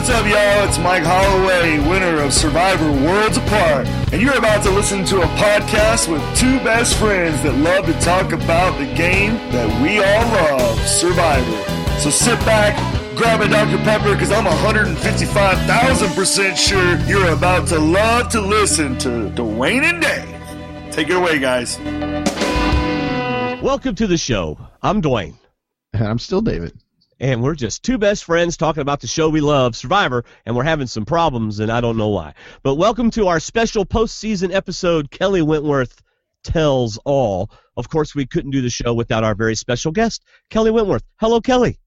What's up, y'all? It's Mike Holloway, winner of Survivor Worlds Apart, and you're about to listen to a podcast with two best friends that love to talk about the game that we all love, Survivor. So sit back, grab a Dr. Pepper, because I'm 155,000% sure you're about to love to listen to Dwayne and Dave. Take it away, guys. Welcome to the show. I'm Dwayne. And I'm still David. And we're just two best friends talking about the show we love, Survivor, and we're having some problems, and I don't know why. But welcome to our special postseason episode, Kelley Wentworth Tells ALL. Of course, we couldn't do the show without our very special guest, Kelley Wentworth. Hello, Kelley.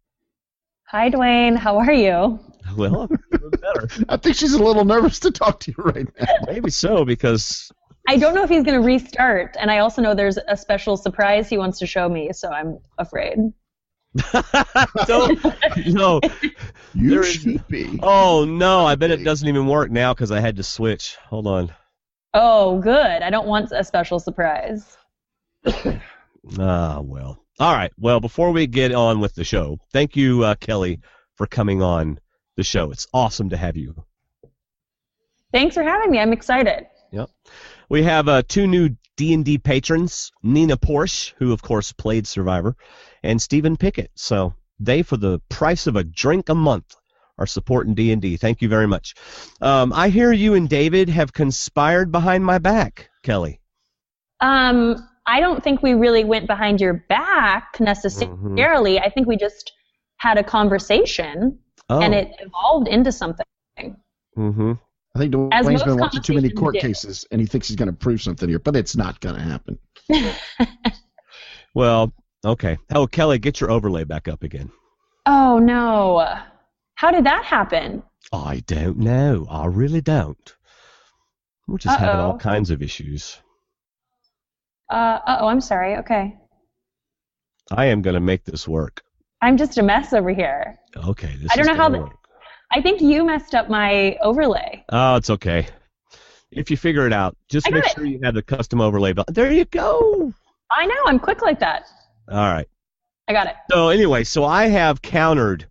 Hi, Dwayne. How are you? Well, I'm doing better. I think she's a little nervous to talk to you right now. Maybe so, because I don't know if he's going to restart, and I also know there's a special surprise he wants to show me, so I'm afraid. No, you should be. Oh, no, I bet it doesn't even work now because I had to switch. Hold on. Oh, good. I don't want a special surprise. Well. All right. Well, before we get on with the show, thank you, Kelley, for coming on the show. It's awesome to have you. Thanks for having me. I'm excited. Yep. We have two new D&D patrons, Nina Porsche, who, of course, played Survivor, and Stephen Pickett. So they, for the price of a drink a month, are supporting D&D. Thank you very much. I hear you and David have conspired behind my back, Kelley. I don't think we really went behind your back necessarily. Mm-hmm. I think we just had a conversation, and it evolved into something. Mm-hmm. I think Dwayne's been watching too many court cases, and he thinks he's going to prove something here, but it's not going to happen. Well, okay. Oh, Kelley, get your overlay back up again. Oh, no. How did that happen? I don't know. I really don't. We're just having all kinds of issues. I'm sorry. Okay. I am going to make this work. I'm just a mess over here. Okay. I don't know how I think you messed up my overlay. Oh, it's okay. If you figure it out, just make sure you have the custom overlay button. There you go. I know. I'm quick like that. All right. I got it. So anyway, I have countered.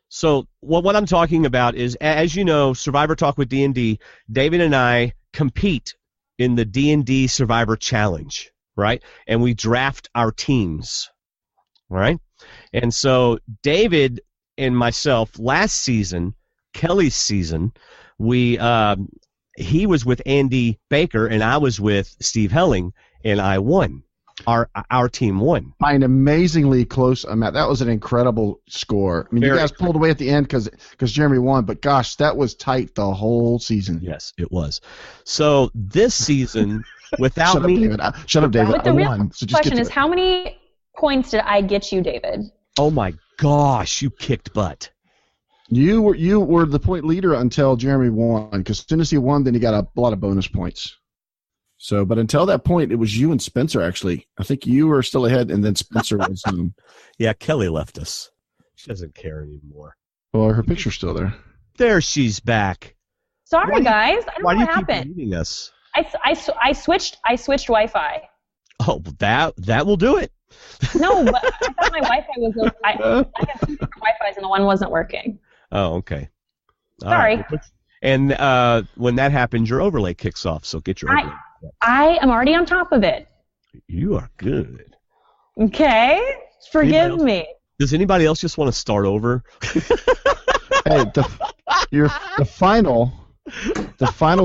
So what I'm talking about is, as you know, Survivor Talk with D&D, David and I compete in the D&D Survivor Challenge, right? And we draft our teams, all right? And so David and myself, last season, Kelley's season, he was with Andy Baker and I was with Steve Helling, and I won. Our team won by an amazingly close amount. That was an incredible score. I mean, you guys pulled away at the end because Jeremy won, but gosh, that was tight the whole season. Yes, it was. So this season, without shut up, David. But the real question is, how many points did I get you, David? Oh my gosh, you kicked butt. You were the point leader until Jeremy won, because as soon as he won, then he got a lot of bonus points. So, but until that point, it was you and Spencer, actually. I think you were still ahead, and then Spencer was Yeah, Kelley left us. She doesn't care anymore. Well, her picture's still there. There, she's back. Sorry, guys. I don't know what happened. Why do you keep leaving us? I switched Wi-Fi. Oh, that will do it. No, but I thought my Wi-Fi was. I have two different Wi-Fis, and the one wasn't working. Oh, okay. Sorry. Right. And when that happens, your overlay kicks off, so get your overlay. I am already on top of it. You are good. Okay. Forgive me. Does anybody else just want to start over? Hey, the final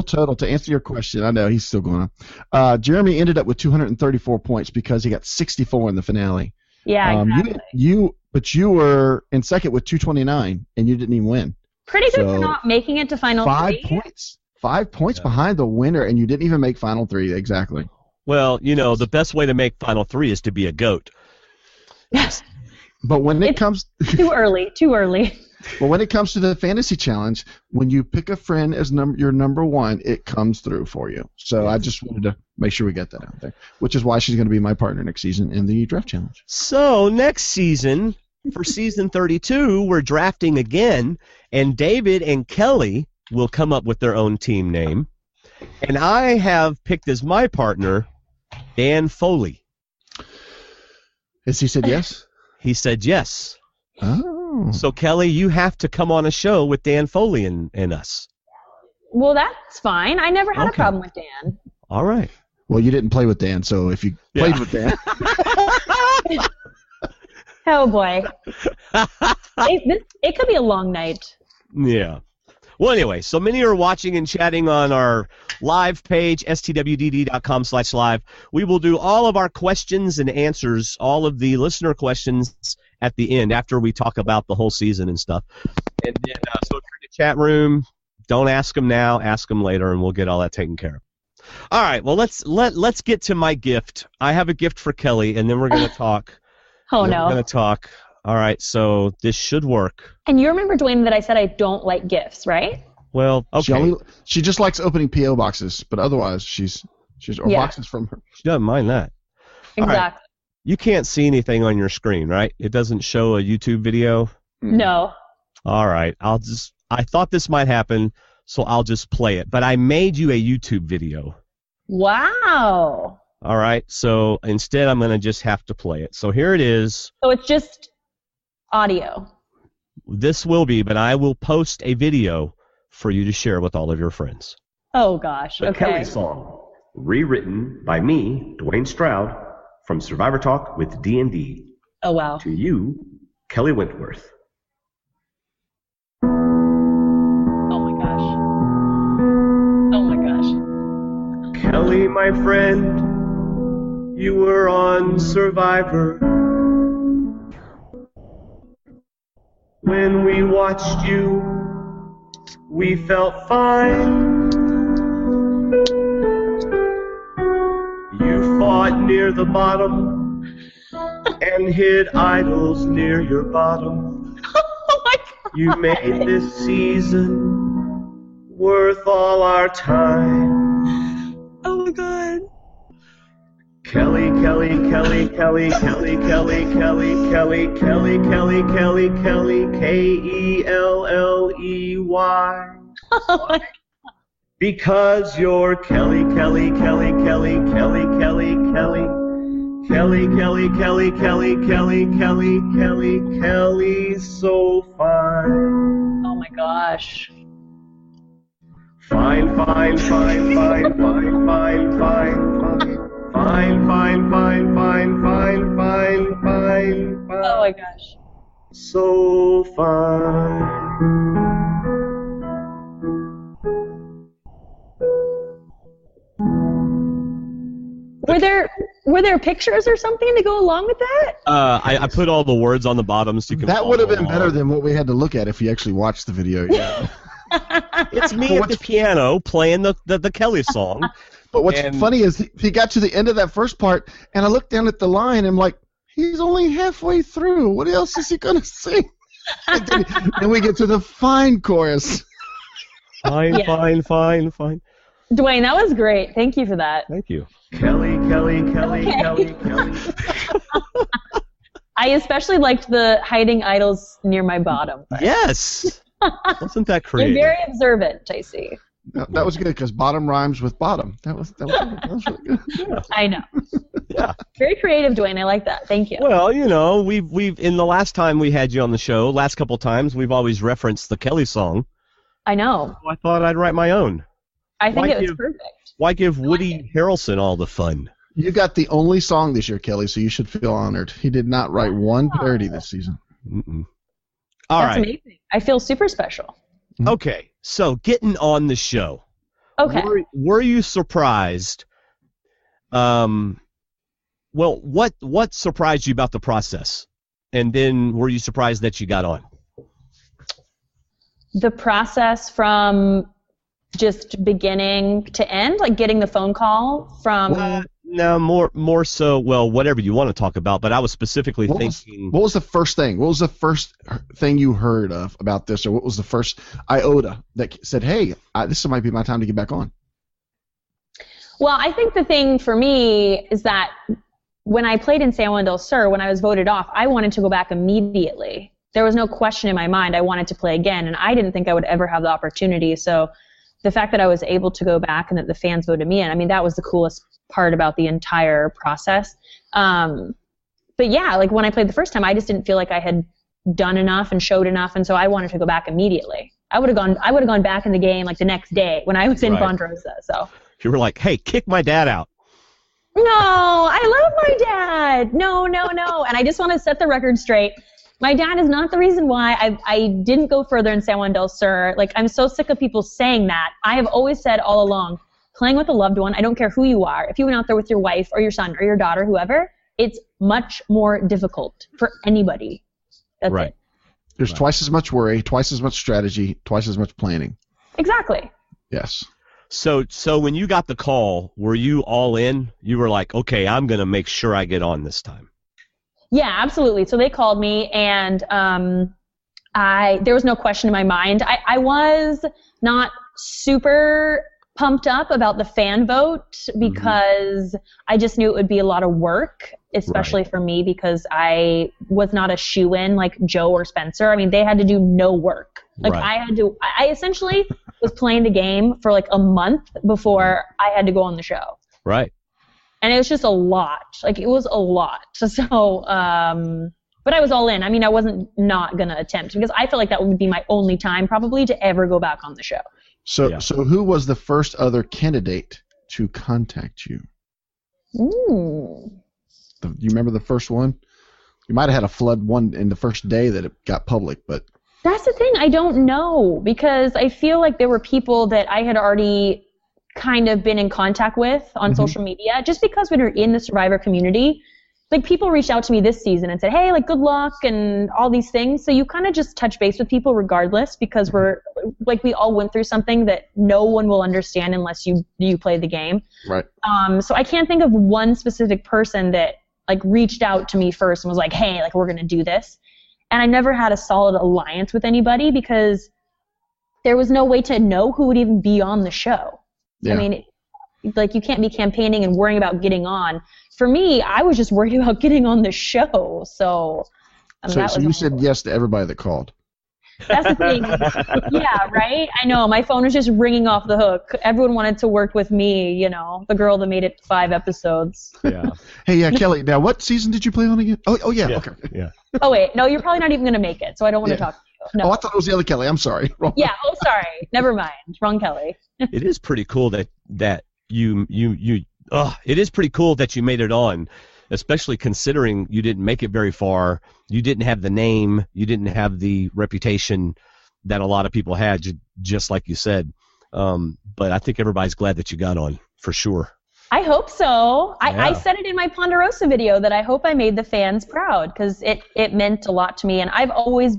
total, to answer your question, I know he's still going on. Jeremy ended up with 234 points because he got 64 in the finale. Yeah, exactly. But you were in second with 229, and you didn't even win. Pretty good for not making it to final 5 points. 5 points behind the winner, and you didn't even make final 3. Exactly. Well, the best way to make final 3 is to be a goat. Yes. But when it comes too early. But when it comes to the fantasy challenge, when you pick a friend as your number one, it comes through for you. So I just wanted to make sure we get that out there, which is why she's going to be my partner next season in the draft challenge. So next season, for season 32, we're drafting again, and David and Kelley will come up with their own team name. And I have picked as my partner Dan Foley. Has he said yes? He said yes. Oh. So, Kelley, you have to come on a show with Dan Foley and us. Well, that's fine. I never had a problem with Dan. All right. Well, you didn't play with Dan, so if you played with Dan. Oh, boy. It could be a long night. Yeah. Well, anyway, so many are watching and chatting on our live page, stwdd.com/live. We will do all of our questions and answers, all of the listener questions at the end after we talk about the whole season and stuff. And then, so if you're in the chat room, don't ask them now, ask them later, and we'll get all that taken care of. All right, well, let's get to my gift. I have a gift for Kelley, and then we're going to talk. Oh, no. We're going to talk. All right, so this should work. And you remember, Dwayne, that I said I don't like gifts, right? Well, okay. She just likes opening P.O. boxes, but otherwise she's boxes from her. She doesn't mind that. Exactly. Right. You can't see anything on your screen, right? It doesn't show a YouTube video? No. All right, I thought this might happen, so I'll just play it. But I made you a YouTube video. Wow. All right, so instead I'm going to just have to play it. So here it is. So it's just audio. This will be, but I will post a video for you to share with all of your friends. Oh, gosh. The Okay. Kelley song, rewritten by me, Dwayne Stroud, from Survivor Talk with D&D. Oh, wow. To you, Kelley Wentworth. Oh, my gosh. Oh, my gosh. Kelley, my friend, you were on Survivor. When we watched you, we felt fine. You fought near the bottom and hid idols near your bottom. Oh, my God. You made this season worth all our time. Oh, my God. Kelley, Kelley, Kelley, Kelley, Kelley, Kelley, Kelley, Kelley, Kelley, Kelley, Kelley, Kelley, Kelley. Oh, my God. Because you're Kelley, Kelley, Kelley, Kelley, Kelley, Kelley, Kelley, Kelley, Kelley, Kelley, Kelley, Kelley, Kelley, Kelley, Kelley, so fine. Oh, my gosh. Fine, fine, fine, fine, fine, fine, fine, fine. Fine, fine, fine, fine, fine, fine, fine, fine. Oh, my gosh. So fine. Were there pictures or something to go along with that? I put all the words on the bottom so you can. That would have been better than what we had to look at if you actually watched the video. Yeah. It's me at the piano playing the Kelley song. But what's funny is he got to the end of that first part, and I looked down at the line, and I'm like, he's only halfway through. What else is he going to sing? And then we get to the fine chorus. Fine, yeah. Fine, fine, fine. Dwayne, that was great. Thank you for that. Thank you. Kelley, Kelley, Kelley, okay. Kelley, Kelley. I especially liked the hiding idols near my bottom. Yes. Wasn't that creative? You're very observant, I see. That was good because bottom rhymes with bottom. That was really good. Yeah. I know. Yeah. Very creative, Dwayne. I like that. Thank you. Well, you know, we've in the last time we had you on the show, last couple times, we've always referenced the Kelley song. I know. So I thought I'd write my own. I think it was perfect. Why give Woody Harrelson all the fun? You got the only song this year, Kelley, so you should feel honored. He did not write one parody this season. Mm-mm. That's amazing. I feel super special. Okay, so getting on the show. Okay. Were you surprised? Well, what surprised you about the process? And then were you surprised that you got on? The process from just beginning to end, like getting the phone call from... No, more so, well, whatever you want to talk about, but I was specifically thinking... What was the first thing? What was the first thing you heard of about this, or what was the first iota that said, hey, this might be my time to get back on? Well, I think the thing for me is that when I played in San Juan del Sur, when I was voted off, I wanted to go back immediately. There was no question in my mind I wanted to play again, and I didn't think I would ever have the opportunity, so the fact that I was able to go back and that the fans voted me in, I mean, that was the coolest part about the entire process. But yeah, like when I played the first time, I just didn't feel like I had done enough and showed enough, and so I wanted to go back immediately. I would have gone back in the game like the next day when I was in Ponderosa. So you were like, hey, kick my dad out. No, I love my dad. No. And I just want to set the record straight. My dad is not the reason why I didn't go further in San Juan del Sur. Like, I'm so sick of people saying that. I have always said all along, playing with a loved one, I don't care who you are. If you went out there with your wife or your son or your daughter, whoever, it's much more difficult for anybody. That's it. There's twice as much worry, twice as much strategy, twice as much planning. Exactly. Yes. So when you got the call, were you all in? You were like, okay, I'm going to make sure I get on this time. Yeah, absolutely. So they called me, and there was no question in my mind. I was not super pumped up about the fan vote because I just knew it would be a lot of work, especially for me, because I was not a shoo-in like Joe or Spencer. I mean, they had to do no work. Like I essentially was playing the game for like a month before I had to go on the show. Right. And it was just a lot. Like, it was a lot. So, but I was all in. I mean, I wasn't not going to attempt because I felt like that would be my only time probably to ever go back on the show. So who was the first other candidate to contact you? Ooh. You remember the first one? You might have had a flood one in the first day that it got public, but... That's the thing. I don't know, because I feel like there were people that I had already kind of been in contact with on social media, just because when you're in the Survivor community, like, people reached out to me this season and said, hey, like, good luck and all these things. So you kind of just touch base with people regardless, because we all went through something that no one will understand unless you play the game. Right. So I can't think of one specific person that like reached out to me first and was like, hey, like, we're going to do this. And I never had a solid alliance with anybody because there was no way to know who would even be on the show. Yeah. I mean, like, you can't be campaigning and worrying about getting on. For me, I was just worried about getting on the show. So you said yes to everybody that called. That's the thing. Yeah, right? I know. My phone was just ringing off the hook. Everyone wanted to work with me, the girl that made it 5 episodes. Yeah. Hey, Kelley, now what season did you play on again? Oh yeah. Okay. Yeah. Oh, wait. No, you're probably not even going to make it, so I don't want to talk to you. No. Oh, I thought it was the other Kelley. I'm sorry. Yeah. Oh, sorry. Never mind. Wrong Kelley. It is pretty cool that you it is pretty cool that you made it on, especially considering you didn't make it very far. You didn't have the name. You didn't have the reputation that a lot of people had, just like you said. But I think everybody's glad that you got on, for sure. I hope so. I said it in my Ponderosa video that I hope I made the fans proud, because it meant a lot to me. And I've always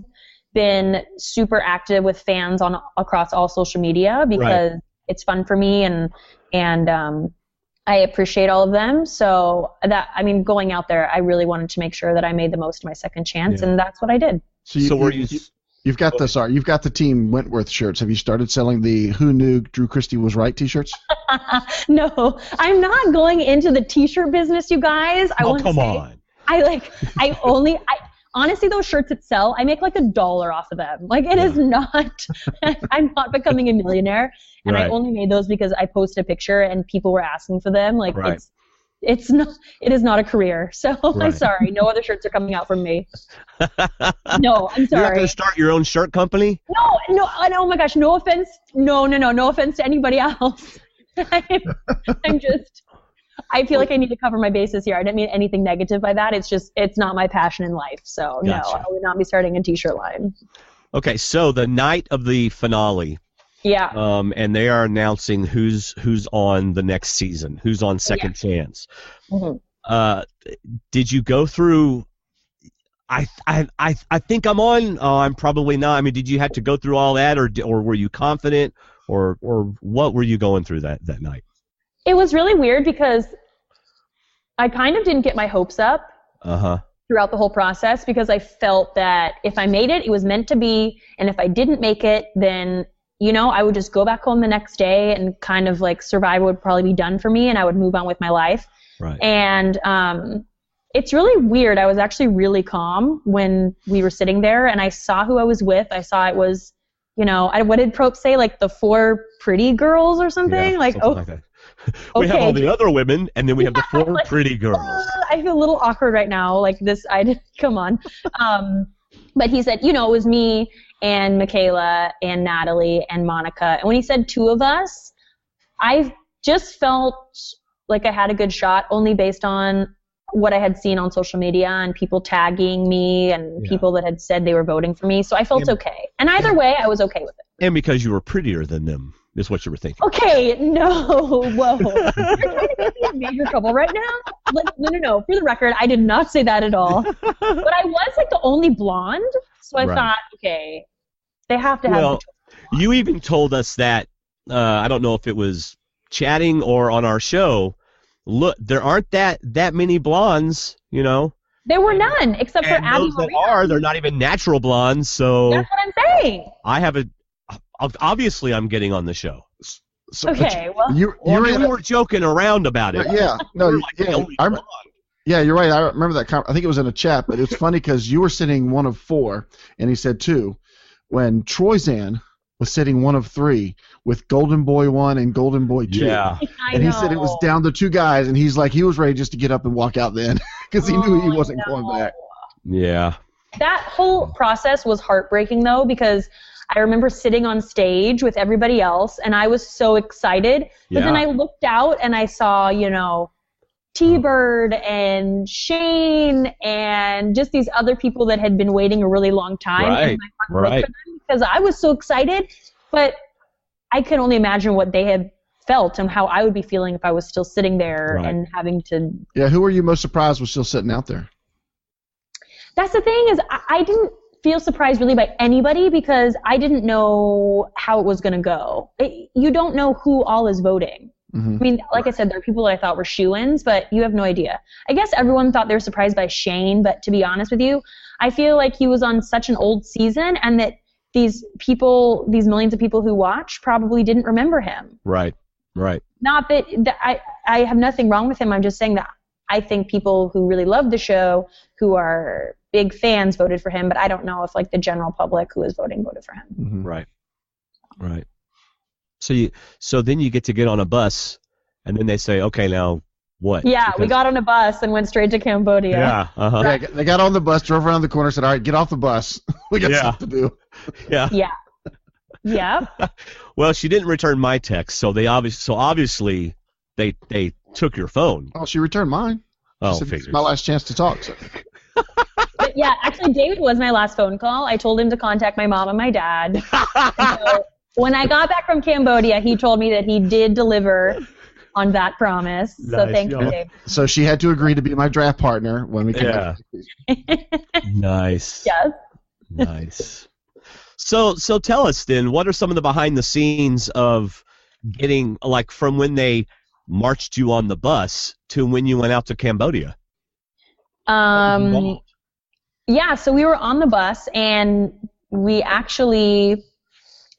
been super active with fans across all social media because it's fun for me, and I appreciate all of them. So going out there, I really wanted to make sure that I made the most of my second chance, and that's what I did. You've got the Team Wentworth shirts. Have you started selling the "Who Knew Drew Christie Was Right" T-shirts? No, I'm not going into the T-shirt business, you guys. Come on. Honestly, those shirts that sell, I make like $1 off of them. Like, it is not, I'm not becoming a millionaire. And I only made those because I posted a picture and people were asking for them. Like, it is not a career. So I'm sorry. No other shirts are coming out from me. No, I'm sorry. You're not going to start your own shirt company? No. Oh my gosh. No offense. No. No offense to anybody else. I feel like I need to cover my bases here. I didn't mean anything negative by that. It's not my passion in life. So gotcha. No, I would not be starting a T-shirt line. Okay, so the night of the finale. Yeah. And they are announcing who's on the next season, who's on Second Chance. Mm-hmm. Did you go through? I think I'm on. I'm probably not. I mean, did you have to go through all that, or were you confident, or what were you going through that night? It was really weird because I kind of didn't get my hopes up throughout the whole process, because I felt that if I made it, it was meant to be, and if I didn't make it, then I would just go back home the next day and kind of like Survivor would probably be done for me, and I would move on with my life. Right. And it's really weird. I was actually really calm when we were sitting there, and I saw who I was with. I saw it was, what did Prope say? Like the 4 pretty girls or something? Yeah, like that. We have all the other women, and then we have the 4 pretty girls. I feel a little awkward right now. Like this, come on. But he said, it was me and Michaela and Natalie and Monica. And when he said 2 of us, I just felt like I had a good shot only based on what I had seen on social media and people tagging me and people that had said they were voting for me. So I felt okay. And either way, I was okay with it. And because you were prettier than them is what you were thinking. Okay, no, whoa. You're trying to get me in major trouble right now? No. For the record, I did not say that at all. But I was like the only blonde, so I thought, okay, they have to have the choice. You even told us that, I don't know if it was chatting or on our show, look, there aren't that many blondes, There were none, except for Abby those that are, they're not even natural blondes, so... That's what I'm saying. Obviously, I'm getting on the show. So, okay, well... we were joking around about it. Yeah, no, yeah, you're right. I remember that. I think it was in a chat, but it's funny because you were sitting 1 of 4, and he said 2, when Troyzan was sitting 1 of 3 with Golden Boy 1 and Golden Boy 2. Yeah. And he said it was down to 2 guys, and he's like, he was ready just to get up and walk out then because he knew he wasn't going back. Yeah. That whole process was heartbreaking, though, because I remember sitting on stage with everybody else, and I was so excited. But then I looked out, and I saw, T-Bird and Shane and just these other people that had been waiting a really long time. Right, and my heart broke for them because I was so excited. But I can only imagine what they had felt and how I would be feeling if I was still sitting there and having to... Yeah, who were you most surprised was still sitting out there? That's the thing is I didn't feel surprised really by anybody because I didn't know how it was going to go. You don't know who all is voting. Mm-hmm. I mean, like I said, there are people that I thought were shoo-ins, but you have no idea. I guess everyone thought they were surprised by Shane, but to be honest with you, I feel like he was on such an old season and that these millions of people who watch probably didn't remember him. Right. Not that I have nothing wrong with him. I'm just saying that I think people who really love the show, who are big fans, voted for him, but I don't know if like the general public who is voting voted for him. Mm-hmm. Right. So then you get on a bus, and then they say, okay, now what? Yeah, we got on a bus and went straight to Cambodia. Yeah, Yeah, they got on the bus, drove around the corner, said, all right, get off the bus. We got stuff to do. Yeah. Well, she didn't return my text, so obviously they took your phone. Oh, she returned mine. Oh, said, it's my last chance to talk. So. But yeah, actually, David was my last phone call. I told him to contact my mom and my dad. So when I got back from Cambodia, he told me that he did deliver on that promise. Nice. So thank you, Dave. So she had to agree to be my draft partner when we came back. Nice. Yes. Nice. So tell us then, what are some of the behind the scenes of getting, like, from when they marched you on the bus to when you went out to Cambodia? Yeah, so we were on the bus, and we actually,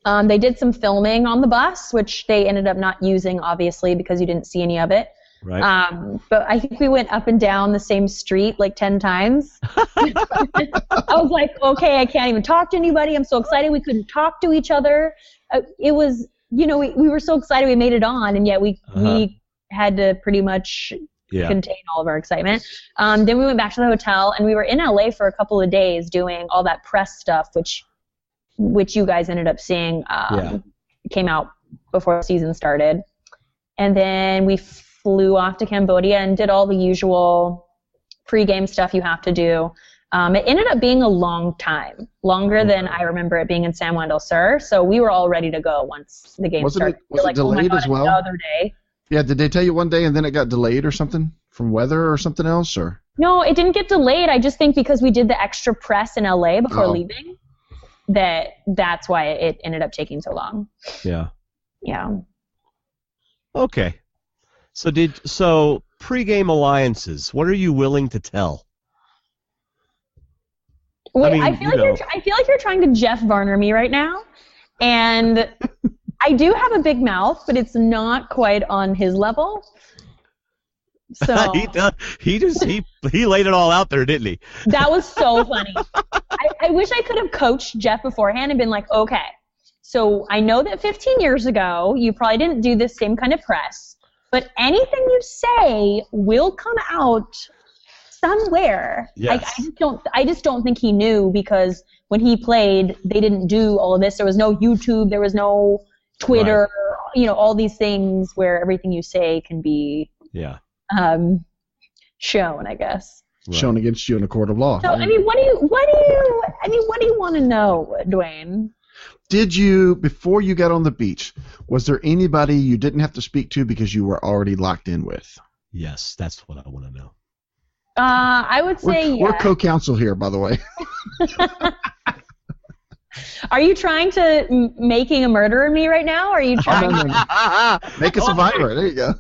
they did some filming on the bus, which they ended up not using, obviously, because you didn't see any of it. Right. But I think we went up and down the same street like 10 times. I was like, okay, I can't even talk to anybody. I'm so excited we couldn't talk to each other. It was, we were so excited we made it on, and yet we had to pretty much contain all of our excitement. Then we went back to the hotel, and we were in LA for a couple of days doing all that press stuff, which you guys ended up seeing came out before the season started. And then we flew off to Cambodia and did all the usual pre-game stuff you have to do. It ended up being a long time, longer than I remember it being in San Juan del Sur. So we were all ready to go once the game started. Was it delayed as well? Another day. Yeah, did they tell you one day and then it got delayed or something from weather or something else? Or no, it didn't get delayed. I just think because we did the extra press in LA before leaving, that's why it ended up taking so long. Yeah. Yeah. Okay. So pre-game alliances, what are you willing to tell? Wait, I feel like you're trying to Jeff Varner me right now, and I do have a big mouth, but it's not quite on his level. So he laid it all out there, didn't he? That was so funny. I wish I could have coached Jeff beforehand and been like, okay, so I know that 15 years ago you probably didn't do this same kind of press, but anything you say will come out somewhere. Yes. I just don't think he knew, because when he played, they didn't do all of this. There was no YouTube, there was no Twitter, all these things where everything you say can be shown, I guess. Right. Shown against you in a court of law. So I mean, what do you want to know, Dwayne? Did you, before you got on the beach, was there anybody you didn't have to speak to because you were already locked in with? Yes, that's what I want to know. I would say we're co-counsel here, by the way. Are you trying to making a murderer of me right now? Or are you trying to make a survivor? There you go.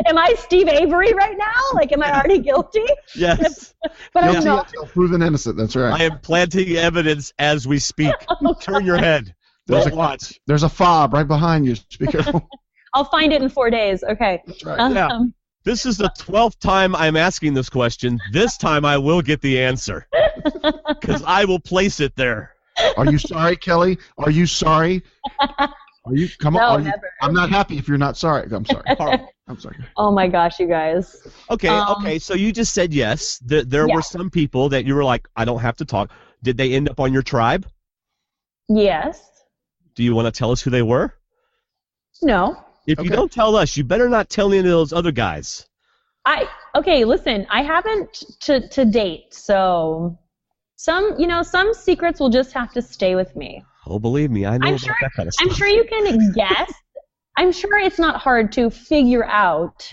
Am I Steve Avery right now? Like, am I already guilty? Yes. But guilty I'm not. Proven innocent. That's right. I am planting evidence as we speak. Turn your head. Don't watch. There's a fob right behind you. Be careful. I'll find it in 4 days. Okay. That's right. Yeah. This is the 12th time I'm asking this question. This time I will get the answer, because I will place it there. Are you sorry, Kelley? Are you sorry? Are you? Come on. Never. I'm not happy if you're not sorry. I'm sorry. I'm sorry. Oh my gosh, you guys. Okay. So you just said yes. There were some people that you were like, I don't have to talk. Did they end up on your tribe? Yes. Do you want to tell us who they were? No. If you don't tell us, you better not tell any of those other guys. Listen, I haven't to date, so some secrets will just have to stay with me. Oh, believe me, I know about that kind of stuff. I'm sure you can guess. I'm sure it's not hard to figure out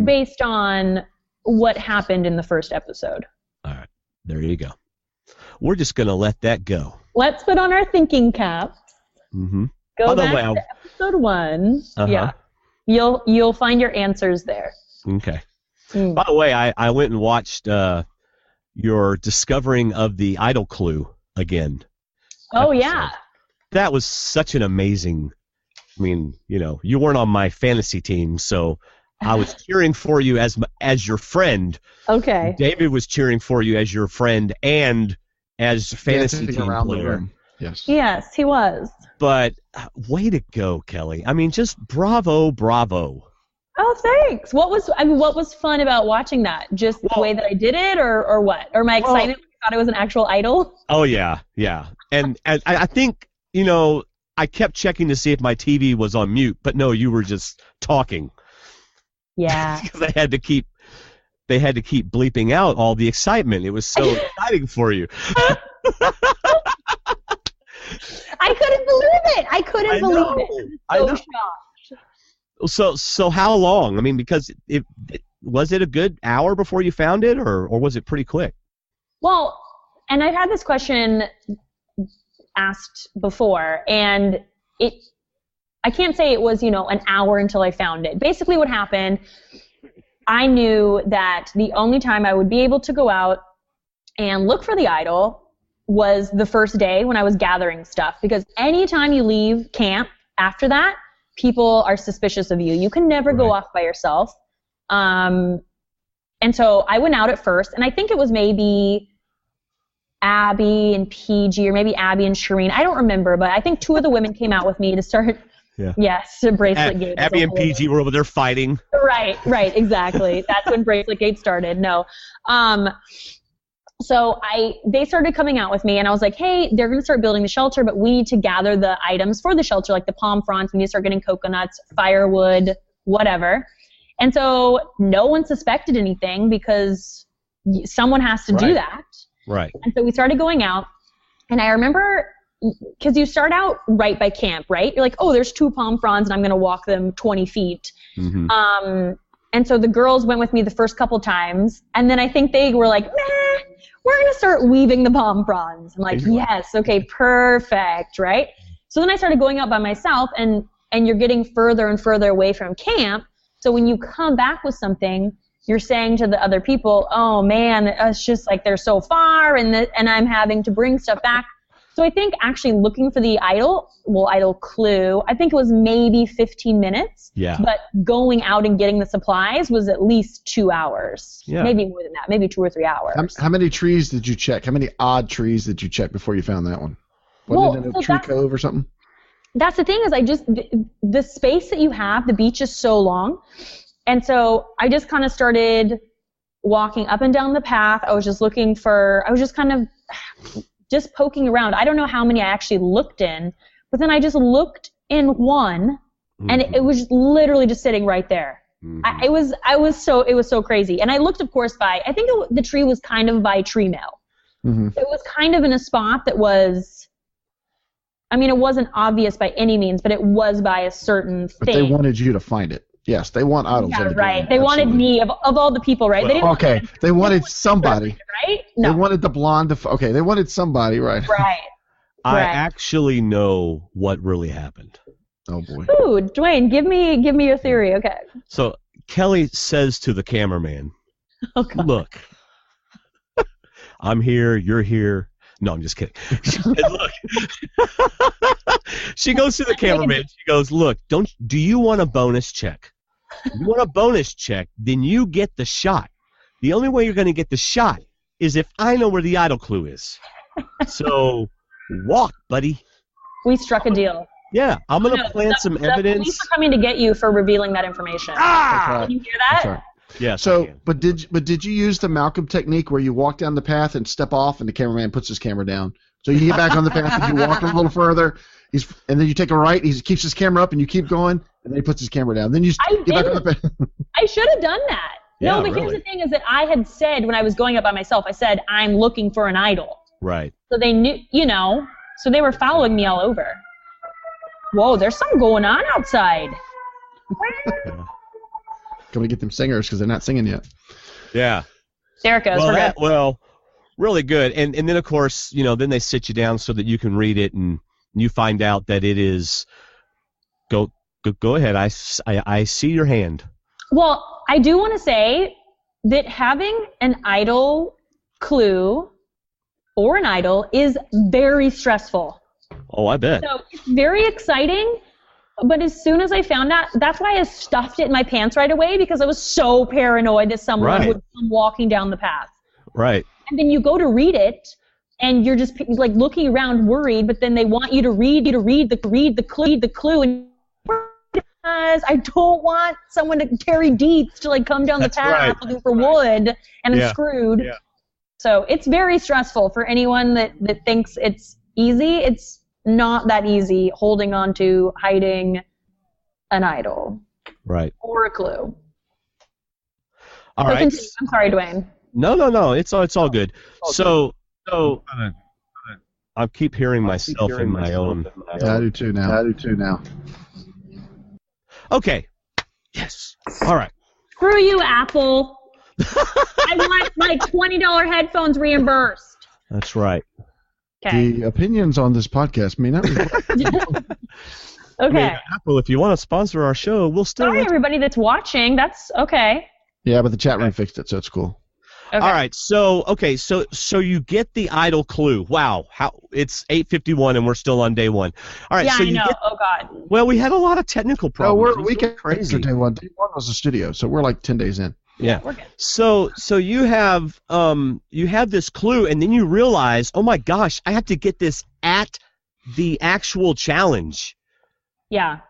based on what happened in the first episode. All right, there you go. We're just going to let that go. Let's put on our thinking caps. Mm-hmm. Go back to episode 1. Yeah. You'll find your answers there. Okay. By the way, I went and watched your discovering of the idol clue again. Oh, yeah. That was such an amazing, you weren't on my fantasy team, so I was cheering for you as your friend. Okay. David was cheering for you as your friend and as fantasy team player. Yes. Yes, he was. But way to go, Kelley. Just bravo. Oh, thanks. What was fun about watching that? Just the way that I did it, or what? Or my excitement when I thought it was an actual idol? Oh, yeah. And I think, I kept checking to see if my TV was on mute, but no, you were just talking. Yeah. Because they had to keep bleeping out all the excitement. It was so exciting for you. I couldn't believe it. I couldn't believe it. I was shocked. So how long? Because was it a good hour before you found it, or was it pretty quick? Well, and I've had this question asked before, and I can't say it was, an hour until I found it. Basically what happened, I knew that the only time I would be able to go out and look for the idol was the first day when I was gathering stuff, because anytime you leave camp after that, people are suspicious of you. You can never go off by yourself. And so I went out at first, and I think it was maybe Abby and PG, or maybe Abby and Shireen. I don't remember, but I think 2 of the women came out with me to start. Yeah. Yes, Bracelet Gate. Abby and PG were over there fighting. Right, exactly. That's when Bracelet Gate started. No. So they started coming out with me, and I was like, hey, they're going to start building the shelter, but we need to gather the items for the shelter, like the palm fronds. We need to start getting coconuts, firewood, whatever. And so no one suspected anything, because someone has to do that. Right. And so we started going out, and I remember, because you start out right by camp, right? You're like, oh, there's 2 palm fronds, and I'm going to walk them 20 feet. Mm-hmm. And so the girls went with me the first couple times, and then I think they were like, nah, we're going to start weaving the palm fronds. I'm like, yes, okay, perfect, right? So then I started going out by myself, and you're getting further and further away from camp. So when you come back with something, you're saying to the other people, oh man, it's just like they're so far, and I'm having to bring stuff back. So I think actually looking for the idol clue, I think it was maybe 15 minutes. Yeah. But going out and getting the supplies was at least 2 hours. Yeah. Maybe more than that, maybe 2 or 3 hours. How many trees did you check? How many odd trees did you check before you found that one? Wasn't it a tree cove or something? That's the thing, is the space that you have, the beach is so long. And so I just kind of started walking up and down the path. I was just kind of just poking around. I don't know how many I actually looked in, but then I just looked in one, and it was literally just sitting right there. Mm-hmm. It was so crazy. And I looked, of course, I think the tree was kind of by tree mail. Mm-hmm. It was kind of in a spot that was, I mean, it wasn't obvious by any means, but it was by a certain thing. But they wanted you to find it. Yes, they want idols. Yeah, right. They wanted me, of all the people, right? Well, they wanted somebody. Right? No. They wanted the blonde. They wanted somebody, right? Right. I actually know what really happened. Oh, boy. Ooh, Dwayne, give me your theory. Okay. So Kelley says to the cameraman, look, I'm here, you're here. No, I'm just kidding. Look. She goes to the cameraman. She goes, look, do you want a bonus check? If you want a bonus check, then you get the shot. The only way you're going to get the shot is if I know where the idol clue is. So walk, buddy. We struck a deal. Yeah, I'm going to plant some evidence. The police are coming to get you for revealing that information. Ah! Can you hear that? That's right. Yeah. So, but did you use the Malcolm technique where you walk down the path and step off, and the cameraman puts his camera down? So you get back on the path and you walk a little further, and then you take a right. He keeps his camera up, and you keep going, and then he puts his camera down. Then you get back on the path. I should have done that. No, but here's the thing: is that I had said when I was going up by myself, I said I'm looking for an idol. Right. So they knew, so they were following me all over. Whoa, there's something going on outside. Can we get them singers because they're not singing yet? Yeah. There it goes. Well, really good. And then, of course, then they sit you down so that you can read it, and you find out that it is go ahead. I see your hand. Well, I do want to say that having an idol clue or an idol is very stressful. Oh, I bet. So it's very exciting, but as soon as I found out, that's why I stuffed it in my pants right away, because I was so paranoid that someone would come walking down the path. Right. And then you go to read it, and you're just like looking around worried, but then they want you to read the clue, and because I don't want someone to carry deets to like come down the path looking for wood, and I'm screwed. Yeah. So it's very stressful for anyone that thinks it's easy. It's not that easy holding on to hiding an idol. Right. Or a clue. All right. Continue. I'm sorry, Dwayne. No. It's all good. So I keep hearing myself in my own. I do too now. Okay. Yes. All right. Screw you, Apple. I want my $20 headphones reimbursed. That's right. Okay. The opinions on this podcast may not reflect. Okay. I mean, Apple, if you want to sponsor our show, we'll still. Sorry, everybody that's watching. That's okay. Yeah, but the chat room fixed it, so it's cool. Okay. All right. So you get the idol clue. Wow. It's 8:51 and we're still on day one. All right. Yeah, so I know. Oh God. Well, we had a lot of technical problems. No, we get crazy. Day one. Day one was a studio, so we're like 10 days in. Yeah. So you have this clue, and then you realize, oh my gosh, I have to get this at the actual challenge. Yeah.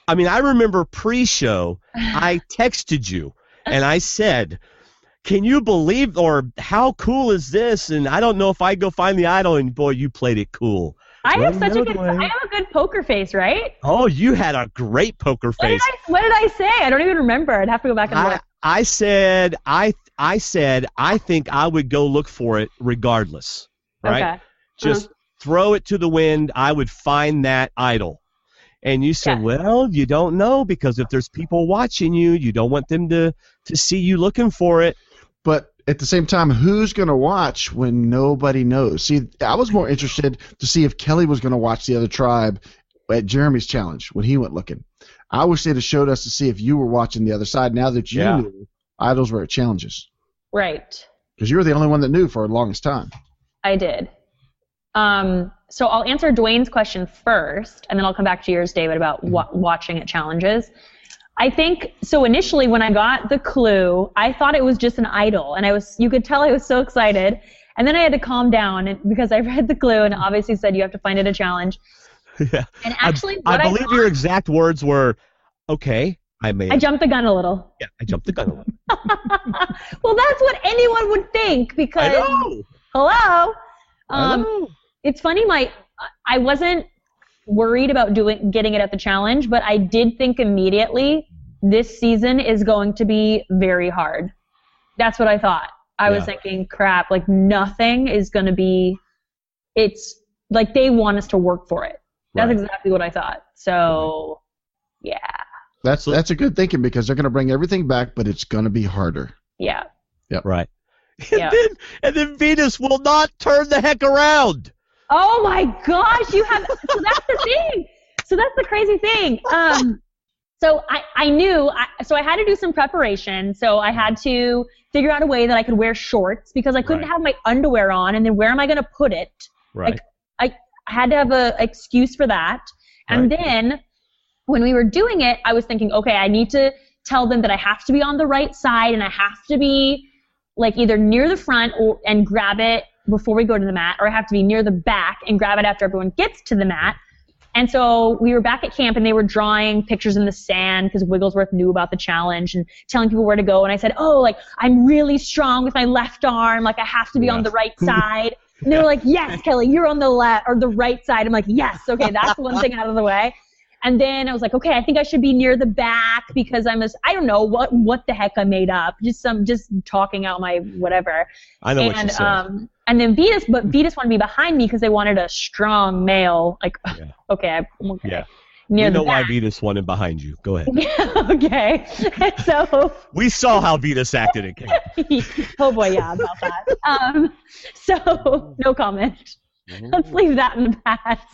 I mean, I remember pre-show, I texted you, and I said, can you believe, or how cool is this? And I don't know if I go find the idol, and boy, you played it cool. I have a good poker face, right? Oh, you had a great poker face. What did I say? I don't even remember. I'd have to go back and look. I said I think I would go look for it regardless. Right? Okay. Just throw it to the wind. I would find that idol. And you said, well, you don't know, because if there's people watching you, you don't want them to see you looking for it. But at the same time, who's going to watch when nobody knows? See, I was more interested to see if Kelley was going to watch the other tribe at Jeremy's challenge when he went looking. I wish they'd have showed us to see if you were watching the other side now that you knew idols were at challenges. Right. Because you were the only one that knew for the longest time. I did. So I'll answer Dwayne's question first, and then I'll come back to yours, David, about watching at challenges. I think, so initially when I got the clue, I thought it was just an idol, and you could tell I was so excited. And then I had to calm down because I read the clue and it obviously said you have to find it a challenge. Yeah. And actually, I believe your exact words were, okay, I jumped the gun a little. Yeah, I jumped the gun a little. Well, that's what anyone would think because. I know. Hello. I know. It's funny. I wasn't worried about getting it at the challenge, but I did think immediately this season is going to be very hard. That's what I thought. I was thinking, crap, like nothing is going to be. It's like they want us to work for it. That's exactly what I thought. So, yeah. That's a good thinking because they're going to bring everything back, but it's going to be harder. Yeah. Yep. Right. Yeah. And then Venus will not turn the heck around. Oh my gosh, so that's the thing. So that's the crazy thing. So I knew, so I had to do some preparation. So I had to figure out a way that I could wear shorts because I couldn't have my underwear on, and then where am I going to put it? Right. I had to have an excuse for that. And then when we were doing it, I was thinking, okay, I need to tell them that I have to be on the right side and I have to be like either near the front and grab it before we go to the mat, or I have to be near the back and grab it after everyone gets to the mat. And so we were back at camp and they were drawing pictures in the sand because Wigglesworth knew about the challenge and telling people where to go. And I said, oh, like I'm really strong with my left arm. Like I have to be on the right side. And they were like, yes, Kelley, you're on the left or the right side. I'm like, yes, okay, that's one thing out of the way. And then I was like, okay, I think I should be near the back because I don't know what the heck I made up. Just talking out my whatever. I know what you said. And then Venus wanted to be behind me because they wanted a strong male. Like, okay. Yeah. Near we know the back. why Venus wanted behind you. Go ahead. Okay. So. We saw how Venus acted at camp. Oh boy, yeah, about that. So no comment. Let's leave that in the past.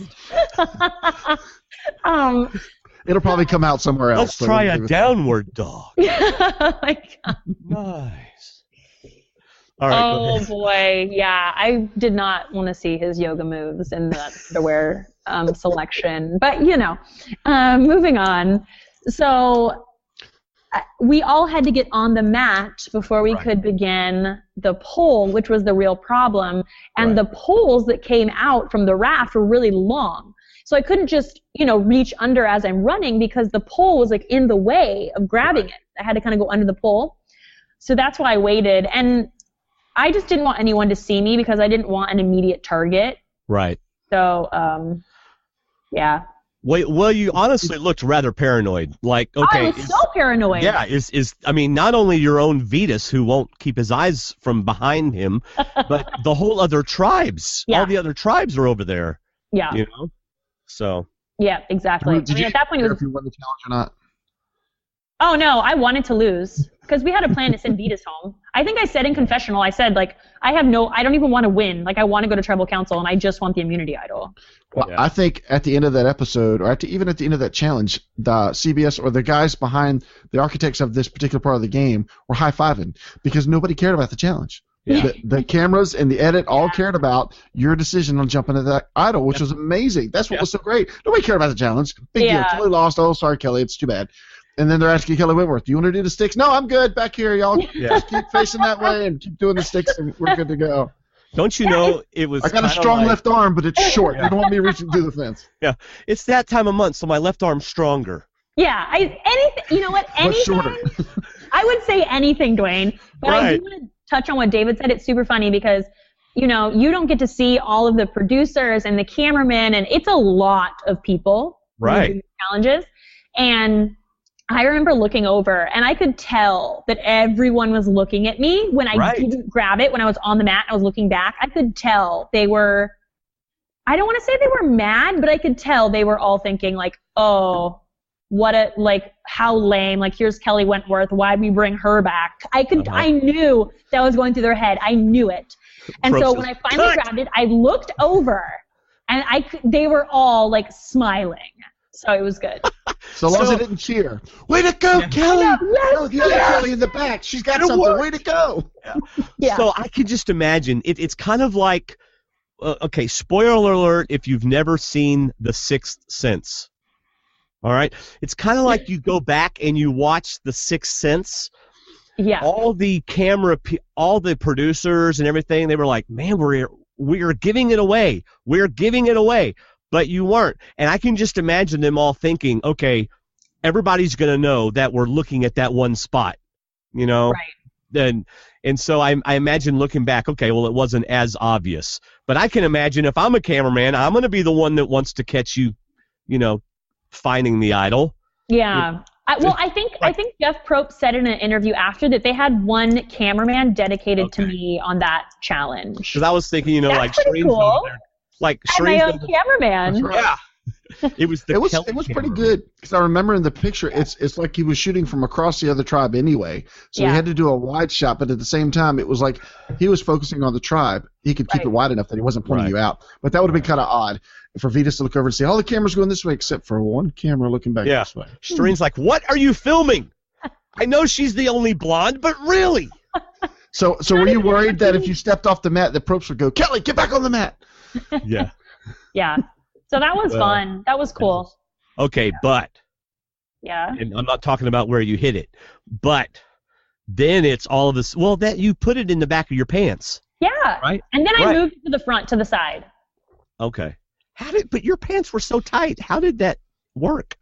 It'll probably come out somewhere else. Let's try a downward dog. Oh my God. Nice. All right. Oh boy, yeah. I did not want to see his yoga moves in the underwear selection, but moving on. So we all had to get on the mat before we could begin the pole, which was the real problem. And the poles that came out from the raft were really long. So I couldn't just, reach under as I'm running because the pole was like in the way of grabbing it. I had to kind of go under the pole. So that's why I waited. And I just didn't want anyone to see me because I didn't want an immediate target. Right. So, yeah. Well, you honestly looked rather paranoid. Like, okay. I was so paranoid. Yeah, not only your own Vetus, who won't keep his eyes from behind him, but the whole other tribes. Yeah. All the other tribes are over there. Yeah. So. Yeah, exactly. Did you at that point, it was. If you won the challenge or not? Oh no, I wanted to lose because we had a plan to send Vetus home. I think I said in confessional, I said like I don't even want to win. Like I want to go to tribal council and I just want the immunity idol. Well, I think at the end of that episode, or even at the end of that challenge, the CBS or the guys behind the architects of this particular part of the game were high-fiving because nobody cared about the challenge. Yeah. The cameras and the edit all cared about your decision on jumping into that idol, which was amazing. That's what was so great. Nobody cared about the challenge. Big deal. Kelley lost. Oh, sorry, Kelley. It's too bad. And then they're asking Kelley Wentworth, do you want to do the sticks? No, I'm good. Back here, y'all. Just keep facing that way and keep doing the sticks, and we're good to go. Don't you know it was? I got a strong left arm, but it's short. They don't want me reaching through the fence. Yeah, it's that time of month, so my left arm's stronger. Yeah, anything. You know what? Anything. Shorter. I would say anything, Dwayne. But I do want to touch on what David said. It's super funny because you don't get to see all of the producers and the cameramen, and it's a lot of people. Right. Challenges, and I remember looking over, and I could tell that everyone was looking at me when I didn't grab it, when I was on the mat and I was looking back. I could tell they were, I don't want to say they were mad, but I could tell they were all thinking, like, oh, how lame, like, here's Kelley Wentworth, why'd we bring her back? I knew that was going through their head. I knew it. And so when I finally grabbed it, I looked over, and they were all, like, smiling. So it was good. So long as I didn't cheer. Way to go, Kelley! Look, the other Kelley in the back. She's got something. Way to go! Yeah. So I could just imagine. It's kind of like, okay, spoiler alert if you've never seen The Sixth Sense. All right? It's kind of like you go back and you watch The Sixth Sense. Yeah. All the all the producers and everything, they were like, man, we're giving it away. We're giving it away. But you weren't. And I can just imagine them all thinking, okay, everybody's going to know that we're looking at that one spot, you know? Right. And so I imagine looking back, okay, well, it wasn't as obvious. But I can imagine if I'm a cameraman, I'm going to be the one that wants to catch you, you know, finding the idol. Yeah. I think Jeff Probst said in an interview after that they had one cameraman dedicated to me on that challenge. Because I was thinking, you know, That's like pretty Shereen's cool. over there. Like My Shereen's own cameraman. Right. Yeah. It was pretty good because I remember in the picture it's like he was shooting from across the other tribe anyway, so he had to do a wide shot, but at the same time it was like he was focusing on the tribe. He could keep it wide enough that he wasn't pointing you out, but that would have been kind of odd for Vitas to look over and see all the cameras going this way except for one camera looking back this way. Shereen's like, what are you filming? I know she's the only blonde, but really? So were you worried that if you stepped off the mat, the Probst would go, Kelley, get back on the mat? Yeah. Yeah. So that was fun. That was cool. Okay, but. Yeah. And I'm not talking about where you hit it, but then it's all of this. Well, that you put it in the back of your pants. Yeah. Right. And then I moved to the front, to the side. Okay. But your pants were so tight. How did that work?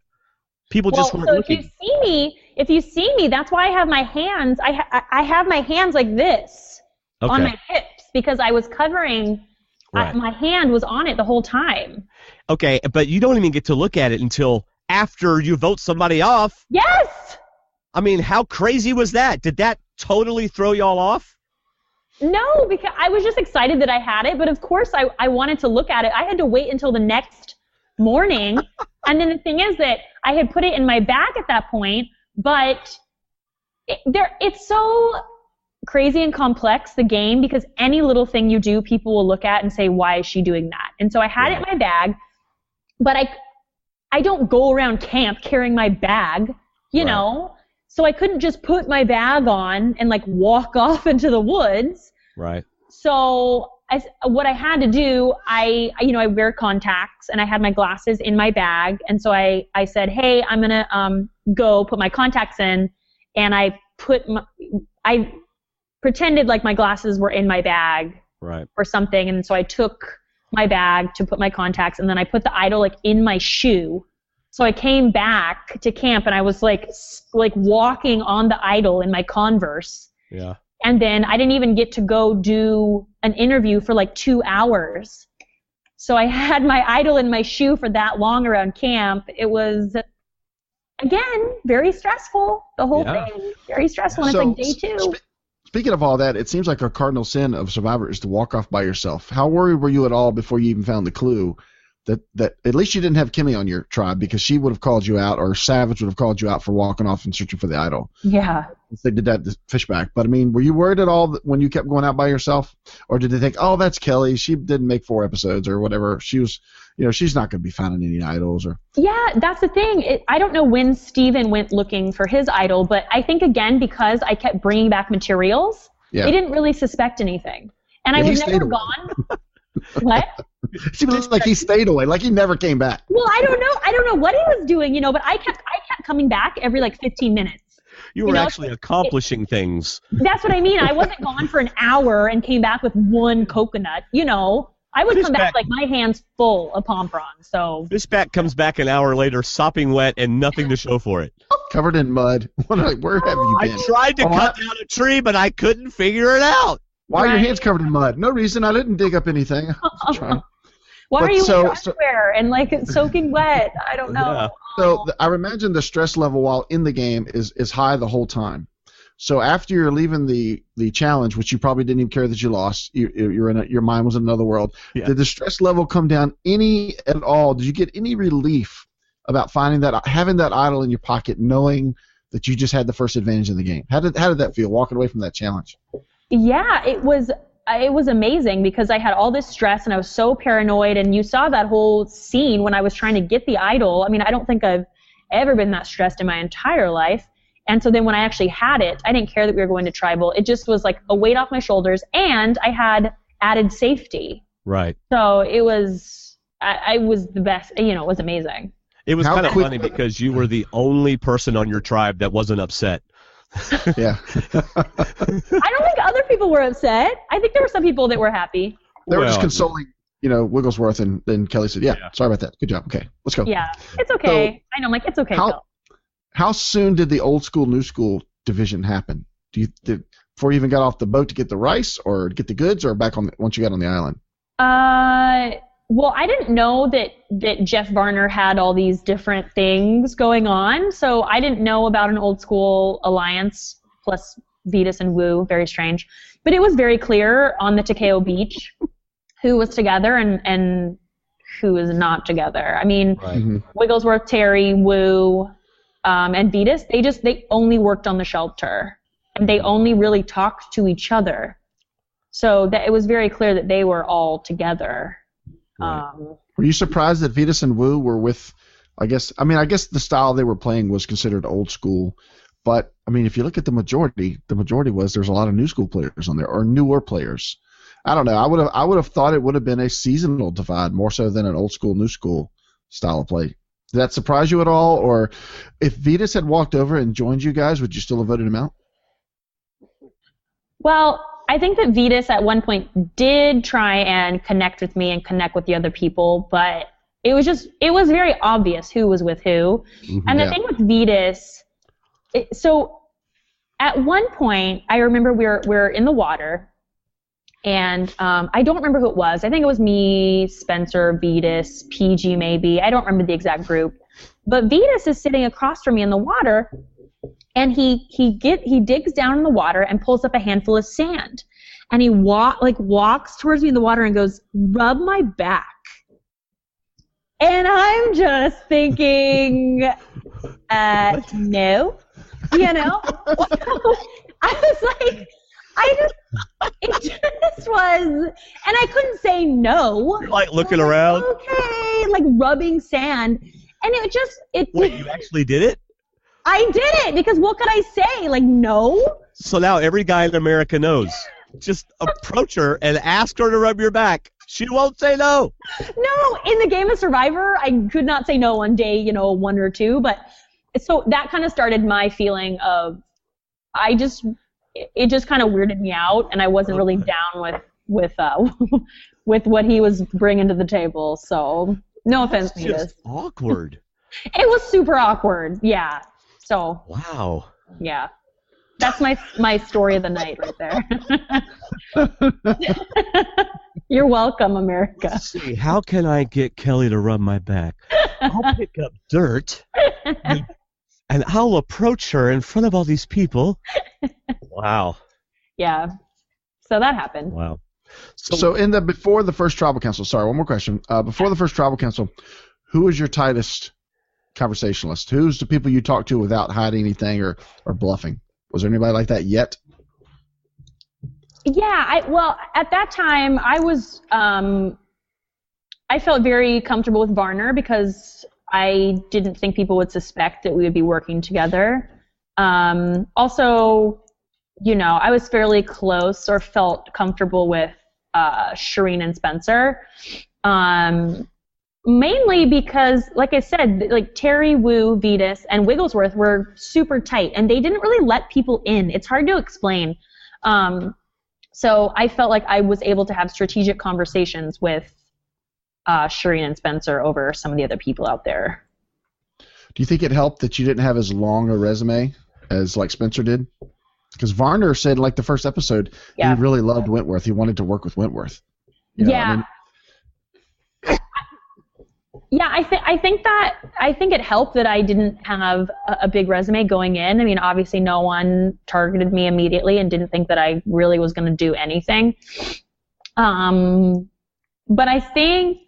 People just weren't looking. If you see me, that's why I have my hands. I have my hands like this on my hips because I was covering. My hand was on it the whole time. Okay, but you don't even get to look at it until after you vote somebody off. Yes! I mean, how crazy was that? Did that totally throw y'all off? No, because I was just excited that I had it, but of course I wanted to look at it. I had to wait until the next morning, and then the thing is that I had put it in my bag at that point, but it's so crazy and complex, the game, because any little thing you do, people will look at and say, why is she doing that? And so I had it in my bag, but I don't go around camp carrying my bag, you know, so I couldn't just put my bag on and like walk off into the woods. Right. So what I had to do, I wear contacts and I had my glasses in my bag, and so I said, hey, I'm gonna go put my contacts in, and I pretended like my glasses were in my bag or something, and so I took my bag to put my contacts, and then I put the idol like in my shoe. So I came back to camp, and I was like walking on the idol in my Converse. Yeah. And then I didn't even get to go do an interview for like 2 hours. So I had my idol in my shoe for that long around camp. It was, again, very stressful. The whole thing, very stressful. And it's like day 2. Speaking of all that, it seems like a cardinal sin of Survivor is to walk off by yourself. How worried were you at all before you even found the clue that at least you didn't have Kimmy on your tribe, because she would have called you out, or Savage would have called you out for walking off and searching for the idol? Yeah. They did that to Fishback. But, I mean, were you worried at all when you kept going out by yourself? Or did they think, oh, that's Kelley, she didn't make 4 episodes or whatever. She was, she's not going to be finding any idols. Or Yeah, that's the thing. I don't know when Steven went looking for his idol, but I think, again, because I kept bringing back materials, they didn't really suspect anything. And I was never gone. What? She was like he stayed away, like he never came back. Well, I don't know what he was doing, but I kept coming back every like 15 minutes. You were actually accomplishing things. That's what I mean. I wasn't gone for an hour and came back with 1 coconut. I would come back like my hands full of pom-pons. So Fishback comes back an hour later, sopping wet and nothing to show for it. Covered in mud. Where have you been? I tried to cut down a tree, but I couldn't figure it out. Why are your hands covered in mud? No reason. I didn't dig up anything. Why are you in underwear and like it's soaking wet? I don't know. Yeah. So I imagine the stress level while in the game is high the whole time. So after you're leaving the challenge, which you probably didn't even care that you lost, your mind was in another world. Yeah. Did the stress level come down any at all? Did you get any relief about having that idol in your pocket, knowing that you just had the first advantage in the game? How did that feel, walking away from that challenge? Yeah, it was amazing because I had all this stress and I was so paranoid, and you saw that whole scene when I was trying to get the idol. I mean, I don't think I've ever been that stressed in my entire life. And so then when I actually had it, I didn't care that we were going to tribal. It just was like a weight off my shoulders, and I had added safety. Right. So it was, I was the best, it was amazing. It was kind of funny because you were the only person on your tribe that wasn't upset. Yeah. I don't think other people were upset. I think there were some people that were happy. They were just consoling, Wigglesworth, and then Kelley said, yeah, sorry about that. Good job. Okay, let's go. Yeah, it's okay. I know, I'm like, it's okay, Phil. how soon did the old school, new school division happen? Before you even got off the boat to get the rice or get the goods, or back on once you got on the island? Well, I didn't know that Jeff Varner had all these different things going on, so I didn't know about an old school alliance plus Vetus and Wu. Very strange. But it was very clear on the Takeo Beach who was together and who was not together. I mean, right. Wigglesworth, Terry, Wu, and Vetus, they only worked on the shelter, and they only really talked to each other. So that it was very clear that they were all together. Right. Were you surprised that Vetus and Wu were with? I guess the style they were playing was considered old school, but I mean, if you look at the majority was there's a lot of new school players on there or newer players. I don't know. I would have thought it would have been a seasonal divide more so than an old school, new school style of play. Did that surprise you at all? Or if Vetus had walked over and joined you guys, would you still have voted him out? Well, I think that Vetus at one point did try and connect with me and connect with the other people, but it was very obvious who was with who. Mm-hmm, and the thing with Vetus, so at one point, I remember we're in the water, and I don't remember who it was. I think it was me, Spencer, Vetus, PG maybe. I don't remember the exact group. But Vetus is sitting across from me in the water, and he digs down in the water and pulls up a handful of sand. And he walks towards me in the water and goes, "Rub my back." And I'm just thinking, no. You know? I was like, it just was, and I couldn't say no. You're like looking around. Okay, like rubbing sand. And Wait, you actually did it? I did it, because what could I say? Like, no? So now every guy in America knows. Just approach her and ask her to rub your back. She won't say no. No, in the game of Survivor, I could not say no on day, 1 or 2, but so that kind of started my feeling of, it just kind of weirded me out, and I wasn't really down with what he was bringing to the table. So no offense, Vetus. Just awkward. It was super awkward. Yeah. So. Wow. Yeah. That's my story of the night right there. You're welcome, America. Let's see, how can I get Kelley to rub my back? I'll pick up dirt, and I'll approach her in front of all these people. Wow. Yeah. So that happened. Wow. So before the first tribal council, sorry, one more question. Before the first tribal council, who was your tightest conversationalist? Who's the people you talked to without hiding anything or bluffing? Was there anybody like that yet? Yeah, well, at that time, I was, I felt very comfortable with Varner because I didn't think people would suspect that we would be working together. Also, I was fairly close or felt comfortable with Shireen and Spencer. Mainly because, like I said, like Terry, Wu, Vetus, and Wigglesworth were super tight, and they didn't really let people in. It's hard to explain. So I felt like I was able to have strategic conversations with Shireen and Spencer over some of the other people out there. Do you think it helped that you didn't have as long a resume as like Spencer did? Because Varner said, like the first episode, he really loved Wentworth. He wanted to work with Wentworth. Yeah, I think it helped that I didn't have a big resume going in. I mean, obviously no one targeted me immediately and didn't think that I really was going to do anything. But I think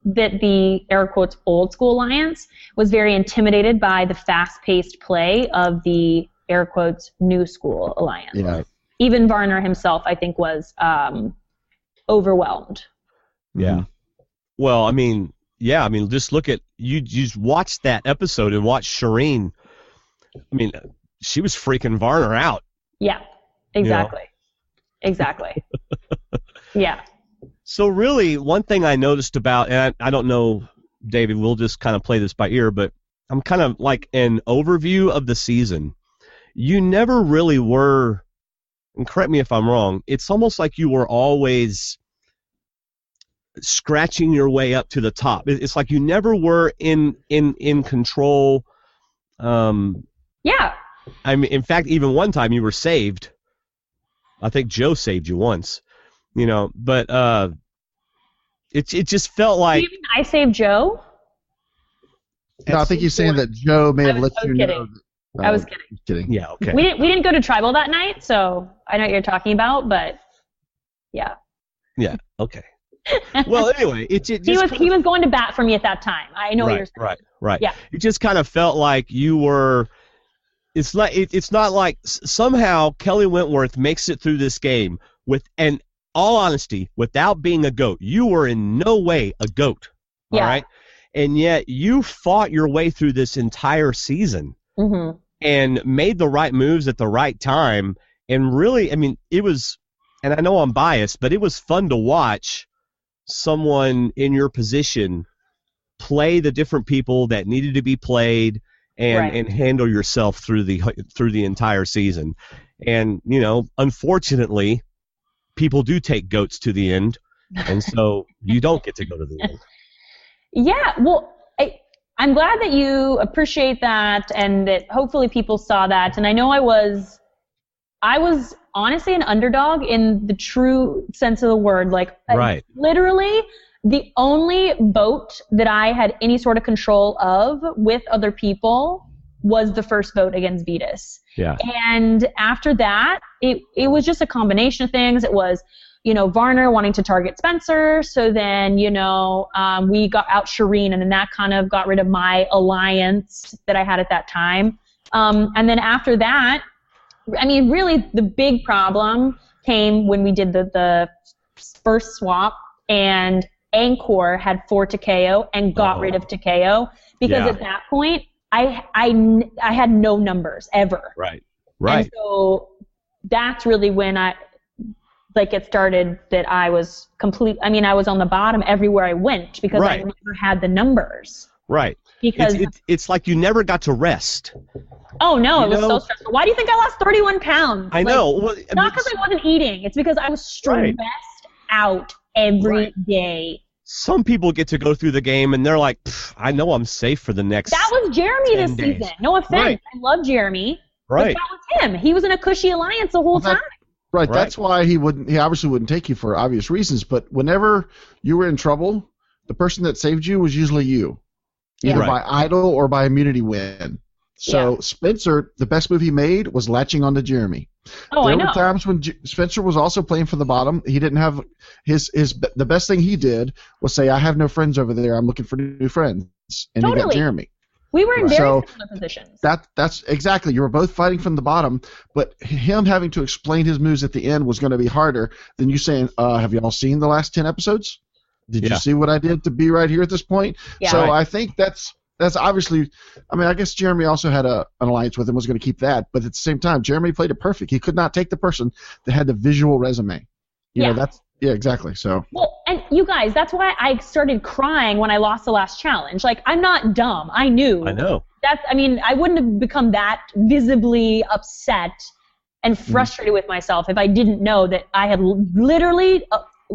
that the air quotes old school alliance was very intimidated by the fast-paced play of the air quotes new school alliance. Yeah. Even Varner himself, I think, was overwhelmed. Yeah. Well, I mean, just look at you. Just watch that episode and watch Shireen. I mean, she was freaking Varner out. Yeah, exactly. Exactly. Yeah. So really, one thing I noticed about, and I don't know, David, we'll just kind of play this by ear, but I'm kind of like an overview of the season. You never really were, and correct me if I'm wrong, it's almost like you were always scratching your way up to the top. It's like you never were in control Yeah. I mean, in fact, even one time you were saved. I think Joe saved you once, but it just felt like. Even I saved Joe? No, I think he's saying that Joe may have let you kidding. know. That, I was kidding. Yeah, okay. We didn't go to tribal that night, so I know what you're talking about, but yeah. Yeah, okay. Well, anyway, it just he was going to bat for me at that time. I know what you're saying. Right. Yeah. It just kind of felt like you were. It's not like somehow Kelley Wentworth makes it through this game with, and all honesty, without being a goat. You were in no way a goat. Yeah. All right. And yet you fought your way through this entire season and made the right moves at the right time. And really, I mean, it was, and I know I'm biased, but it was fun to watch someone in your position play the different people that needed to be played and handle yourself through the entire season. And, unfortunately, people do take goats to the end, and so you don't get to go to the end. Yeah, well, I'm glad that you appreciate that and that hopefully people saw that. And I know I was honestly an underdog in the true sense of the word. Like, literally, the only vote that I had any sort of control of with other people was the first vote against Vetus. Yeah. And after that, it was just a combination of things. It was, Varner wanting to target Spencer. So then, we got out Shireen, and then that kind of got rid of my alliance that I had at that time. And then after that, I mean, really the big problem came when we did the first swap, and Angkor had 4 Takeo and got rid of Takeo because at that point I had no numbers ever. Right. And so that's really when it started that I was I was on the bottom everywhere I went because I never had the numbers. Right. Because it's like you never got to rest. Oh no, it was so stressful. Why do you think I lost 31 pounds? I know. Well, not because I wasn't eating. It's because I was stressed out every day. Some people get to go through the game and they're like, I know I'm safe for the next. That was Jeremy this season. No offense. I love Jeremy. Right. But that was him. He was in a cushy alliance the whole time. Right. That's why he obviously wouldn't take you for obvious reasons. But whenever you were in trouble, the person that saved you was usually you, either by idle or by immunity win. So Spencer, the best move he made was latching onto Jeremy. Oh, I know. There were times when Spencer was also playing for the bottom. He didn't have the best thing he did was say, I have no friends over there. I'm looking for new friends. And he got Jeremy. We were in very similar positions. That's exactly. You were both fighting from the bottom, but him having to explain his moves at the end was going to be harder than you saying, have you all seen the last 10 episodes? Did you see what I did to be right here at this point? Yeah. So I think that's obviously, I guess Jeremy also had an alliance with him, was going to keep that, but at the same time, Jeremy played it perfect. He could not take the person that had the visual resume. Exactly. So. Well, and you guys, that's why I started crying when I lost the last challenge. Like, I'm not dumb. I knew. I know. I wouldn't have become that visibly upset and frustrated with myself if I didn't know that I had literally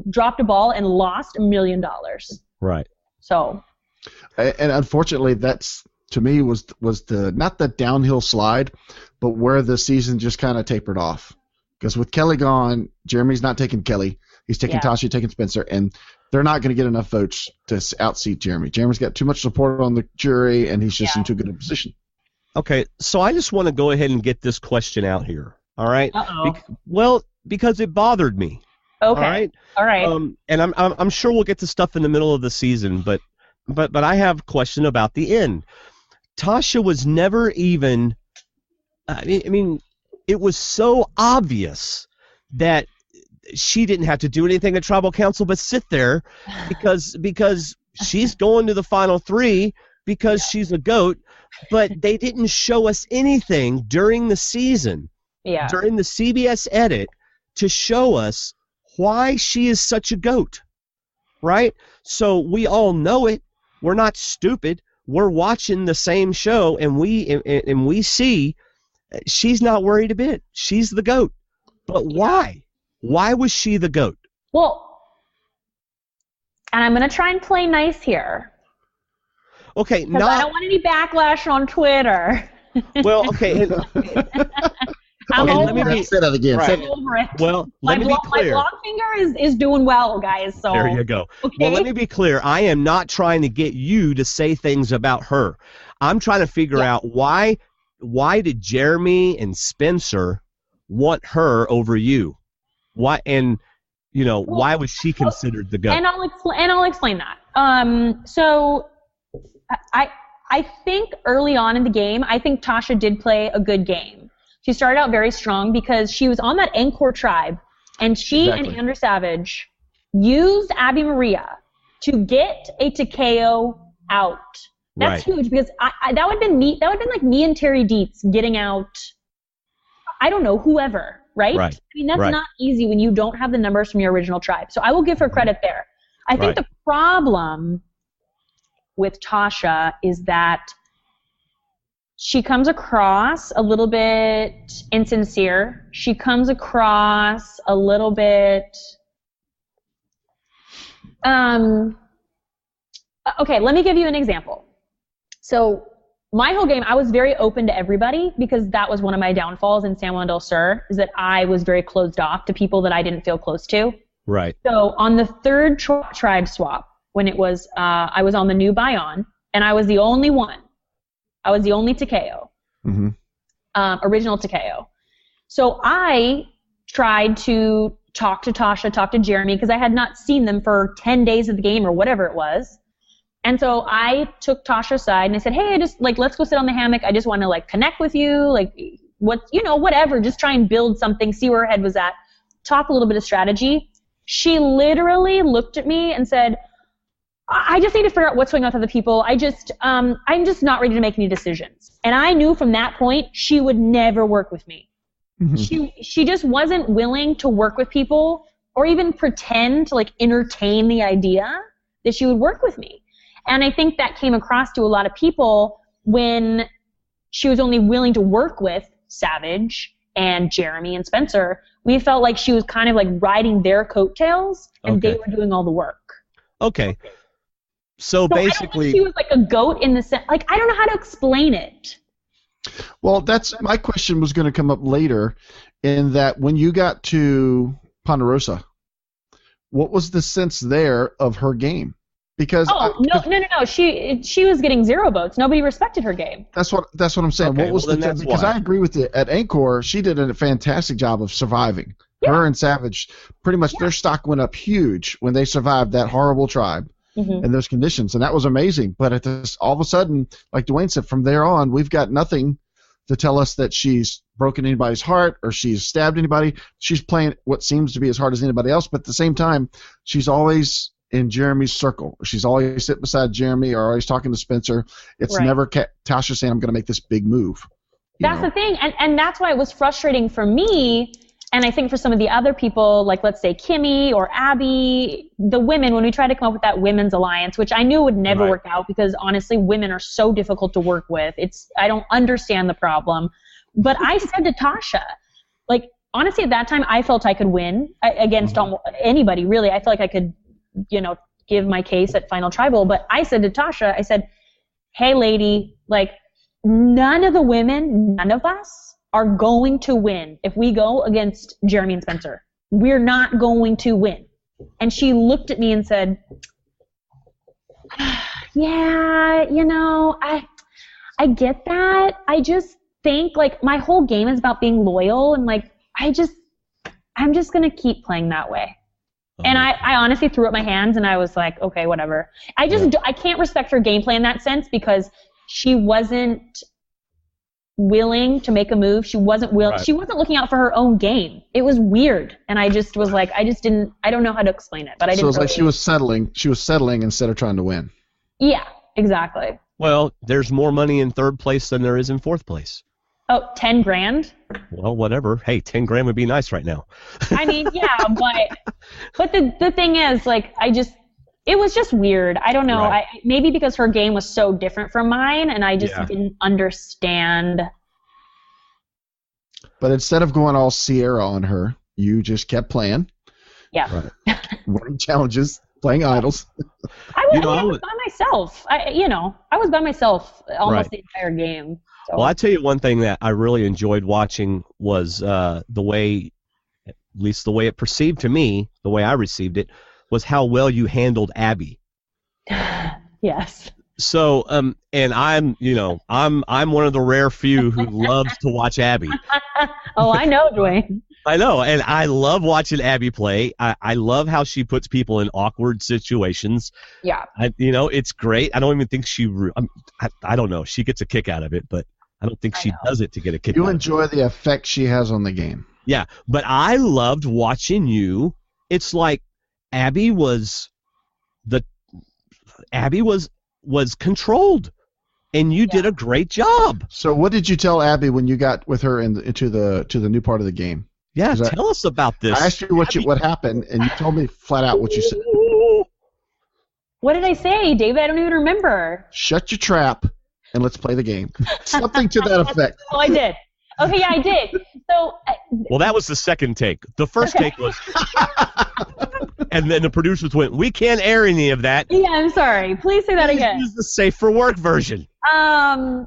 dropped a ball and lost $1 million. Right. So. And unfortunately, that's, to me, was the not the downhill slide, but where the season just kind of tapered off. Because with Kelley gone, Jeremy's not taking Kelley. He's taking Tasha, taking Spencer, and they're not going to get enough votes to outseat Jeremy. Jeremy's got too much support on the jury, and he's just in too good a position. Okay, so I just want to go ahead and get this question out here. All right? Because it bothered me. Okay. All right. And I'm sure we'll get to stuff in the middle of the season, but I have a question about the end. Tasha was never even. I mean, it was so obvious that she didn't have to do anything at Tribal Council but sit there because she's going to the final 3 because she's a goat, but they didn't show us anything during the season, during the CBS edit, to show us why she is such a goat, right? So we all know it. We're not stupid. We're watching the same show, and we see she's not worried a bit. She's the GOAT. But why? Why was she the GOAT? Well, and I'm going to try and play nice here. Okay, because I don't want any backlash on Twitter. Well, okay. I'm Okay, over let me it. be- Say that again. Right. Say I'm over it. Well, my let me be my clear. block finger is doing well, guys. So There you go. Okay. Well, let me be clear. I am not trying to get you to say things about her. I'm trying to figure out why did Jeremy and Spencer want her over you? Why why was she considered the GOAT? And I'll explain that. So I think early on in the game, I think Tasha did play a good game. She started out very strong because she was on that Encore tribe, and she and Andrew Savage used Abby Maria to get a Takeo out. That's huge because that would have been me. That would have been like me and Terry Dietz getting out. I don't know, whoever, right? I mean, that's not easy when you don't have the numbers from your original tribe. So I will give her credit there. I think the problem with Tasha is that she comes across a little bit insincere. She comes across a little bit. Okay, let me give you an example. So my whole game, I was very open to everybody because that was one of my downfalls in San Juan del Sur, is that I was very closed off to people that I didn't feel close to. Right. So on the third tribe swap, when it was, I was on the new Bion, and I was the only one. I was the only Takeo. Original Takeo. So I tried to talk to Tasha, talk to Jeremy, because I had not seen them for 10 days of the game or whatever it was. And so I took Tasha aside and I said, hey, let's go sit on the hammock. I just want to connect with you, whatever, just try and build something, see where her head was at, talk a little bit of strategy. She literally looked at me and said, I just need to figure out what's going on with other people. I'm just not ready to make any decisions. And I knew from that point she would never work with me. She just wasn't willing to work with people or even pretend to entertain the idea that she would work with me. And I think that came across to a lot of people when she was only willing to work with Savage and Jeremy and Spencer. We felt like she was kind of riding their coattails and they were doing all the work. Okay. So basically, I don't think she was a goat in the sense. I don't know how to explain it. Well, that's my question was going to come up later, in that when you got to Ponderosa, what was the sense there of her game? Because no. She was getting 0 votes. Nobody respected her game. That's what I'm saying. Okay, what was because why. I agree with you. At Encore, she did a fantastic job of surviving. Her and Savage, pretty much their stock went up huge when they survived that horrible tribe. And those conditions, and that was amazing. But at this, all of a sudden, like Dwayne said, from there on, we've got nothing to tell us that she's broken anybody's heart or she's stabbed anybody. She's playing what seems to be as hard as anybody else, but at the same time, she's always in Jeremy's circle. She's always sitting beside Jeremy or always talking to Spencer. It's never Tasha saying, I'm going to make this big move. That's the thing, and that's why it was frustrating for me. And I think for some of the other people, let's say Kimmy or Abby, the women, when we tried to come up with that women's alliance, which I knew would never work out because honestly, women are so difficult to work with. I don't understand the problem. But I said to Tasha, honestly, at that time, I felt I could win against anybody, really. I felt like I could, give my case at Final Tribal. But I said to Tasha, I said, hey, lady, none of the women, none of us, are going to win if we go against Jeremy and Spencer. We're not going to win. And she looked at me and said, yeah, I get that. I just think my whole game is about being loyal and I'm just going to keep playing that way. And I honestly threw up my hands and I was like, okay, whatever. I can't respect her gameplay in that sense because she wasn't willing to make a move. She wasn't she wasn't looking out for her own game. It was weird. And I just was I don't know how to explain it, but I didn't. So it's she was settling instead of trying to win. Yeah, exactly. Well, there's more money in third place than there is in fourth place. Oh, 10 grand? Well, whatever. Hey, 10 grand would be nice right now. I mean, yeah, but the thing is, it was just weird. I don't know. Maybe because her game was so different from mine, and I just didn't understand. But instead of going all Sierra on her, you just kept playing. Yeah. Winning challenges. Playing idols. I was by myself. I was by myself almost the entire game. So. Well, I tell you one thing that I really enjoyed watching was the way, at least the way it perceived to me, the way I received it, was how well you handled Abby. Yes. So, and I'm one of the rare few who loves to watch Abby. Oh, I know, Dwayne. I know, and I love watching Abby play. I love how she puts people in awkward situations. Yeah. It's great. I don't even think I don't know. She gets a kick out of it, but I don't think she does it to get a kick out of it. You enjoy the effect she has on the game. Yeah, but I loved watching you. It's like Abby was controlled, and you did a great job. So what did you tell Abby when you got with her into the new part of the game? Yeah, tell us about this. I asked you what happened, and you told me flat out what you said. What did I say, David? I don't even remember. Shut your trap, and let's play the game. Something to that effect. Oh, I did. Okay, yeah, I did. So. Well, that was the second take. The first take was. And then the producers went, "We can't air any of that." Yeah, I'm sorry. Please say that again. Use the safe for work version. Yeah.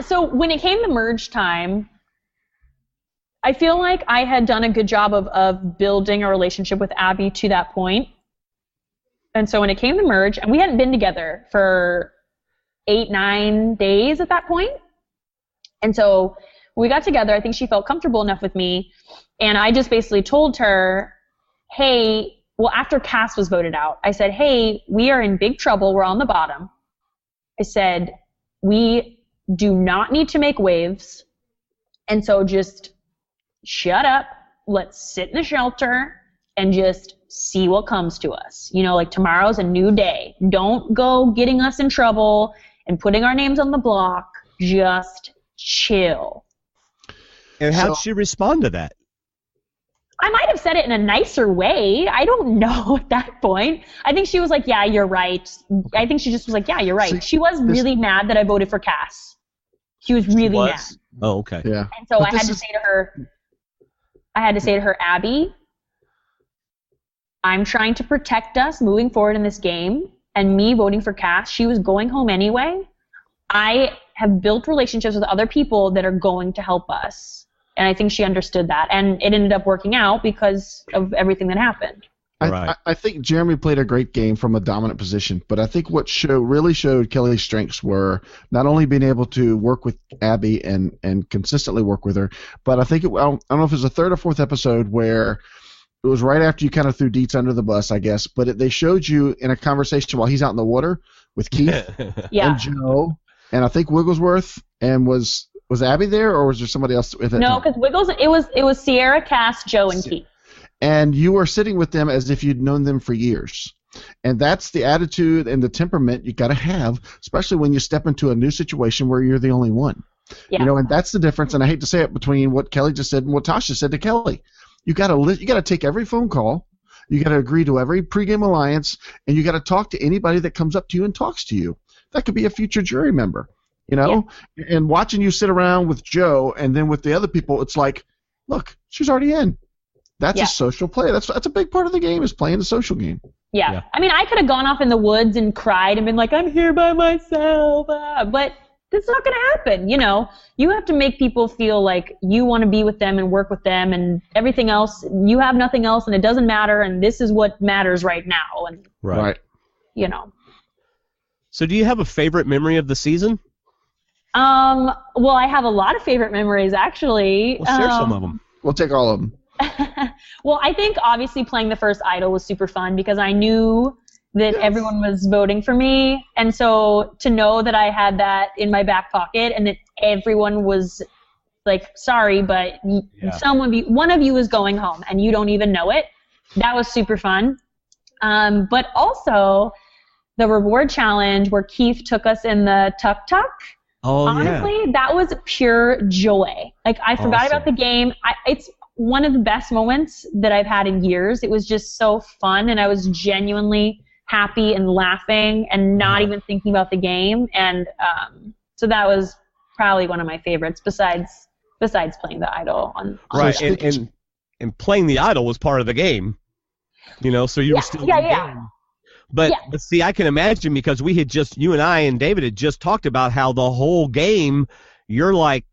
So when it came to merge time, I feel like I had done a good job of building a relationship with Abby to that point. And so when it came to merge, and we hadn't been together for 8-9 days at that point. And so when we got together, I think she felt comfortable enough with me. And I just basically told her, hey, well, after Cass was voted out, I said, hey, we are in big trouble. We're on the bottom. I said, we do not need to make waves. And so just shut up. Let's sit in the shelter and just see what comes to us. Like tomorrow's a new day. Don't go getting us in trouble and putting our names on the block. Just chill. And how did she respond to that? I might have said it in a nicer way. I don't know at that point. I think she was like, yeah, you're right. I think she just was like, yeah, you're right. She was really mad that I voted for Cass. She was really mad. Oh, okay. Yeah. And so I had to say to her, Abby, I'm trying to protect us moving forward in this game, and me voting for Cass, she was going home anyway. I have built relationships with other people that are going to help us. And I think she understood that. And it ended up working out because of everything that happened. I think Jeremy played a great game from a dominant position, but I think what really showed Kelley's strengths were not only being able to work with Abby and consistently work with her, but I think, I don't know if it was the third or fourth episode where it was right after you kind of threw Dietz under the bus, I guess, but they showed you in a conversation while he's out in the water with Keith and Joe, and I think Wigglesworth, and was Abby there, or was there somebody else with it? No, because it was Sierra, Cass, Joe, and Keith. And you were sitting with them as if you'd known them for years. And that's the attitude and the temperament you got to have, especially when you step into a new situation where you're the only one. Yeah. And that's the difference. And I hate to say it, between what Kelley just said and what Tasha said to Kelley. You got to take every phone call. You got to agree to every pregame alliance, and you got to talk to anybody that comes up to you and talks to you. That could be a future jury member. And watching you sit around with Joe and then with the other people, it's like, look, she's already in. That's a social play. That's a big part of the game, is playing the social game. Yeah. I mean, I could have gone off in the woods and cried and been like, I'm here by myself, but it's not going to happen. You have to make people feel like you want to be with them and work with them, and everything else, you have nothing else, and it doesn't matter, and this is what matters right now. And right. So do you have a favorite memory of the season? Well, I have a lot of favorite memories, actually. We'll share some of them. We'll take all of them. Well, I think obviously playing the first Idol was super fun because I knew that everyone was voting for me, and so to know that I had that in my back pocket and that everyone was like, sorry, but one of you is going home and you don't even know it, that was super fun. But also the reward challenge where Keith took us in the tuk-tuk. Oh, honestly, that was pure joy. Like, I forgot about the game. It's one of the best moments that I've had in years. It was just so fun, and I was genuinely happy and laughing and not even thinking about the game. And so that was probably one of my favorites, besides playing the Idol. Right, and playing the Idol was part of the game. So you were still in the game. But see, I can imagine, because you and I and David had just talked about how the whole game, you're like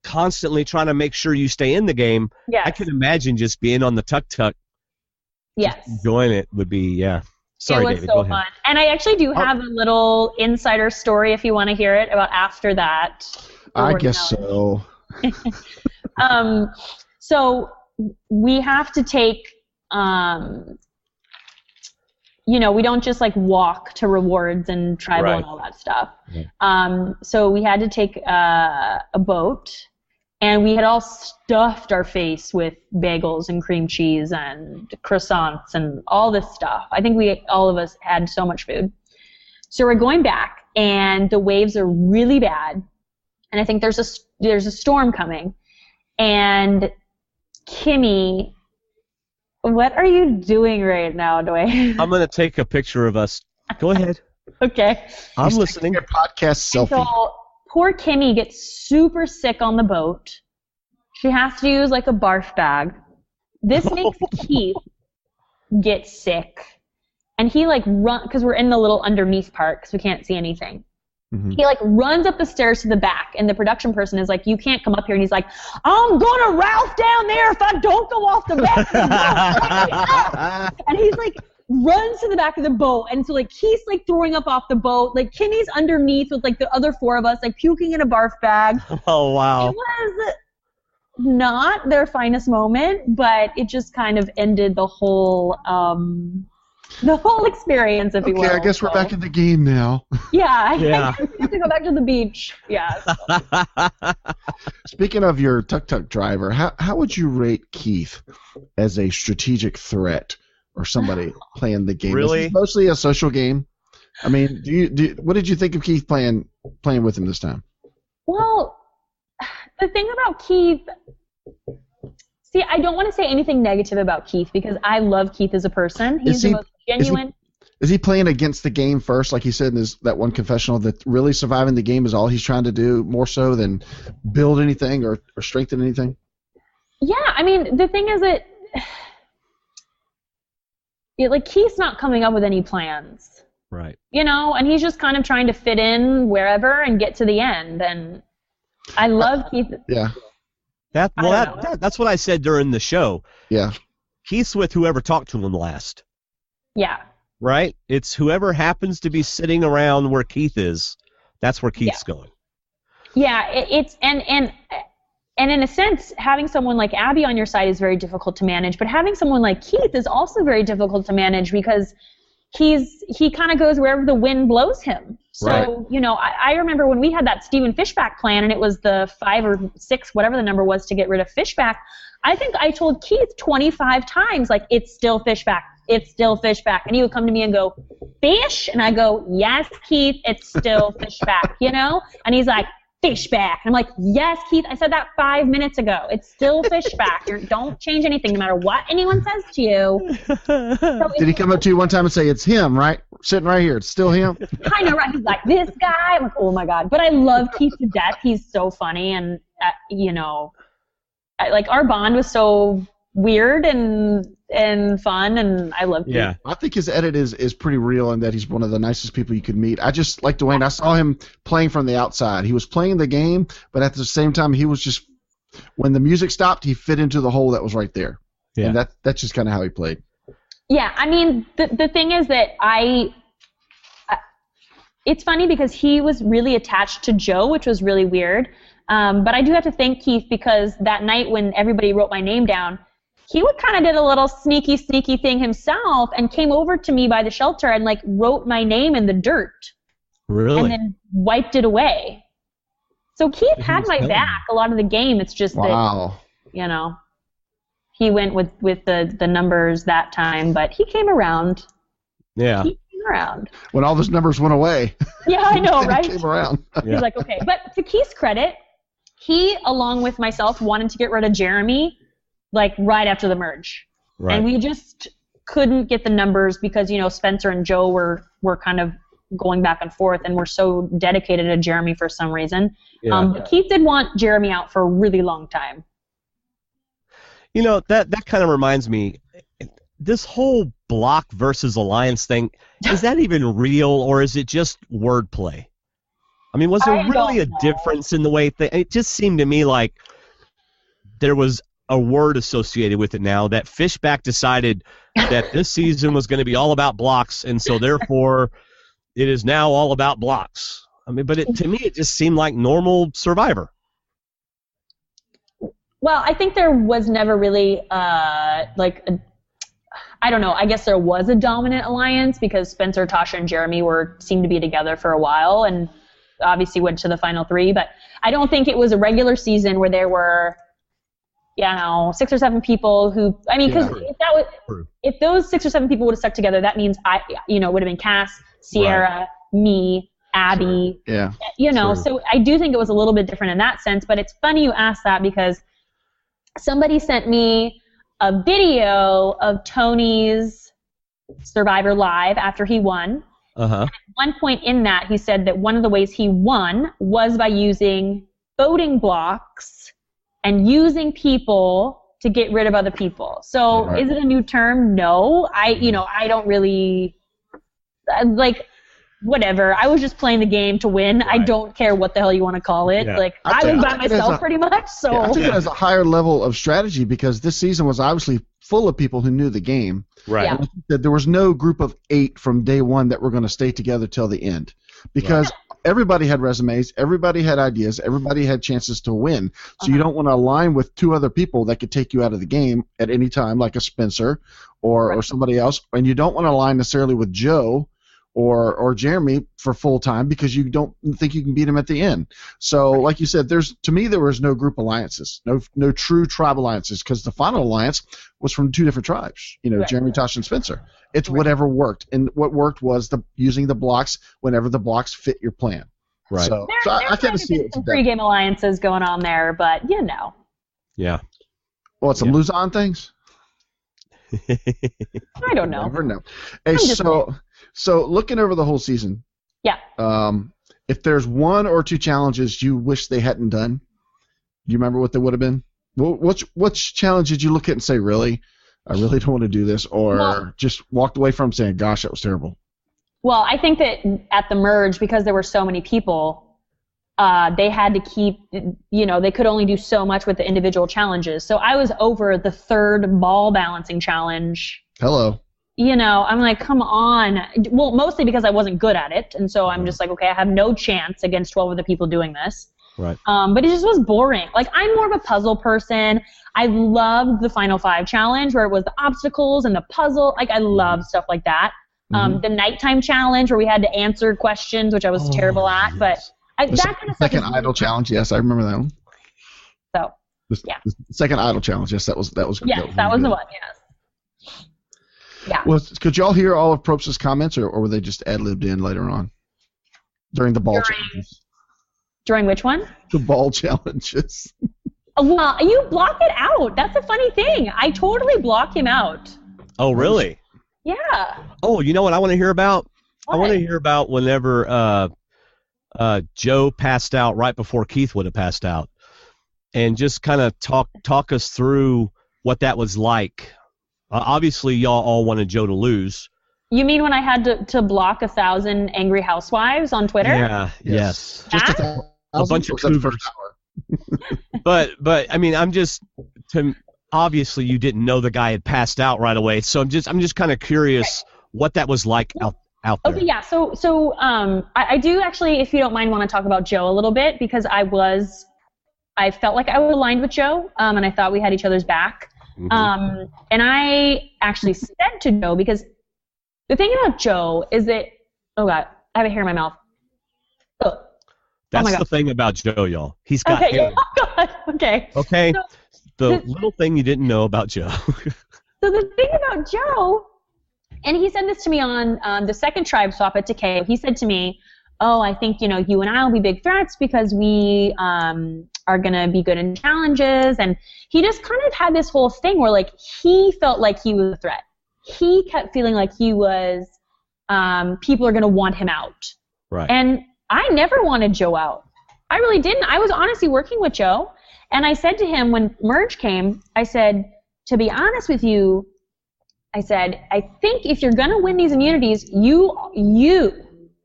constantly trying to make sure you stay in the game. Yes. I can imagine just being on the tuk-tuk. Yes. Enjoying it would be, Sorry, it was David, so go ahead. fun. And I actually do have a little insider story if you want to hear it about after that. I guess so. So we have to take, we don't just like walk to rewards and tribal and all that stuff. Yeah. So we had to take a boat, and we had all stuffed our face with bagels and cream cheese and croissants and all this stuff. I think all of us had so much food. So we're going back, and the waves are really bad, and I think there's a storm coming. And Kimmy, what are you doing right now, Dwayne? I'm going to take a picture of us. Go ahead. Okay. I'm listening. Your podcast selfie. So poor Kimmy gets super sick on the boat. She has to use like a barf bag. This makes Keith get sick. And he like because we're in the little underneath part because we can't see anything. Mm-hmm. He like runs up the stairs to the back, and the production person is like, "You can't come up here." And he's like, "I'm gonna Ralph down there if I don't go off the back of the boat." And he's like runs to the back of the boat, and so like he's like throwing up off the boat. Like Kimmy's underneath with like the other four of us like puking in a barf bag. Oh wow! It was not their finest moment, but it just kind of ended the whole experience, if you will. Okay, I guess we're back in the game now. Yeah, I guess we have to go back to the beach. Yeah. Speaking of your tuk-tuk driver, how would you rate Keith as a strategic threat or somebody playing the game? Really? This is mostly a social game. I mean, what did you think of Keith playing with him this time? Well, the thing about Keith, see, I don't want to say anything negative about Keith because I love Keith as a person. He's the most genuine. Is he playing against the game first, like he said in that one confessional, that really surviving the game is all he's trying to do, more so than build anything or strengthen anything? Yeah, I mean, the thing is that like Keith's not coming up with any plans. Right. And he's just kind of trying to fit in wherever and get to the end. And I love Keith. Yeah. That's what I said during the show. Yeah. Keith's with whoever talked to him last. Yeah. Right? It's whoever happens to be sitting around where Keith is. That's where Keith's going. Yeah, it's and in a sense, having someone like Abby on your side is very difficult to manage, but having someone like Keith is also very difficult to manage because he kind of goes wherever the wind blows him. So, right. I remember when we had that Stephen Fishback plan, and it was the 5 or 6, whatever the number was, to get rid of Fishback. I think I told Keith 25 times, like, it's still Fishback. It's still Fishback. And he would come to me and go, fish? And I go, yes, Keith, it's still Fishback, And he's like, Fishback. And I'm like, yes, Keith, I said that 5 minutes ago. It's still Fishback. Don't change anything no matter what anyone says to you. So did he come up to you one time and say, it's him, right? Sitting right here. It's still him? I know, right? He's like, this guy. I'm like, oh, my God. But I love Keith to death. He's so funny. And, like, our bond was so weird and fun, and I love Keith. Yeah. I think his edit is pretty real, and that he's one of the nicest people you could meet. I just, like Dwayne, I saw him playing from the outside. He was playing the game, but at the same time, he was just, when the music stopped, he fit into the hole that was right there. Yeah. And that's just kind of how he played. Yeah, I mean, the thing is that it's funny because he was really attached to Joe, which was really weird. But I do have to thank Keith because that night when everybody wrote my name down, he would kind of did a little sneaky thing himself and came over to me by the shelter and like wrote my name in the dirt. Really? And then wiped it away. So Keith had my back a lot of the game. It's just that, he went with the numbers that time, but he came around. Yeah. He came around. When all those numbers went away. Yeah, I know, right? He came around. He's like, okay. But to Keith's credit, he, along with myself, wanted to get rid of Jeremy like right after the merge. Right. And we just couldn't get the numbers because, Spencer and Joe were kind of going back and forth and were so dedicated to Jeremy for some reason. Yeah. But Keith did want Jeremy out for a really long time. That kind of reminds me, this whole block versus alliance thing, is that even real, or is it just wordplay? I mean, was there really a difference in the way it just seemed to me like there was a word associated with it now, that Fishback decided that this season was going to be all about blocks, and so therefore it is now all about blocks. I mean, but to me it just seemed like normal Survivor. Well, I think there was never really I don't know. I guess there was a dominant alliance because Spencer, Tasha, and Jeremy seemed to be together for a while, and obviously went to the final 3. But I don't think it was a regular season where there were, 6 or 7 people who. I mean, because if those 6 or 7 people would have stuck together, that means it would have been Cass, Sierra, me, Abby. Yeah. So I do think it was a little bit different in that sense. But it's funny you ask that because somebody sent me a video of Tony's Survivor Live after he won. Uh-huh. At one point in that, he said that one of the ways he won was by using voting blocks and using people to get rid of other people. So is it a new term? No. I don't really whatever. I was just playing the game to win. Right. I don't care what the hell you want to call it. Yeah. I was by myself pretty much. So I think it has a higher level of strategy because this season was obviously full of people who knew the game. Right. Yeah. There was no group of 8 from day one that were going to stay together till the end because everybody had resumes, everybody had ideas, everybody had chances to win. So you don't want to align with 2 other people that could take you out of the game at any time, like a Spencer or somebody else. And you don't want to align necessarily with Joe or Jeremy for full time because you don't think you can beat him at the end. So, like you said, to me there was no group alliances, no true tribe alliances, because the final alliance was from 2 different tribes. Jeremy, Tasha, and Spencer. It's whatever worked, and what worked was using the blocks whenever the blocks fit your plan. Right. So I kind of see it. Some pre-game alliances going on there, but Yeah. Well, some Luzon things. I don't know. Never know. Hey, so looking over the whole season, if there's 1 or 2 challenges you wish they hadn't done, do you remember what they would have been? Which challenge did you look at and say, really? I really don't want to do this, or just walked away from saying, gosh, that was terrible? Well, I think that at the merge, because there were so many people, they had to keep, they could only do so much with the individual challenges. So I was over the 3rd ball balancing challenge. Hello. I'm like, come on. Well, mostly because I wasn't good at it, and so I'm just like, okay, I have no chance against 12 other people doing this. Right. But it just was boring. I'm more of a puzzle person. I loved the Final 5 challenge where it was the obstacles and the puzzle. I love stuff like that. The nighttime challenge where we had to answer questions, which I was terrible at. But that kind of stuff. Second idol challenge, yes, I remember that one. So, the second idol challenge, yes, that was good. Yes, that was the one, yes. Yeah. Well, could y'all hear all of Probst's comments, or were they just ad-libbed in later on? During the ball challenges? During which one? The ball challenges. Well, you block it out. That's a funny thing. I totally block him out. Oh, really? Yeah. Oh, you know what I want to hear about? What? I want to hear about whenever Joe passed out right before Keith would have passed out, and just kind of talk us through what that was like. Obviously, y'all all wanted Joe to lose. You mean when I had to block 1,000 angry housewives on Twitter? Yeah. Yes. Just a bunch of cougars. but I mean, obviously you didn't know the guy had passed out right away, so I'm just kind of curious what that was like out there. Okay, yeah. So I do actually, if you don't mind, want to talk about Joe a little bit because I felt like I was aligned with Joe, and I thought we had each other's back. Mm-hmm. And I actually said to Joe, because the thing about Joe is that, oh God, I have a hair in my mouth. Oh. That's the thing about Joe, y'all. He's got hair. Oh God. Okay. Okay. So, the little thing you didn't know about Joe. So the thing about Joe, and he said this to me on the second tribe swap at Takeo. He said to me, oh, I think, you and I will be big threats because we are going to be good in challenges. And he just kind of had this whole thing where, he felt like he was a threat. He kept feeling like he was, people are going to want him out. Right. And I never wanted Joe out. I really didn't. I was honestly working with Joe. And I said to him when Merge came, I said, to be honest with you, I said, I think if you're going to win these immunities, you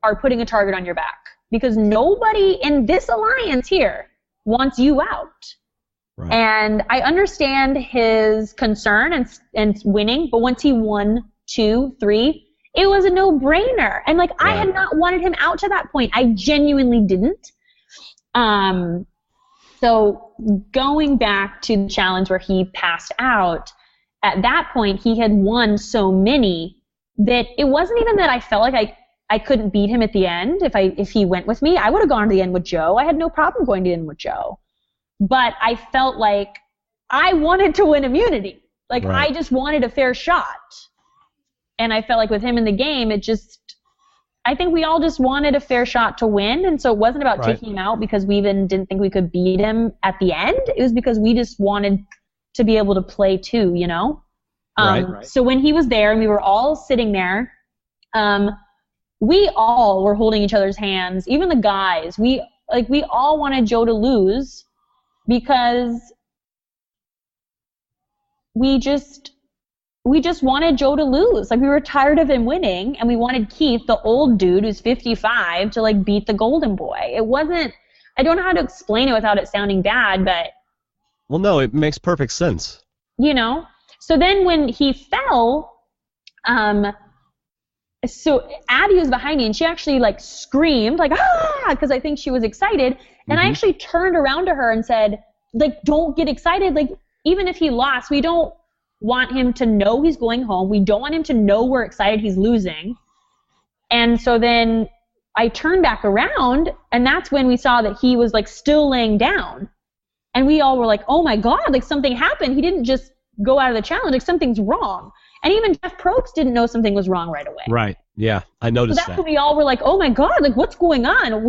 are putting a target on your back because nobody in this alliance here wants you out. Right. And I understand his concern and winning, but once he won 2, 3, it was a no-brainer. And like I had not wanted him out to that point. I genuinely didn't. So going back to the challenge where he passed out, at that point he had won so many that it wasn't even that I felt like I couldn't beat him at the end. If he went with me, I would have gone to the end with Joe. I had no problem going to the end with Joe. But I felt like I wanted to win immunity. Like I just wanted a fair shot. And I felt like with him in the game, I think we all just wanted a fair shot to win. And so it wasn't about taking him out because we even didn't think we could beat him at the end. It was because we just wanted to be able to play too, you know? So when he was there and we were all sitting there, we all were holding each other's hands, even the guys. We all wanted Joe to lose because we just wanted Joe to lose. Like we were tired of him winning and we wanted Keith, the old dude who's 55, to like beat the golden boy. It wasn't, I don't know how to explain it without it sounding bad, but well, no, it makes perfect sense. You know? So then when he fell, so Abby was behind me and she actually like screamed like, ah, because I think she was excited. And I actually turned around to her and said, like, don't get excited. Like, even if he lost, we don't want him to know he's going home. We don't want him to know we're excited he's losing. And so then I turned back around and that's when we saw that he was like still laying down. And we all were like, oh my God, like something happened. He didn't just go out of the challenge. Like something's wrong. And even Jeff Probst didn't know something was wrong right away. Right. Yeah, I noticed that. So that's when we all were like, oh my God, like what's going on?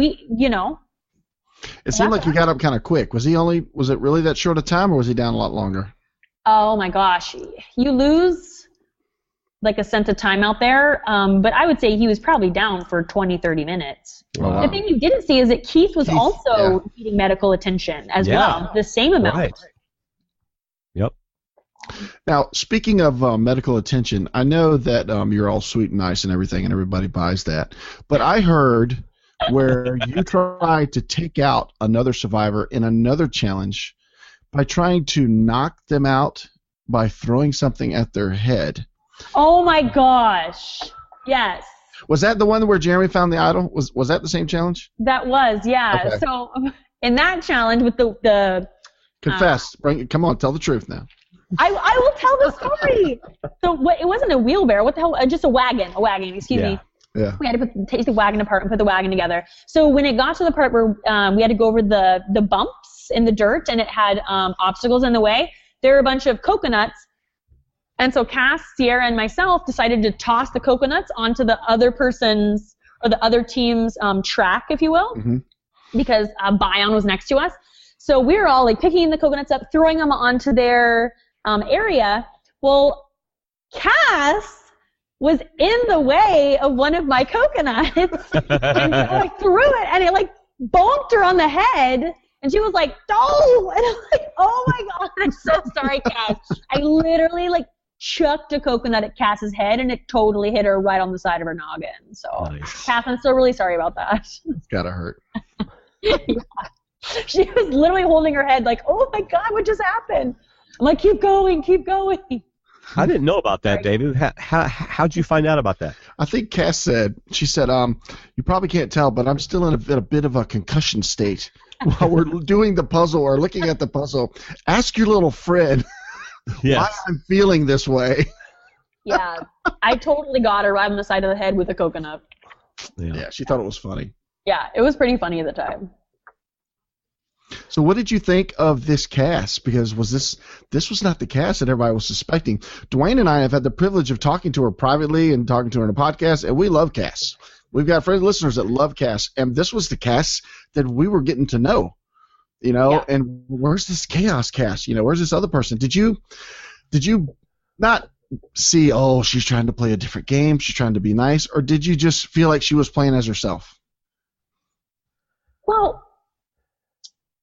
It seemed like he got up kind of quick. Was it really that short a time or was he down a lot longer? Oh my gosh. You lose like a sense of time out there. But I would say he was probably down for 20, 30 minutes. Wow. The thing you didn't see is that Keith was also needing medical attention as well. The same amount. Right. Yep. Now, speaking of medical attention, I know that you're all sweet and nice and everything and everybody buys that. But I heard where you tried to take out another survivor in another challenge by trying to knock them out by throwing something at their head. Oh my gosh. Yes. Was that the one where Jeremy found the idol? Was that the same challenge? That was, yeah. Okay. So in that challenge with the confess. Come on, tell the truth now. I will tell the story. So it wasn't a wheelbarrow. What the hell? Just a wagon. Excuse me. Yeah. We had to take the wagon apart and put the wagon together. So when it got to the part where we had to go over the bumps in the dirt and it had obstacles in the way, there were a bunch of coconuts. And so Cass, Sierra, and myself decided to toss the coconuts onto the other person's or the other team's track, if you will, because Bion was next to us. So we were all like picking the coconuts up, throwing them onto their area. Well, Cass was in the way of one of my coconuts and I threw it and it like bonked her on the head and she was like, no! And I'm like, oh my God, I'm so sorry, Cass. I literally like chucked a coconut at Cass's head and it totally hit her right on the side of her noggin. So, nice. Cass, I'm still really sorry about that. It's gotta hurt. Yeah. She was literally holding her head like, oh my God, what just happened? I'm like, keep going. I didn't know about that, David. How'd you find out about that? I think Cass said, you probably can't tell, but I'm still in a bit of a concussion state while we're doing the puzzle or looking at the puzzle. Ask your little friend why I'm feeling this way. Yeah, I totally got her right on the side of the head with a coconut. Yeah, she thought it was funny. Yeah, it was pretty funny at the time. So what did you think of this cast? Because this was not the cast that everybody was suspecting. Dwayne and I have had the privilege of talking to her privately and talking to her in a podcast, and we love Cass. We've got friends, listeners that love Cass, and this was the Cass that we were getting to know. And where's this chaos Cass? Where's this other person? Did you not see, oh, she's trying to play a different game, she's trying to be nice, or did you just feel like she was playing as herself? Well,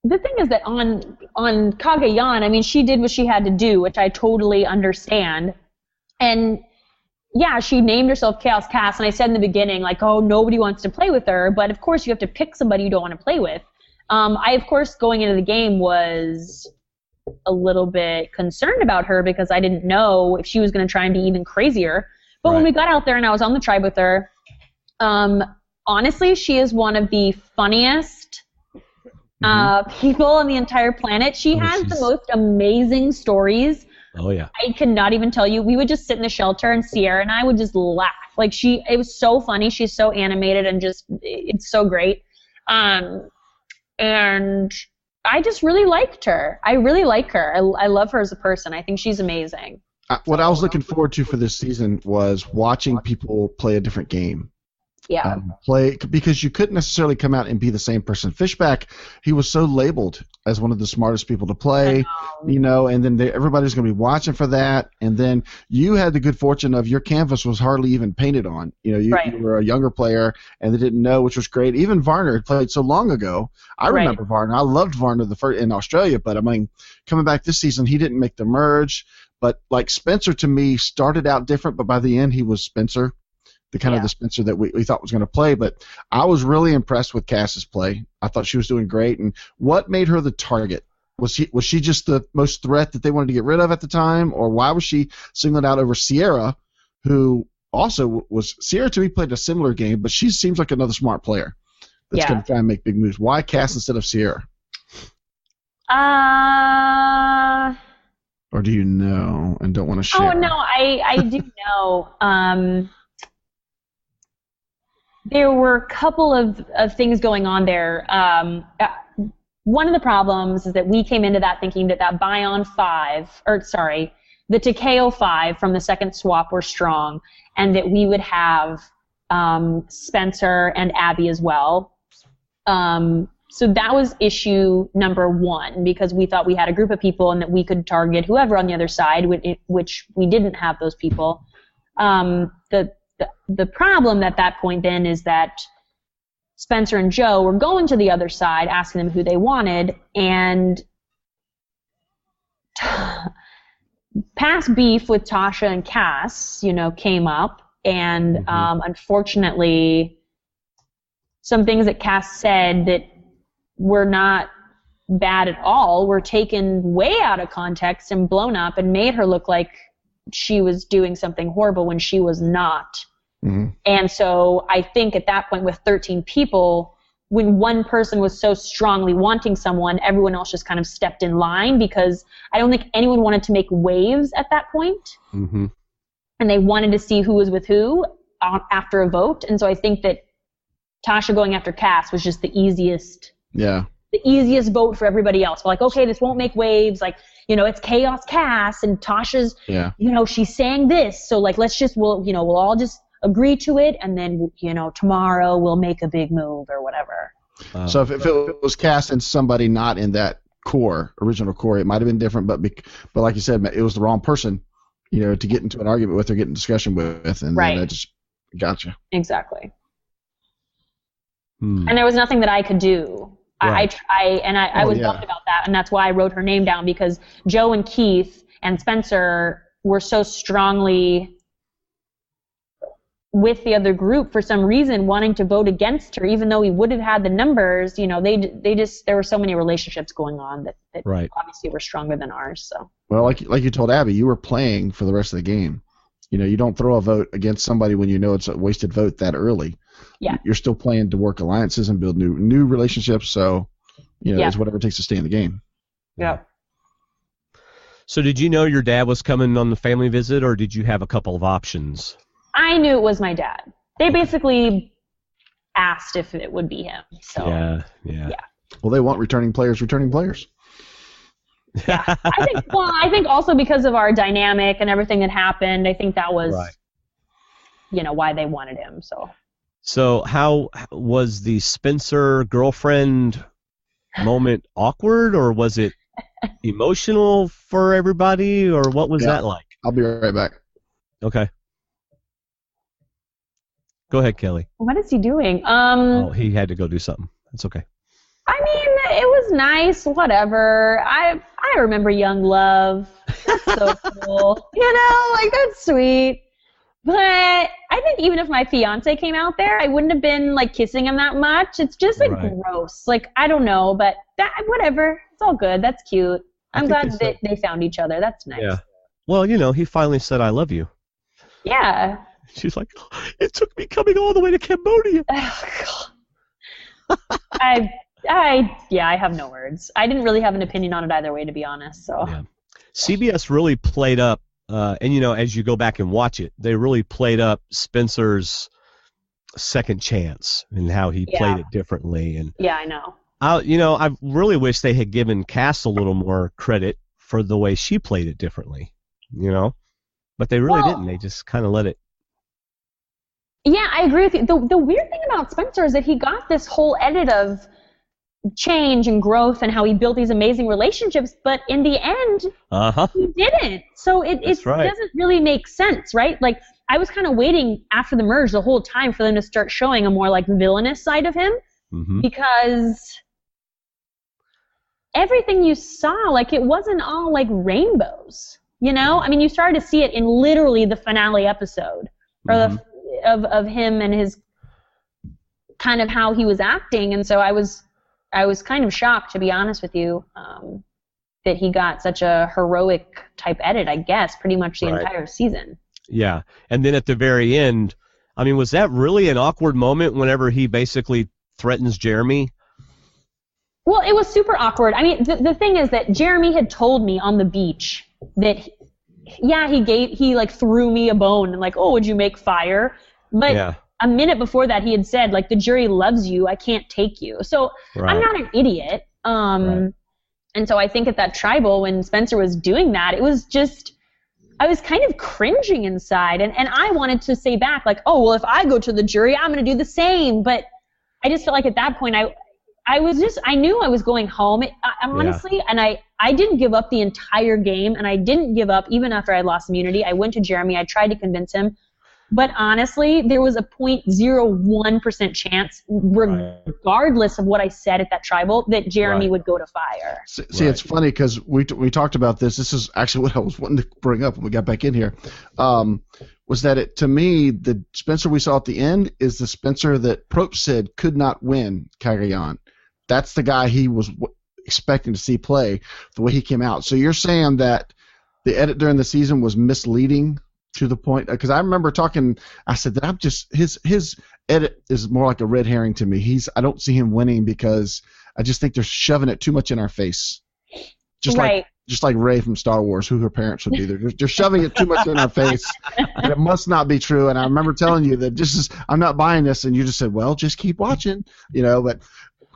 the thing is that on Cagayan, I mean, she did what she had to do, which I totally understand. And yeah, she named herself Chaos Cass, and I said in the beginning, like, oh, nobody wants to play with her, but of course you have to pick somebody you don't want to play with. I, of course, going into the game was a little bit concerned about her because I didn't know if she was going to try and be even crazier. But when we got out there and I was on the tribe with her, honestly, she is one of the funniest people on the entire planet. She has the most amazing stories. Oh, yeah. I cannot even tell you. We would just sit in the shelter, and Sierra and I would just laugh. Like, it was so funny. She's so animated and it's so great. And I just really liked her. I really like her. I love her as a person. I think she's amazing. What I was looking forward to for this season was watching people play a different game. Yeah. Because you couldn't necessarily come out and be the same person. Fishback, he was so labeled as one of the smartest people to play, and then everybody's going to be watching for that. And then you had the good fortune of your canvas was hardly even painted on. You were a younger player, and they didn't know, which was great. Even Varner had played so long ago. I remember Varner. I loved Varner in Australia, but I mean, coming back this season, he didn't make the merge. But like Spencer, to me, started out different, but by the end, he was Spencer. The kind of the Spencer that we thought was going to play, but I was really impressed with Cass's play. I thought she was doing great. And what made her the target? Was she just the most threat that they wanted to get rid of at the time, or why was she singled out over Sierra, who also was Sierra to me played a similar game, but she seems like another smart player that's going to try and make big moves. Why Cass instead of Sierra? Or do you know and don't want to share? Oh no, I do know. There were a couple of things going on there. One of the problems is that we came into that thinking that Bion 5, the Takeo 5 from the second swap were strong, and that we would have Spencer and Abby as well. So that was issue number one, because we thought we had a group of people and that we could target whoever on the other side, which we didn't have those people. The problem at that point then is that Spencer and Joe were going to the other side, asking them who they wanted, and past beef with Tasha and Cass, came up, and unfortunately, some things that Cass said that were not bad at all were taken way out of context and blown up and made her look like she was doing something horrible when she was not. And so I think at that point with 13 people, when one person was so strongly wanting someone, everyone else just kind of stepped in line, because I don't think anyone wanted to make waves at that point. And they wanted to see who was with who after a vote. And so I think that Tasha going after Cass was just the easiest vote for everybody else. We're like, okay, this won't make waves. Like, it's Chaos Cass, and Tasha's, she's saying this. So, like, we'll all just agree to it, and then, tomorrow we'll make a big move or whatever. So if it was Cass and somebody not in that original core, it might have been different, but like you said, it was the wrong person, to get into an argument with or get in discussion with, and then I just gotcha. Exactly. And there was nothing that I could do. I was bummed about that, and that's why I wrote her name down, because Joe and Keith and Spencer were so strongly with the other group for some reason, wanting to vote against her, even though we would have had the numbers. There were so many relationships going on that obviously were stronger than ours. So like you told Abby, you were playing for the rest of the game. You don't throw a vote against somebody when you know it's a wasted vote that early. Yeah, you're still playing to work alliances and build new relationships. So it's whatever it takes to stay in the game. Yeah. So did you know your dad was coming on the family visit, or did you have a couple of options? I knew it was my dad. They basically asked if it would be him. So yeah. Well, they want returning players. Yeah, I think also because of our dynamic and everything that happened, I think that was, why they wanted him. So how was the Spencer girlfriend moment awkward, or was it emotional for everybody, or what was that like? I'll be right back. Okay. Go ahead, Kelley. What is he doing? He had to go do something. That's okay. I mean, it was nice, whatever. I remember young love. so cool. You know, like, that's sweet. But I think even if my fiance came out there, I wouldn't have been, like, kissing him that much. It's just, like, gross. Like, I don't know, but whatever. It's all good. That's cute. I'm glad that they found each other. That's nice. Yeah. Well, you know, he finally said, I love you. Yeah. She's like, it took me coming all the way to Cambodia. Oh, God. I have no words. I didn't really have an opinion on it either way, to be honest. So. Yeah. CBS really played up, and, you know, as you go back and watch it, they really played up Spencer's second chance and how he played it differently. And yeah, I know. I really wish they had given Cass a little more credit for the way she played it differently, you know? But they really didn't. They just kind of let it. Yeah, I agree with you. The weird thing about Spencer is that he got this whole edit of change and growth and how he built these amazing relationships, but in the end, he didn't. So it doesn't really make sense, right? Like, I was kind of waiting after the merge the whole time for them to start showing a more, like, villainous side of him, because everything you saw, like, it wasn't all, like, rainbows, you know? I mean, you started to see it in literally the finale episode, or of him and his kind of how he was acting, and so I was kind of shocked, to be honest with you, that he got such a heroic type edit, I guess, pretty much the entire season. Yeah, and then at the very end, I mean, was that really an awkward moment whenever he basically threatens Jeremy? Well, it was super awkward. I mean, the thing is that Jeremy had told me on the beach that, he like threw me a bone and like, oh, would you make fire? But a minute before that, he had said, like, the jury loves you, I can't take you. So I'm not an idiot. And so I think at that tribal, when Spencer was doing that, it was just, I was kind of cringing inside. And I wanted to say back, like, oh, well, if I go to the jury, I'm going to do the same. But I just felt like at that point, I knew I was going home. Honestly, and I didn't give up the entire game, and I didn't give up even after I lost immunity. I went to Jeremy. I tried to convince him. But honestly, there was a 0.01% chance, regardless of what I said at that tribal, that Jeremy would go to fire. See, it's funny because we talked about this. This is actually what I was wanting to bring up when we got back in here. Was that to me, the Spencer we saw at the end is the Spencer that Probst said could not win Cagayan. That's the guy he was expecting to see play the way he came out. So you're saying that the edit during the season was misleading to the point, because I remember talking, I said that I'm just, his edit is more like a red herring to me. I don't see him winning because I just think they're shoving it too much in our face. Just like Rey from Star Wars, who her parents would be. They're shoving it too much in our face, and it must not be true. And I remember telling you that I'm not buying this, and you just said, well, just keep watching, you know, but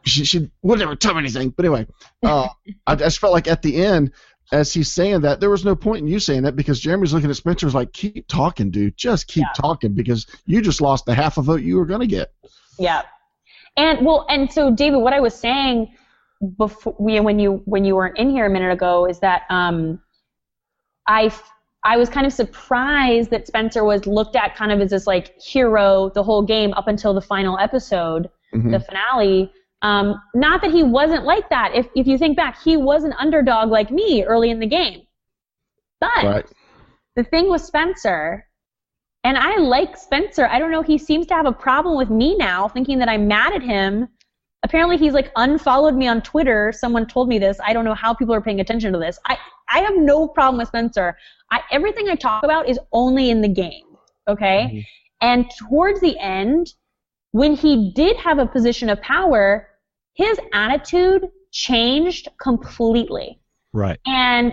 she would never tell me anything. But anyway, I just felt like at the end, as he's saying that, there was no point in you saying that because Jeremy's looking at Spencer was like, keep talking, dude. Just keep talking because you just lost the half a vote you were going to get. Yeah. And so, David, what I was saying before when you weren't in here a minute ago is that I was kind of surprised that Spencer was looked at kind of as this like hero the whole game up until the final episode, the finale. Not that he wasn't like that. If you think back, he was an underdog like me early in the game. But the thing with Spencer, and I like Spencer, I don't know, he seems to have a problem with me now, thinking that I'm mad at him. Apparently he's like unfollowed me on Twitter. Someone told me this. I don't know how people are paying attention to this. I have no problem with Spencer. Everything I talk about is only in the game, okay? And towards the end, when he did have a position of power, his attitude changed completely. Right. And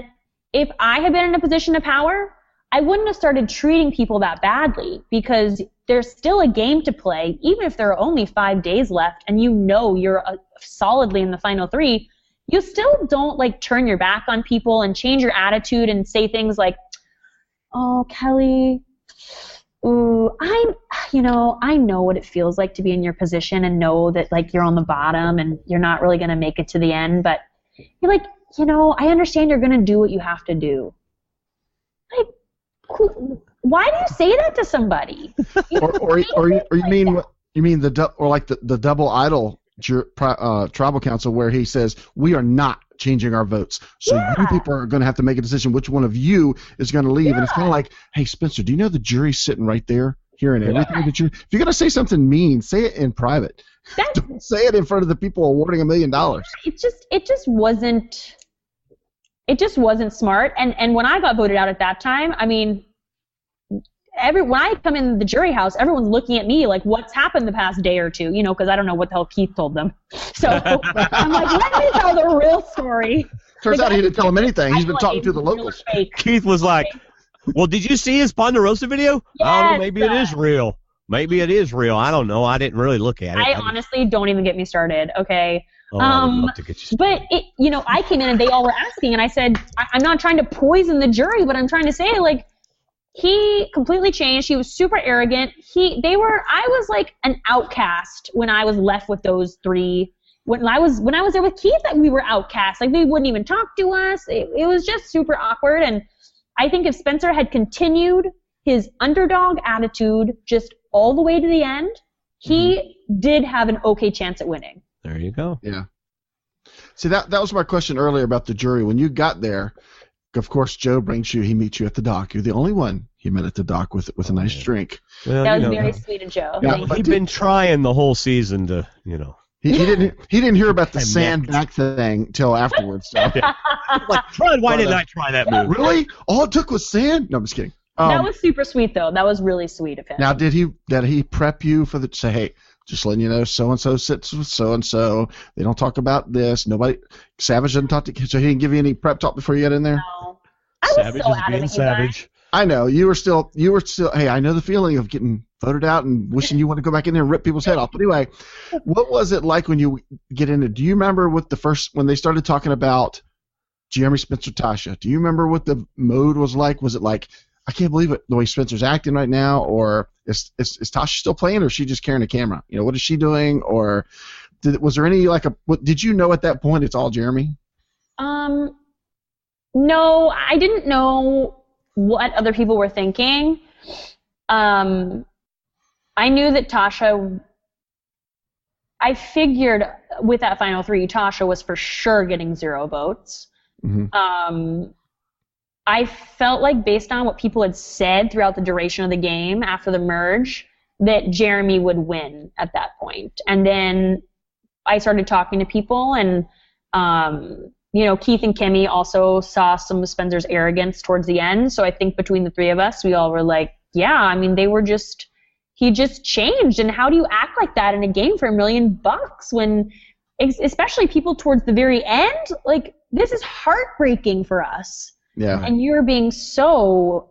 if I had been in a position of power, I wouldn't have started treating people that badly because there's still a game to play, even if there are only 5 days left and you know you're solidly in the final 3, you still don't like turn your back on people and change your attitude and say things like, oh, Kelley, ooh, I know what it feels like to be in your position and know that like you're on the bottom and you're not really going to make it to the end, but you're like, I understand you're going to do what you have to do. Like, why do you say that to somebody? or you mean the double idol tribal council where he says we are not changing our votes. So you people are going to have to make a decision which one of you is going to leave. And it's kind of like, hey, Spencer, do you know the jury's sitting right there hearing everything that if you're going to say something mean, say it in private. Don't say it in front of the people awarding $1 million. It just wasn't smart. And when I got voted out at that time, I mean, when I come in the jury house, everyone's looking at me like, what's happened the past day or two, because I don't know what the hell Keith told them. So I'm like, let me tell the real story. Turns out he didn't tell them anything. He's been talking to the locals. Keith was like, well, did you see his Ponderosa video? Yes, I don't know, maybe it is real. Maybe it is real. I don't know. I didn't really look at it. I honestly don't even get me started, okay? Oh, I would love to get you started. But, I came in and they all were asking, and I said, I'm not trying to poison the jury, but I'm trying to say, like, he completely changed. He was super arrogant. I was like an outcast when I was left with those three. When I was there with Keith, we were outcasts. Like, they wouldn't even talk to us. It was just super awkward. And I think if Spencer had continued his underdog attitude just all the way to the end, he did have an okay chance at winning. There you go. Yeah. See, that was my question earlier about the jury. When you got there, of course, Joe brings you. He meets you at the dock. You're the only one he met at the dock with a nice drink. Well, that was very sweet of Joe. Yeah, he'd been trying the whole season to, He didn't hear about the sand back thing till afterwards. So. Like, why didn't I try that move? Really? All it took was sand? No, I'm just kidding. That was super sweet, though. That was really sweet of him. Now, did he prep you for say, hey, just letting you know, so and so sits with so and so. They don't talk about this. Savage doesn't talk to. So he didn't give you any prep talk before you got in there. No, I was Savage so is adamant, being savage. I know you were still. Hey, I know the feeling of getting voted out and wishing you want to go back in there and rip people's head off. But anyway, what was it like when you get in it? Do you remember when they started talking about Jeremy, Spencer, Tasha? Do you remember what the mode was like? Was it like, I can't believe it, the way Spencer's acting right now, or is Tasha still playing, or is she just carrying a camera? What is she doing, or was there any did you know at that point it's all Jeremy? No, I didn't know what other people were thinking. I knew that Tasha. I figured with that final three, Tasha was for sure getting 0 votes. Mm-hmm. I felt like, based on what people had said throughout the duration of the game after the merge, that Jeremy would win at that point. And then I started talking to people, and Keith and Kimmy also saw some of Spencer's arrogance towards the end. So I think between the three of us, we all were like, yeah, I mean, he just changed. And how do you act like that in a game for $1 million when, especially people towards the very end, like, this is heartbreaking for us. Yeah. And you're being so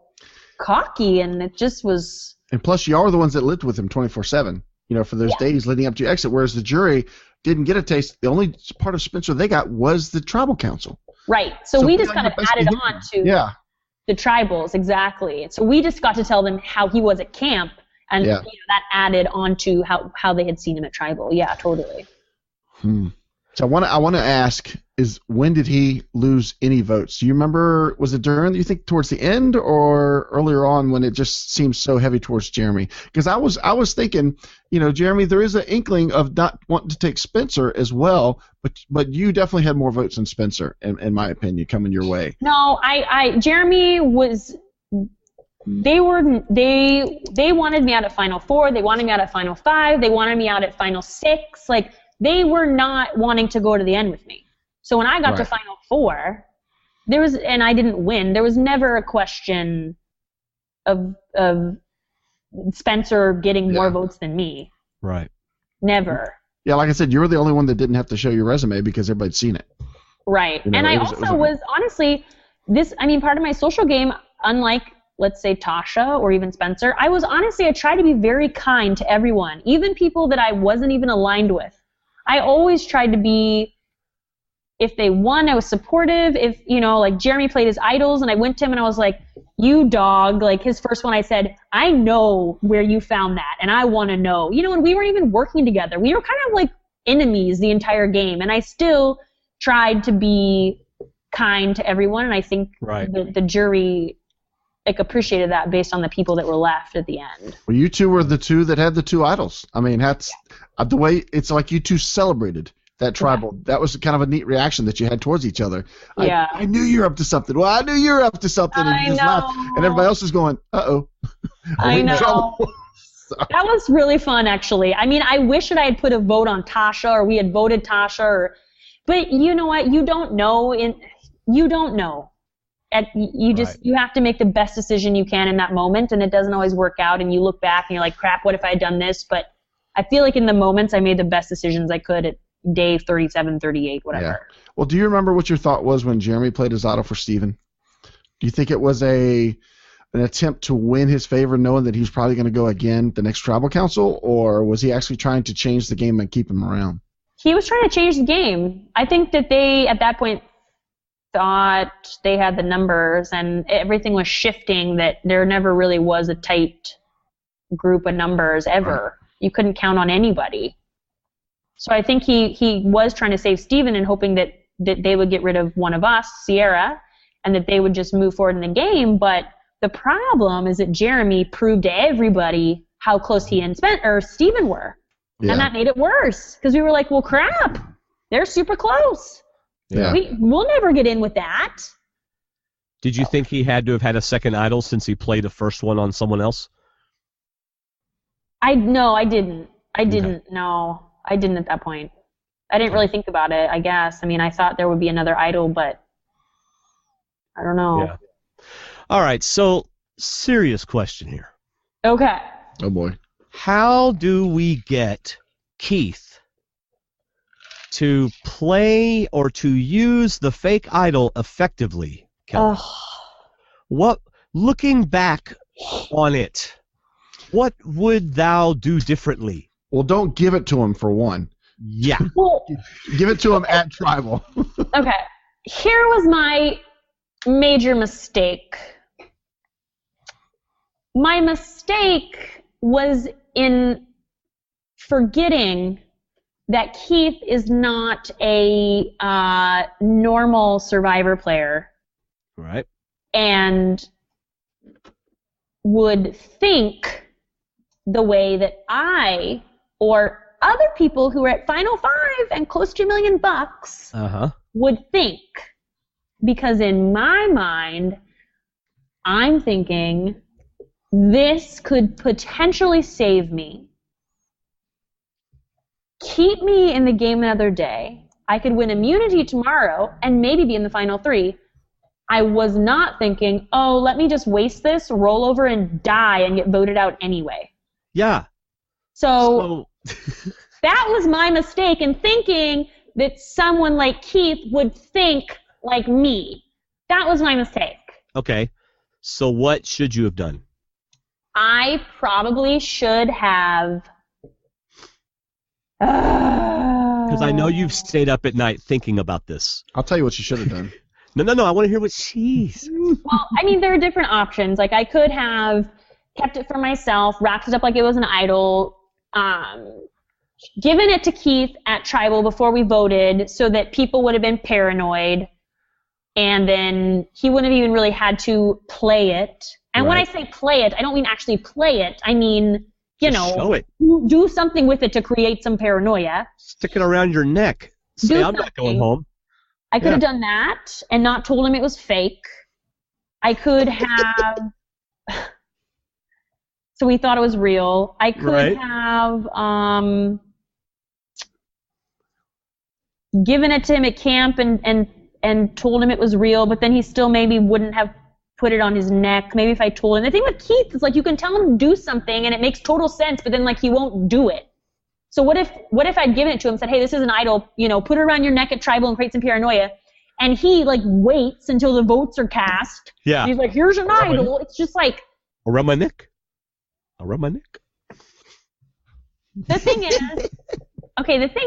cocky, and it just was. And plus, you are the ones that lived with him 24/7, for those days leading up to your exit, whereas the jury didn't get a taste. The only part of Spencer they got was the tribal council. Right. So we just kind of added on to the tribals, exactly. So we just got to tell them how he was at camp, and that added on to how they had seen him at tribal. Yeah, totally. So I want to ask is, when did he lose any votes? Do you remember, was it you think towards the end or earlier on when it just seemed so heavy towards Jeremy? Because I was thinking, Jeremy, there is an inkling of not wanting to take Spencer as well, but you definitely had more votes than Spencer, in my opinion, coming your way. No, Jeremy was. They wanted me out at Final 4. They wanted me out at Final 5. They wanted me out at Final 6. Like, they were not wanting to go to the end with me. So when I got to Final 4, and I didn't win, there was never a question of Spencer getting more votes than me. Right. Never. Yeah, like I said, you were the only one that didn't have to show your resume because everybody'd seen it. Right. And I also was honestly, part of my social game, unlike, let's say, Tasha or even Spencer, I tried to be very kind to everyone, even people that I wasn't even aligned with. I always tried to be, if they won, I was supportive. If, like Jeremy played his idols and I went to him and I was like, you dog, like his first one, I said, I know where you found that and I want to know. And we weren't even working together. We were kind of like enemies the entire game, and I still tried to be kind to everyone, and I think the jury appreciated that based on the people that were left at the end. Well, you two were the two that had the two idols. I mean, that's the way it's like you two celebrated that tribal. That was kind of a neat reaction that you had towards each other. Yeah. I knew you were up to something. Well, I knew you were up to something. And you just laughed. And everybody else is going, uh-oh. I know. That was really fun, actually. I mean, I wish that I had put a vote on Tasha, or we had voted Tasha, but you know what? You don't know. You don't know. You have to make the best decision you can in that moment, and it doesn't always work out, and you look back and you're like, crap, what if I had done this? But I feel like in the moments I made the best decisions I could at day 37, 38, whatever. Yeah. Well, do you remember what your thought was when Jeremy played his idol for Steven? Do you think it was an attempt to win his favor, knowing that he was probably going to go again the next tribal council, or was he actually trying to change the game and keep him around? He was trying to change the game. I think that they, at that point, thought they had the numbers and everything was shifting, that there never really was a tight group of numbers ever. Right. You couldn't count on anybody. So I think he was trying to save Steven and hoping that they would get rid of one of us, Sierra, and that they would just move forward in the game. But the problem is that Jeremy proved to everybody how close he and Steven were. Yeah. And that made it worse because we were like, well, crap, they're super close. Yeah. We'll never get in with that. Did you think he had to have had a second idol since he played the first one on someone else? No, I didn't. No, I didn't at that point. I didn't really think about it, I guess. I mean, I thought there would be another idol, but I don't know. Yeah. All right, so serious question here. Okay. Oh, boy. How do we get Keith to play or to use the fake idol effectively, Kelley? Looking back on it, what would thou do differently? Well, don't give it to him for one. Yeah. Well, give it to him at tribal. Okay. Here was my major mistake. My mistake was in forgetting that Keith is not a normal Survivor player. Right. And would think the way that I or other people who are at Final Five and close to $1 million would think. Because in my mind, I'm thinking this could potentially save me. Keep me in the game another day. I could win immunity tomorrow and maybe be in the final three. I was not thinking, oh, let me just waste this, roll over and die and get voted out anyway. Yeah. So that was my mistake in thinking that someone like Keith would think like me. That was my mistake. Okay. So what should you have done? I probably should have... Because I know you've stayed up at night thinking about this. I'll tell you what you should have done. No. I want to hear what she's... Well, I mean, there are different options. Like, I could have kept it for myself, wrapped it up like it was an idol, given it to Keith at Tribal before we voted so that people would have been paranoid, and then he wouldn't have even really had to play it. And when I say play it, I don't mean actually play it. I mean, show it. Do something with it to create some paranoia. Stick it around your neck. Say, I'm not going home. I could have done that and not told him it was fake. I could have... So we thought it was real. I could have given it to him at camp and told him it was real, but then he still maybe wouldn't have put it on his neck. Maybe if I told him. The thing with Keith is, like, you can tell him to do something and it makes total sense, but then, like, he won't do it. So what if I'd given it to him and said, hey, this is an idol, put it around your neck at Tribal and create some paranoia, and he, like, waits until the votes are cast. Yeah. And he's like, here's an idol. It's just like... Around my neck. Around my neck. The thing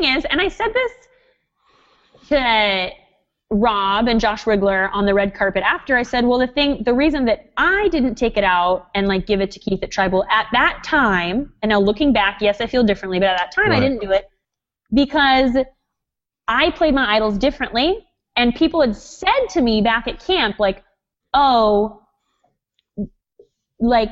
is, and I said this to Rob and Josh Rigler on the red carpet after, I said, well, the reason that I didn't take it out and, like, give it to Keith at Tribal at that time, and now looking back, yes, I feel differently, but at that time I didn't do it because I played my idols differently, and people had said to me back at camp, like, oh, like,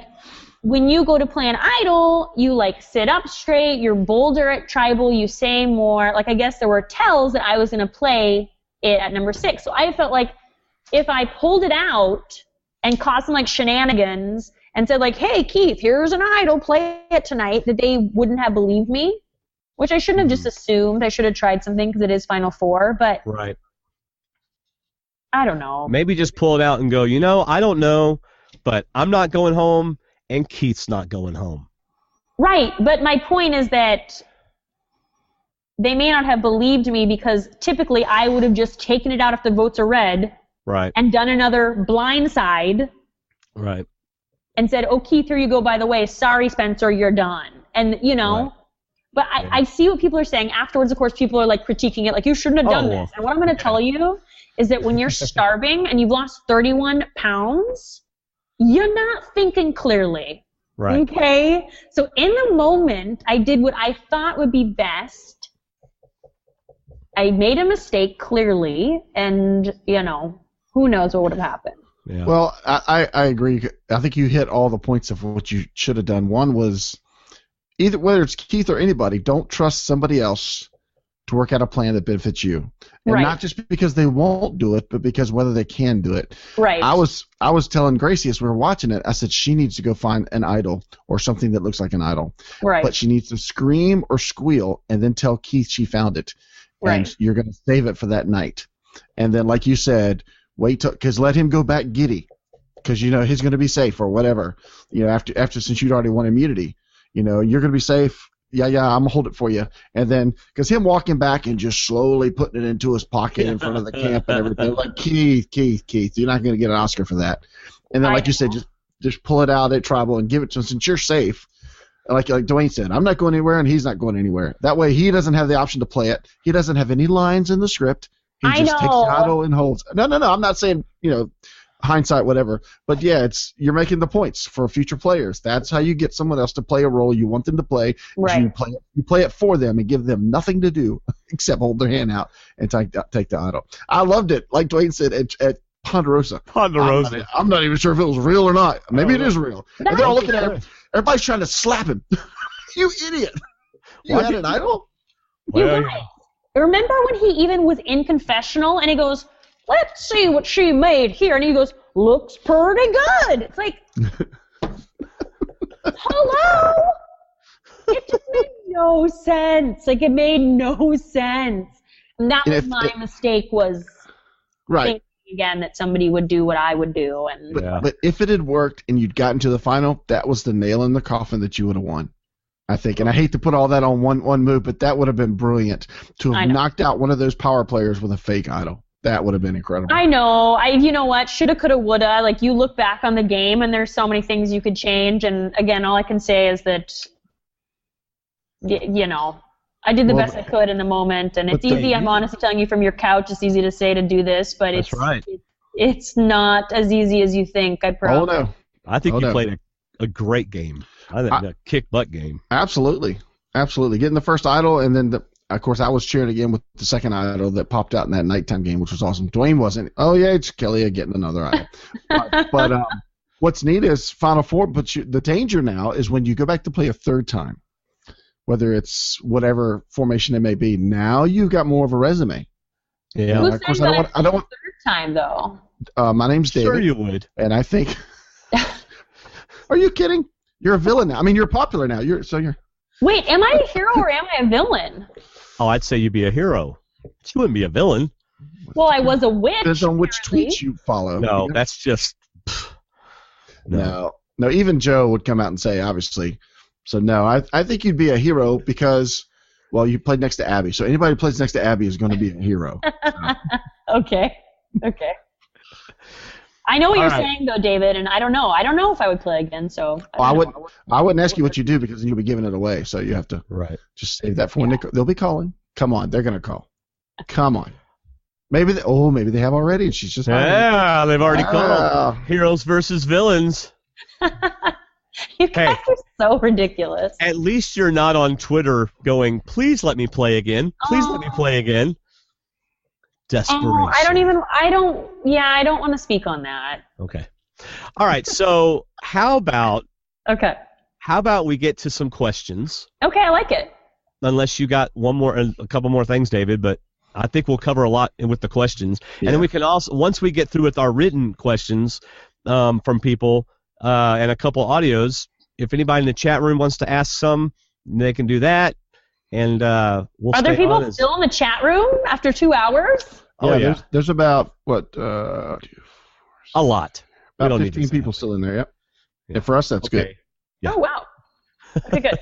when you go to play an idol, you like sit up straight, you're bolder at tribal, you say more. Like I guess there were tells that I was going to play it at number 6. So I felt like if I pulled it out and caused some like shenanigans and said like, hey Keith, here's an idol, play it tonight, that they wouldn't have believed me, which I shouldn't have just assumed. I should have tried something because it is Final Four, but Right. I don't know. Maybe just pull it out and go, I don't know, but I'm not going home and Keith's not going home. Right, but my point is that they may not have believed me because typically I would have just taken it out if the votes are red. Right. And done another blind side. Right. And said, oh, Keith, here you go, by the way. Sorry, Spencer, you're done. And, Right. But I see what people are saying. Afterwards, of course, people are, like, critiquing it. Like, you shouldn't have done this. And what I'm going to tell you is that when you're starving and you've lost 31 pounds, you're not thinking clearly. Right. Okay? So in the moment, I did what I thought would be best. I made a mistake, clearly, and, who knows what would have happened. Yeah. Well, I agree. I think you hit all the points of what you should have done. One was, whether it's Keith or anybody, don't trust somebody else to work out a plan that benefits you. And Right. not just because they won't do it, but because whether they can do it. Right. I was telling Gracie as we were watching it, I said she needs to go find an idol or something that looks like an idol. Right. But she needs to scream or squeal and then tell Keith she found it. And Right. you're going to save it for that night. And then, like you said, because let him go back giddy, because he's going to be safe or whatever. After since you'd already won immunity, you're going to be safe. Yeah, I'm gonna hold it for you. And then, because him walking back and just slowly putting it into his pocket in front of the camp and everything, like Keith, you're not going to get an Oscar for that. And then, like you said, just pull it out at tribal and give it to him since you're safe. Like Dwayne said, I'm not going anywhere and he's not going anywhere. That way, he doesn't have the option to play it. He doesn't have any lines in the script. He I just takes know. the idol and holds. No. I'm not saying hindsight, whatever. But yeah, you're making the points for future players. That's how you get someone else to play a role you want them to play. Right. You play it for them and give them nothing to do except hold their hand out and take the idol. I loved it. Like Dwayne said at Ponderosa. I'm not even sure if it was real or not. Maybe it is real. And they're all looking at him. Everybody's trying to slap him. You idiot! You had an idol? You guys, remember when he even was in confessional and he goes, let's see what she made here, and he goes, looks pretty good. It's like, hello? It just made no sense. Like, it made no sense. And that was my mistake, was thinking again that somebody would do what I would do. And But if it had worked and you'd gotten to the final, that was the nail in the coffin that you would have won, I think. And I hate to put all that on one move, but that would have been brilliant to have knocked out one of those power players with a fake idol. That would have been incredible. I know. You know what? Shoulda, coulda, woulda. Like, you look back on the game, and there's so many things you could change. And again, all I can say is that, I did the best I could in the moment. And it's easy. I'm honestly telling you from your couch. It's easy to say to do this, but it's not as easy as you think. I promise. Oh no. I think you played a great game. I think a kick butt game. Absolutely. Getting the first idol, and then of course, I was cheering again with the second idol that popped out in that nighttime game, which was awesome. Dwayne wasn't. Oh, yeah, it's Kelley getting another idol. but what's neat is Final Four, but the danger now is when you go back to play a third time, whether it's whatever formation it may be, now you've got more of a resume. Yeah. Who's saying I don't want third time, though? My name's David. Sure you would. And I think... Are you kidding? You're a villain now. I mean, you're popular now. You're. Wait, am I a hero or am I a villain? Oh, I'd say you'd be a hero. You wouldn't be a villain. Well, I was a witch. Depends on which tweets you follow. No, that's just... No, even Joe would come out and say, obviously. So, no, I think you'd be a hero because, well, you played next to Abby. So anybody who plays next to Abby is going to be a hero. Okay. I know what you're saying, though, David, and I don't know. I don't know if I would play again, so... I wouldn't ask you what you do because then you'll be giving it away, so you have to just save that for when they'll be calling. Come on, they're going to call. Come on. Maybe they have already, and she's just... Yeah, they've already called. Heroes versus villains. You guys are so ridiculous. At least you're not on Twitter going, please let me play again. Please let me play again. Desperation. I don't want to speak on that. Okay. All right, so how about Okay. How about we get to some questions? Okay, I like it. Unless you got a couple more things, David, but I think we'll cover a lot with the questions. Yeah. And then we can also, once we get through with our written questions from people and a couple audios, if anybody in the chat room wants to ask some, they can do that. And we'll Are there stay people on still in the chat room after 2 hours? Yeah, there's about, what, a lot. about 15 people still in there, yep. Yeah, for us, that's good. Yeah. Oh, wow. Okay, good.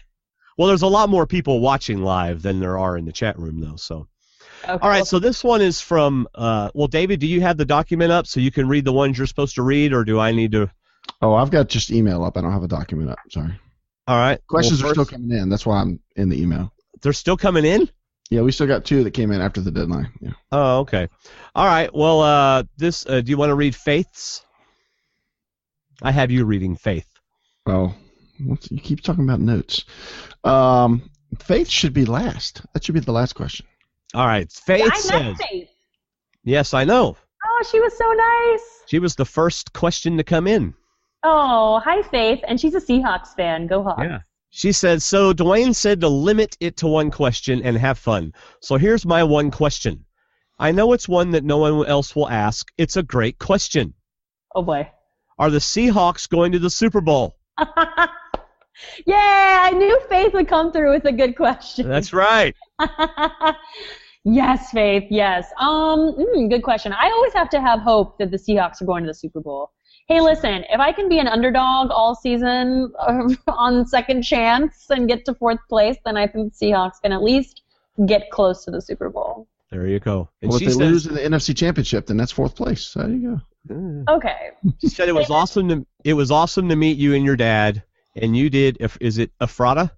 Well, there's a lot more people watching live than there are in the chat room, though. So, Okay. all right. So this one is from. Well, David, do you have the document up so you can read the ones you're supposed to read, or do I need to? Oh, I've got just email up. I don't have a document up. Sorry. All right. Questions well, are still coming in. That's why I'm in the email. They're still coming in? Yeah, we still got 2 that came in after the deadline. Yeah. Oh, okay. All right. Well, do you want to read Faith's? I have you reading Faith. Oh, you keep talking about notes. Faith should be last. That should be the last question. All right. Faith I says. met Faith. Yes, I know. Oh, she was so nice. She was the first question to come in. Oh, hi, Faith. And she's a Seahawks fan. Go Hawks. Yeah. She said, so Dwayne said to limit it to one question and have fun. So here's my one question. I know it's one that no one else will ask. It's a great question. Oh, boy. Are the Seahawks going to the Super Bowl? Yeah, I knew Faith would come through with a good question. That's right. Yes, Faith, yes. Good question. I always have to have hope that the Seahawks are going to the Super Bowl. Hey, listen, if I can be an underdog all season on second chance and get to 4th place, then I think the Seahawks can at least get close to the Super Bowl. There you go. And Well, if they lose in the NFC Championship, then that's 4th place. There you go. Okay. She said it was awesome to meet you and your dad, and you did. Is it Ephrata?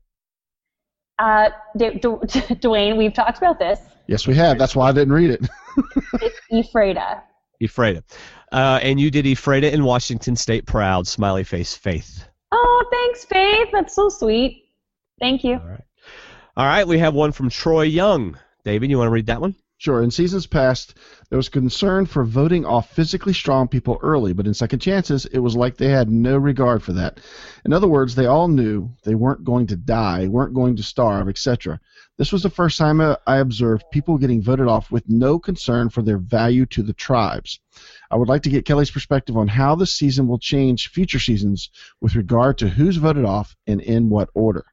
Dwayne, we've talked about this. Yes, we have. That's why I didn't read it. It's Ephrata. Ephrata. And you did Ephrata in Washington State proud. Smiley face, Faith. Oh, thanks, Faith. That's so sweet. Thank you. All right. We have one from Troy Young. David, you want to read that one? Sure. In seasons past, there was concern for voting off physically strong people early, but in second chances, it was like they had no regard for that. In other words, they all knew they weren't going to die, weren't going to starve, etc. This was the first time I observed people getting voted off with no concern for their value to the tribes. I would like to get Kelley's perspective on how the season will change future seasons with regard to who's voted off and in what order.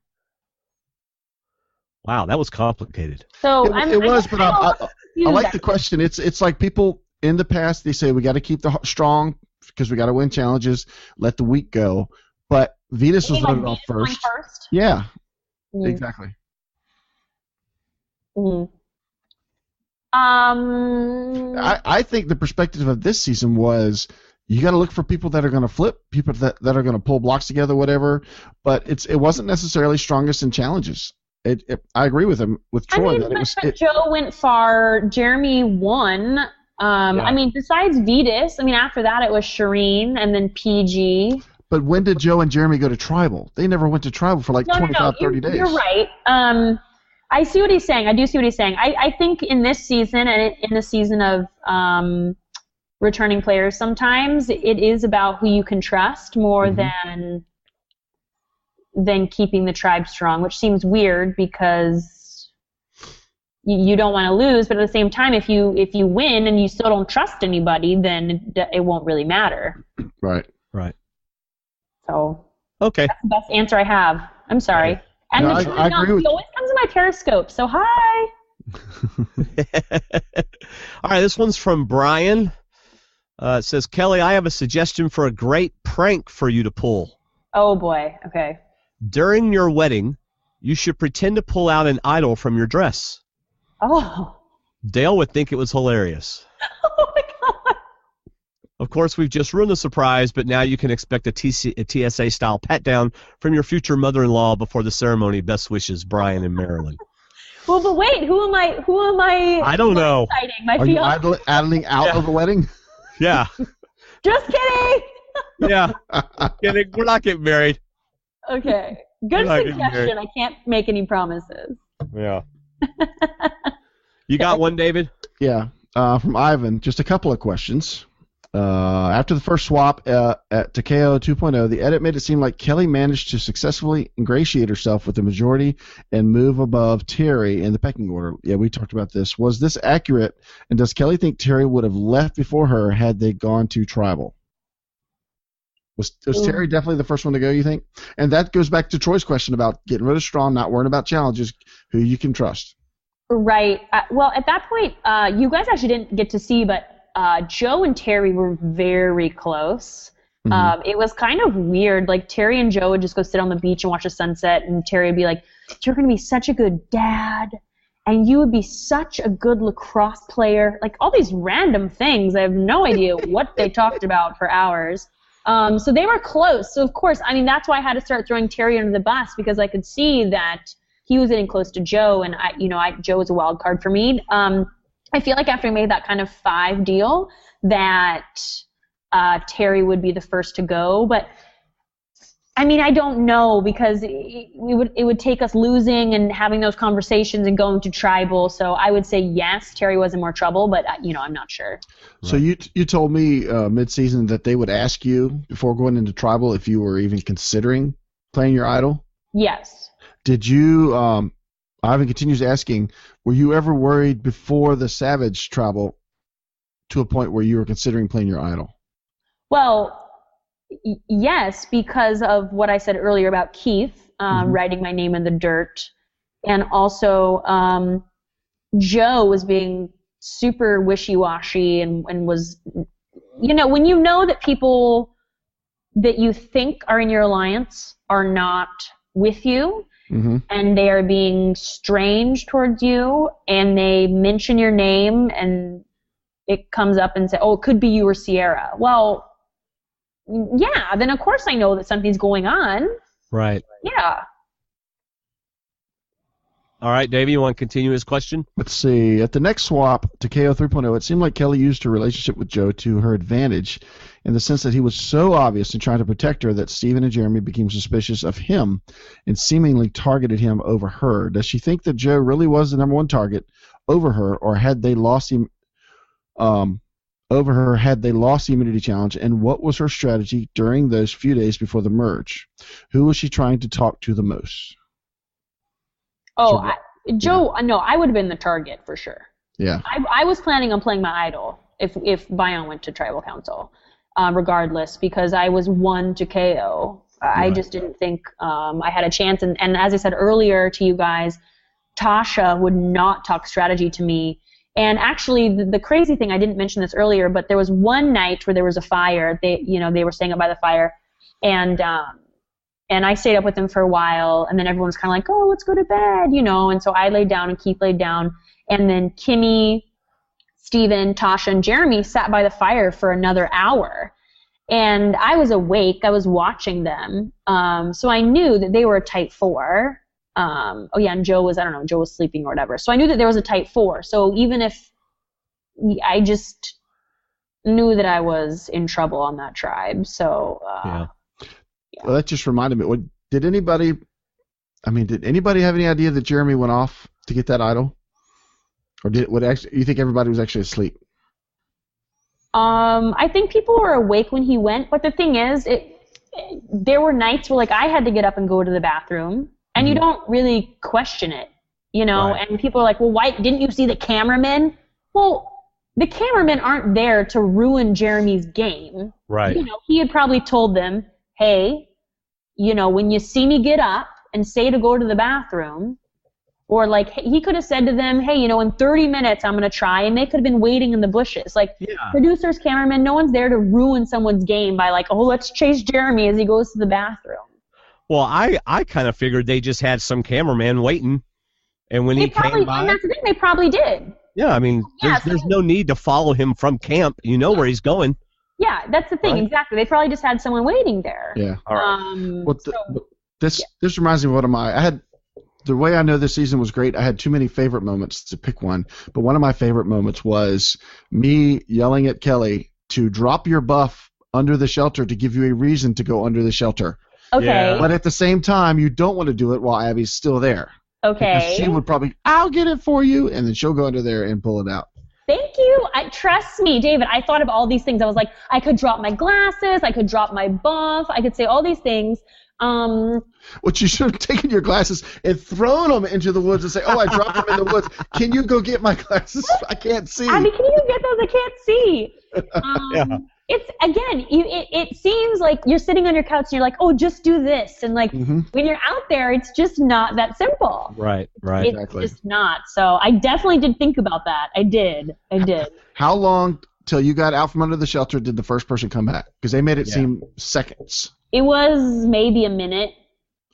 Wow, that was complicated. So I like the question. It's like people in the past, they say we got to keep the strong because we got to win challenges, let the weak go. But Vetus was voted off first. Yeah, exactly. Mm. I think the perspective of this season was you got to look for people that are going to flip, people that are going to pull blocks together, whatever. But it wasn't necessarily strongest in challenges. I agree with him with Troy. Joe went far. Jeremy won. I mean, besides Vetus, after that it was Shireen and then PG. But when did Joe and Jeremy go to Tribal? They never went to Tribal for 25, 30 days. You're right. I see what he's saying. I do see what he's saying. I think in this season and in the season of returning players, sometimes it is about who you can trust more than keeping the tribe strong, which seems weird because you don't want to lose, but at the same time, if you win and you still don't trust anybody, then it won't really matter. Right. So okay, that's the best answer I have. I'm sorry. Okay. And no, I agree he always comes in my Periscope, so hi. All right, this one's from Brian. It says, Kelley, I have a suggestion for a great prank for you to pull. Oh, boy. Okay. During your wedding, you should pretend to pull out an idol from your dress. Oh. Dale would think it was hilarious. Oh, my God. Of course, we've just ruined the surprise, but now you can expect a TSA-style pat-down from your future mother-in-law before the ceremony. Best wishes, Brian in Maryland. Well, but wait, who am I? I don't know. My Are fiance? You idling out of the wedding? Yeah. Just kidding. Yeah. Kidding. We're not getting married. Okay. Good suggestion. I can't make any promises. Yeah. You got one, David? Yeah. From Ivan, just a couple of questions. After the first swap at Takeo 2.0, the edit made it seem like Kelley managed to successfully ingratiate herself with the majority and move above Terry in the pecking order. Yeah, we talked about this. Was this accurate, and does Kelley think Terry would have left before her had they gone to tribal? Was Terry definitely the first one to go, you think? And that goes back to Troy's question about getting rid of Strawn, not worrying about challenges, who you can trust. Right. Well, at that point, you guys actually didn't get to see, but Joe and Terry were very close. Mm-hmm. It was kind of weird. Like, Terry and Joe would just go sit on the beach and watch the sunset, and Terry would be like, "You're going to be such a good dad, and you would be such a good lacrosse player." Like, all these random things. I have no idea what they talked about for hours. So they were close. So, of course, I mean, that's why I had to start throwing Terry under the bus, because I could see that he was getting close to Joe, and Joe was a wild card for me. I feel like after I made that kind of 5 deal that Terry would be the first to go. But, I mean, I don't know, because it would take us losing and having those conversations and going to tribal. So I would say yes, Terry was in more trouble, but, I'm not sure. So you told me mid-season that they would ask you before going into tribal if you were even considering playing your idol? Yes. Did you, Ivan continues asking, were you ever worried before the Savage tribal to a point where you were considering playing your idol? Well, yes, because of what I said earlier about Keith writing my name in the dirt. And also Joe was being super wishy-washy and was, when you know that people that you think are in your alliance are not with you, and they are being strange towards you, and they mention your name, and it comes up and say, "Oh, it could be you or Sierra." Well, yeah, then of course I know that something's going on. Right. Yeah. All right, Davey, you want to continue his question? Let's see. At the next swap to KO 3.0, it seemed like Kelley used her relationship with Joe to her advantage in the sense that he was so obvious in trying to protect her that Steven and Jeremy became suspicious of him and seemingly targeted him over her. Does she think that Joe really was the number one target over her, or had they lost him had they lost the immunity challenge, and what was her strategy during those few days before the merge? Who was she trying to talk to the most? Oh, Joe, no, I would have been the target for sure. Yeah. I was planning on playing my idol if Bion went to Tribal Council, regardless, because I was 1 to KO. I just didn't think I had a chance. And as I said earlier to you guys, Tasha would not talk strategy to me. And actually, the crazy thing, I didn't mention this earlier, but there was one night where there was a fire. They were staying up by the fire, and I stayed up with them for a while, and then everyone was kind of like, "Oh, let's go to bed," and so I laid down and Keith laid down, and then Kimmy, Steven, Tasha, and Jeremy sat by the fire for another hour, and I was awake. I was watching them, so I knew that they were a tight 4. And Joe was, Joe was sleeping or whatever. So I knew that there was a tight 4. So even if I just knew that I was in trouble on that tribe. So, yeah. Well, that just reminded me. Did anybody have any idea that Jeremy went off to get that idol? Or you think everybody was actually asleep? I think people were awake when he went, but the thing is, there were nights where I had to get up and go to the bathroom. And you don't really question it, right. And people are like, "Well, why didn't you see the cameramen?" Well, the cameramen aren't there to ruin Jeremy's game. Right. He had probably told them, "Hey, when you see me get up and say to go to the bathroom," or he could have said to them, "Hey, in 30 minutes I'm going to try," and they could have been waiting in the bushes. Producers, cameramen, no one's there to ruin someone's game by "Oh, let's chase Jeremy as he goes to the bathroom." Well, I kind of figured they just had some cameraman waiting, and when he came by, and that's the thing, they probably did. Yeah, I mean, there's no need to follow him from camp. You know where he's going. Yeah, that's the thing, exactly. They probably just had someone waiting there. Yeah. All right. This reminds me of one of my. The way I know this season was great. I had too many favorite moments to pick one, but one of my favorite moments was me yelling at Kelley to drop your buff under the shelter to give you a reason to go under the shelter. Okay. Yeah. But at the same time, you don't want to do it while Abby's still there. Okay. Because she would probably, "I'll get it for you," and then she'll go under there and pull it out. Thank you. Trust me, David, I thought of all these things. I was like, I could drop my glasses, I could drop my buff, I could say all these things. What you should have taken your glasses and thrown them into the woods and say, "Oh, I dropped them in the woods. Can you go get my glasses? I can't see." Abby, can you get those? I can't see. Yeah. It's again, it seems like you're sitting on your couch and you're like, "Oh, just do this," and like when you're out there, it's just not that simple. Right. It's Exactly. just not. So I definitely did think about that. I did. How long till you got out from under the shelter did the first person come back? Because they made it seem seconds. It was maybe a minute.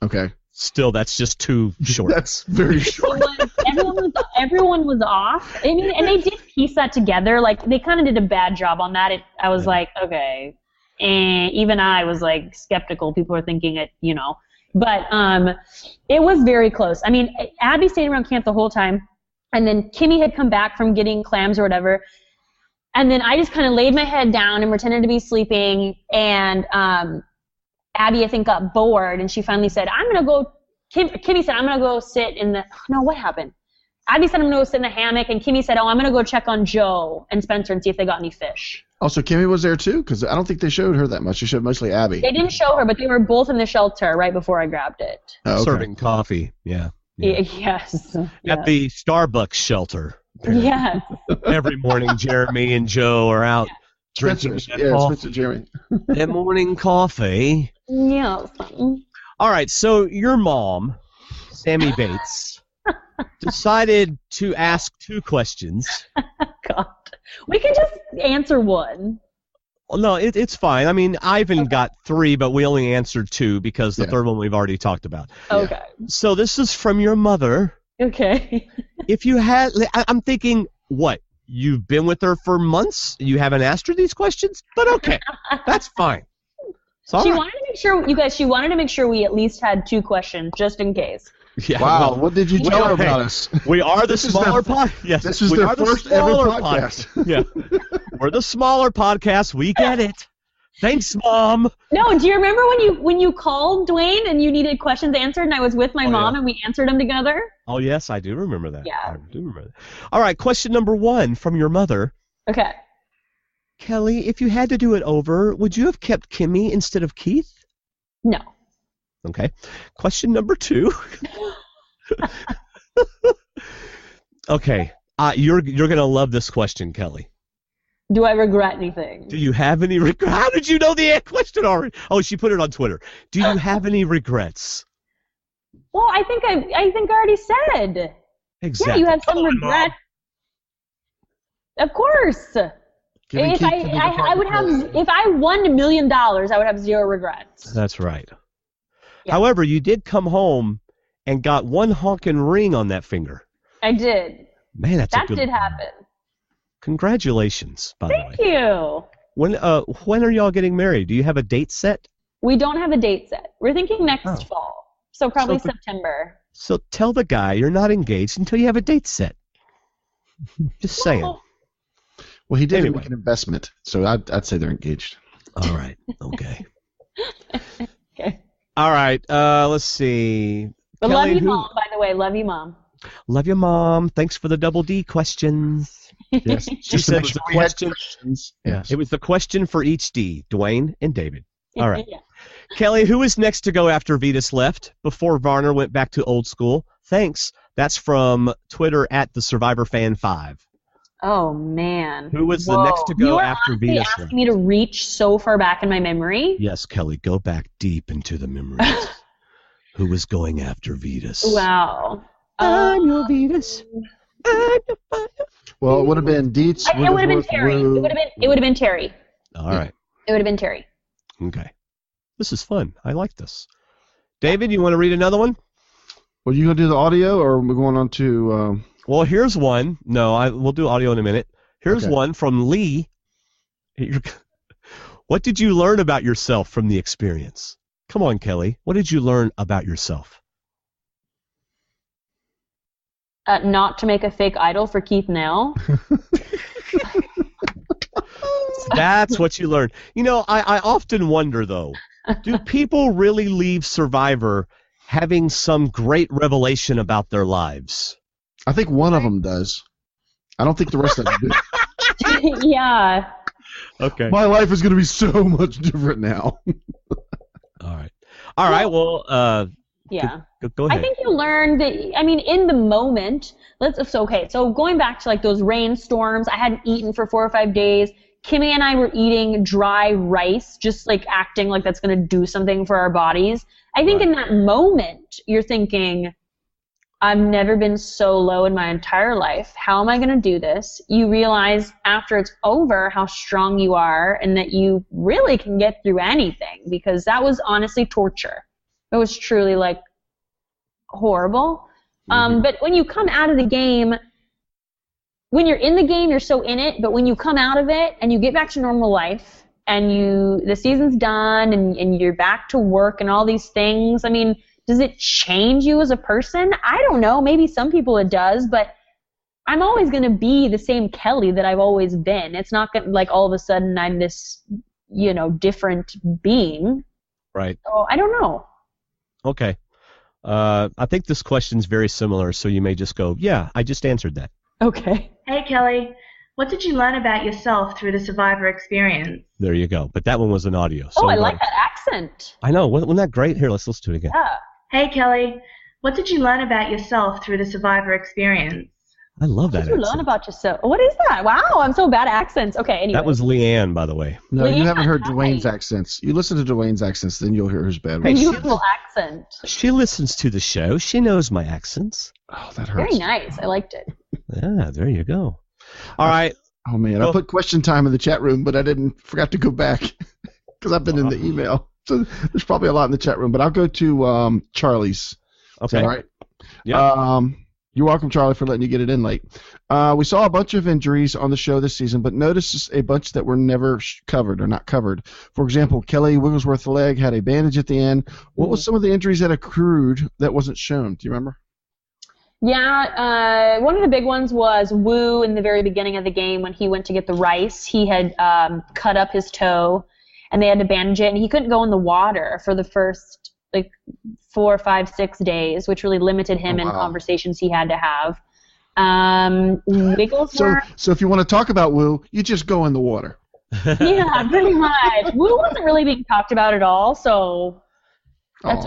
Okay. Still, that's just too short. That's very short. Everyone was off. I mean, and they did piece that together. Like, they kind of did a bad job on that. I was like, okay. And even I was, like, skeptical. People were thinking it, you know. But it was very close. I mean, Abby stayed around camp the whole time. And then Kimmy had come back from getting clams or whatever. And then I just kind of laid my head down and pretended to be sleeping. And Abby, I think, got bored. And she finally said, I'm going to go. Kimmy said, I'm going to go sit in the. No, what happened? Abby said, I'm going to go sit in the hammock. And Kimmy said, I'm going to go check on Joe and Spencer and see if they got any fish. Oh, so Kimmy was there too? Because I don't think they showed her that much. They showed mostly Abby. They didn't show her, but they were both in the shelter right before I grabbed it. Oh, okay. Serving coffee. Yeah. Yes. At the Starbucks shelter. Yes. Every morning, Jeremy and Joe are out drinking Spencer, Jeremy. that morning coffee. Yes. All right, so your mom, Sammy Bates, decided to ask 2 questions. God. We can just answer one. Well, no, it's fine. I mean, Ivan got 3, but we only answered 2 because the third one we've already talked about. Okay. So this is from your mother. Okay. If you had, I'm thinking, what? You've been with her for months? You haven't asked her these questions? But okay, that's fine. She wanted to make sure, you guys, she wanted to make sure we at least had 2 questions, just in case. Yeah, wow, what did you tell her about us? We are the smaller podcast. Yes, this is their first ever podcast. Yeah, we're the smaller podcast. We get it. Thanks, Mom. No, do you remember when you called Dwayne and you needed questions answered, and I was with my mom and we answered them together? Oh yes, I do remember that. Yeah, I do remember that. All right, question number 1 from your mother. Okay. Kelley, if you had to do it over, would you have kept Kimmy instead of Keith? No. Okay. Question number 2. Okay. You're gonna love this question, Kelley. Do I regret anything? Do you have any regrets? How did you know the question already? Oh, she put it on Twitter. Do you have any regrets? Well, I think I already said. Exactly. Yeah, you have some regrets. Of course. If I won $1 million, I would have 0 regrets. That's right. Yeah. However, you did come home and got 1 honking ring on that finger. I did. Man, that did happen. Congratulations, by the way. Thank you. When are y'all getting married? Do you have a date set? We don't have a date set. We're thinking next fall, so probably September. So tell the guy you're not engaged until you have a date set. Just saying. Well, he did make an investment, so I'd say they're engaged. All right. Okay. Okay. All right. Let's see. But Kelley, love you, Mom, by the way. Love you, Mom. Love you, Mom. Thanks for the double D questions. Yes. She said it was the question. Yes. It was the question for each D, Dwayne and David. All right. Yeah. Kelley, who is next to go after Vetus left before Varner went back to old school? Thanks. That's from Twitter at the Survivor Fan 5. Oh, man. Who was the next to go after Vetus left? You're asking me to reach so far back in my memory? Yes, Kelley, go back deep into the memories. Who was going after Vetus? Wow. I'm your Vetus. Well, it would have been Dietz. It would have been Terry. It would have been Terry. All right. It would have been Terry. Okay. This is fun. I like this. David, you want to read another one? Well, you going to do the audio, or are we going on to... Well, here's one. No, we'll do audio in a minute. Here's one from Lee. What did you learn about yourself from the experience? Come on, Kelley. What did you learn about yourself? Not to make a fake idol for Keith Nell. That's what you learned. You know, I often wonder, though, do people really leave Survivor having some great revelation about their lives? I think one of them does. I don't think the rest of them do. Yeah. Okay. My life is going to be so much different now. All right. Well, Yeah. go ahead. I think you learn that, I mean, in the moment, so going back to like those rainstorms, I hadn't eaten for 4 or 5 days. Kimmy and I were eating dry rice, just like acting like that's going to do something for our bodies. I think in that moment, you're thinking, I've never been so low in my entire life. How am I going to do this? You realize after it's over how strong you are and that you really can get through anything, because that was honestly torture. It was truly like horrible. But when you come out of the game, when you're in the game, you're so in it, but when you come out of it and you get back to normal life and the season's done and you're back to work and all these things, I mean, does it change you as a person? I don't know. Maybe some people it does, but I'm always going to be the same Kelley that I've always been. It's not going to, like, all of a sudden I'm this, different being. Right. So I don't know. Okay. I think this question's very similar, so you may just go, yeah, I just answered that. Okay. Hey, Kelley. What did you learn about yourself through the Survivor experience? There you go. But that one was an audio. So I like that accent. I know. Wasn't that great? Here, let's listen to it again. Yeah. Hey, Kelley. What did you learn about yourself through the Survivor experience? I love that What did you accent. learn about yourself? What is that? Wow, I'm so bad at accents. Okay, anyway. That was Leanne, by the way. No, you haven't heard Hi. Dwayne's accents. You listen to Dwayne's accents, then you'll hear his bad ones. Beautiful accent. She listens to the show. She knows my accents. Oh, that hurts. Very nice. I liked it. Yeah, there you go. All right. Oh, man. I put question time in the chat room, but I forgot to go back because I've been in the email. So there's probably a lot in the chat room, but I'll go to Charlie's. Okay. Is that all right? Yeah. You're welcome, Charlie, for letting you get it in late. We saw a bunch of injuries on the show this season, but notice a bunch that were never covered or not covered. For example, Kelley Wentworth's leg had a bandage at the end. What was some of the injuries that accrued that wasn't shown? Do you remember? Yeah, one of the big ones was Wu in the very beginning of the game when he went to get the rice. He had cut up his toe, and they had to bandage it, and he couldn't go in the water for the first 4, 5, 6 days, which really limited him in conversations he had to have. Wigglesworth. So if you want to talk about Wu, you just go in the water. Yeah, pretty much. Wu wasn't really being talked about at all, so that's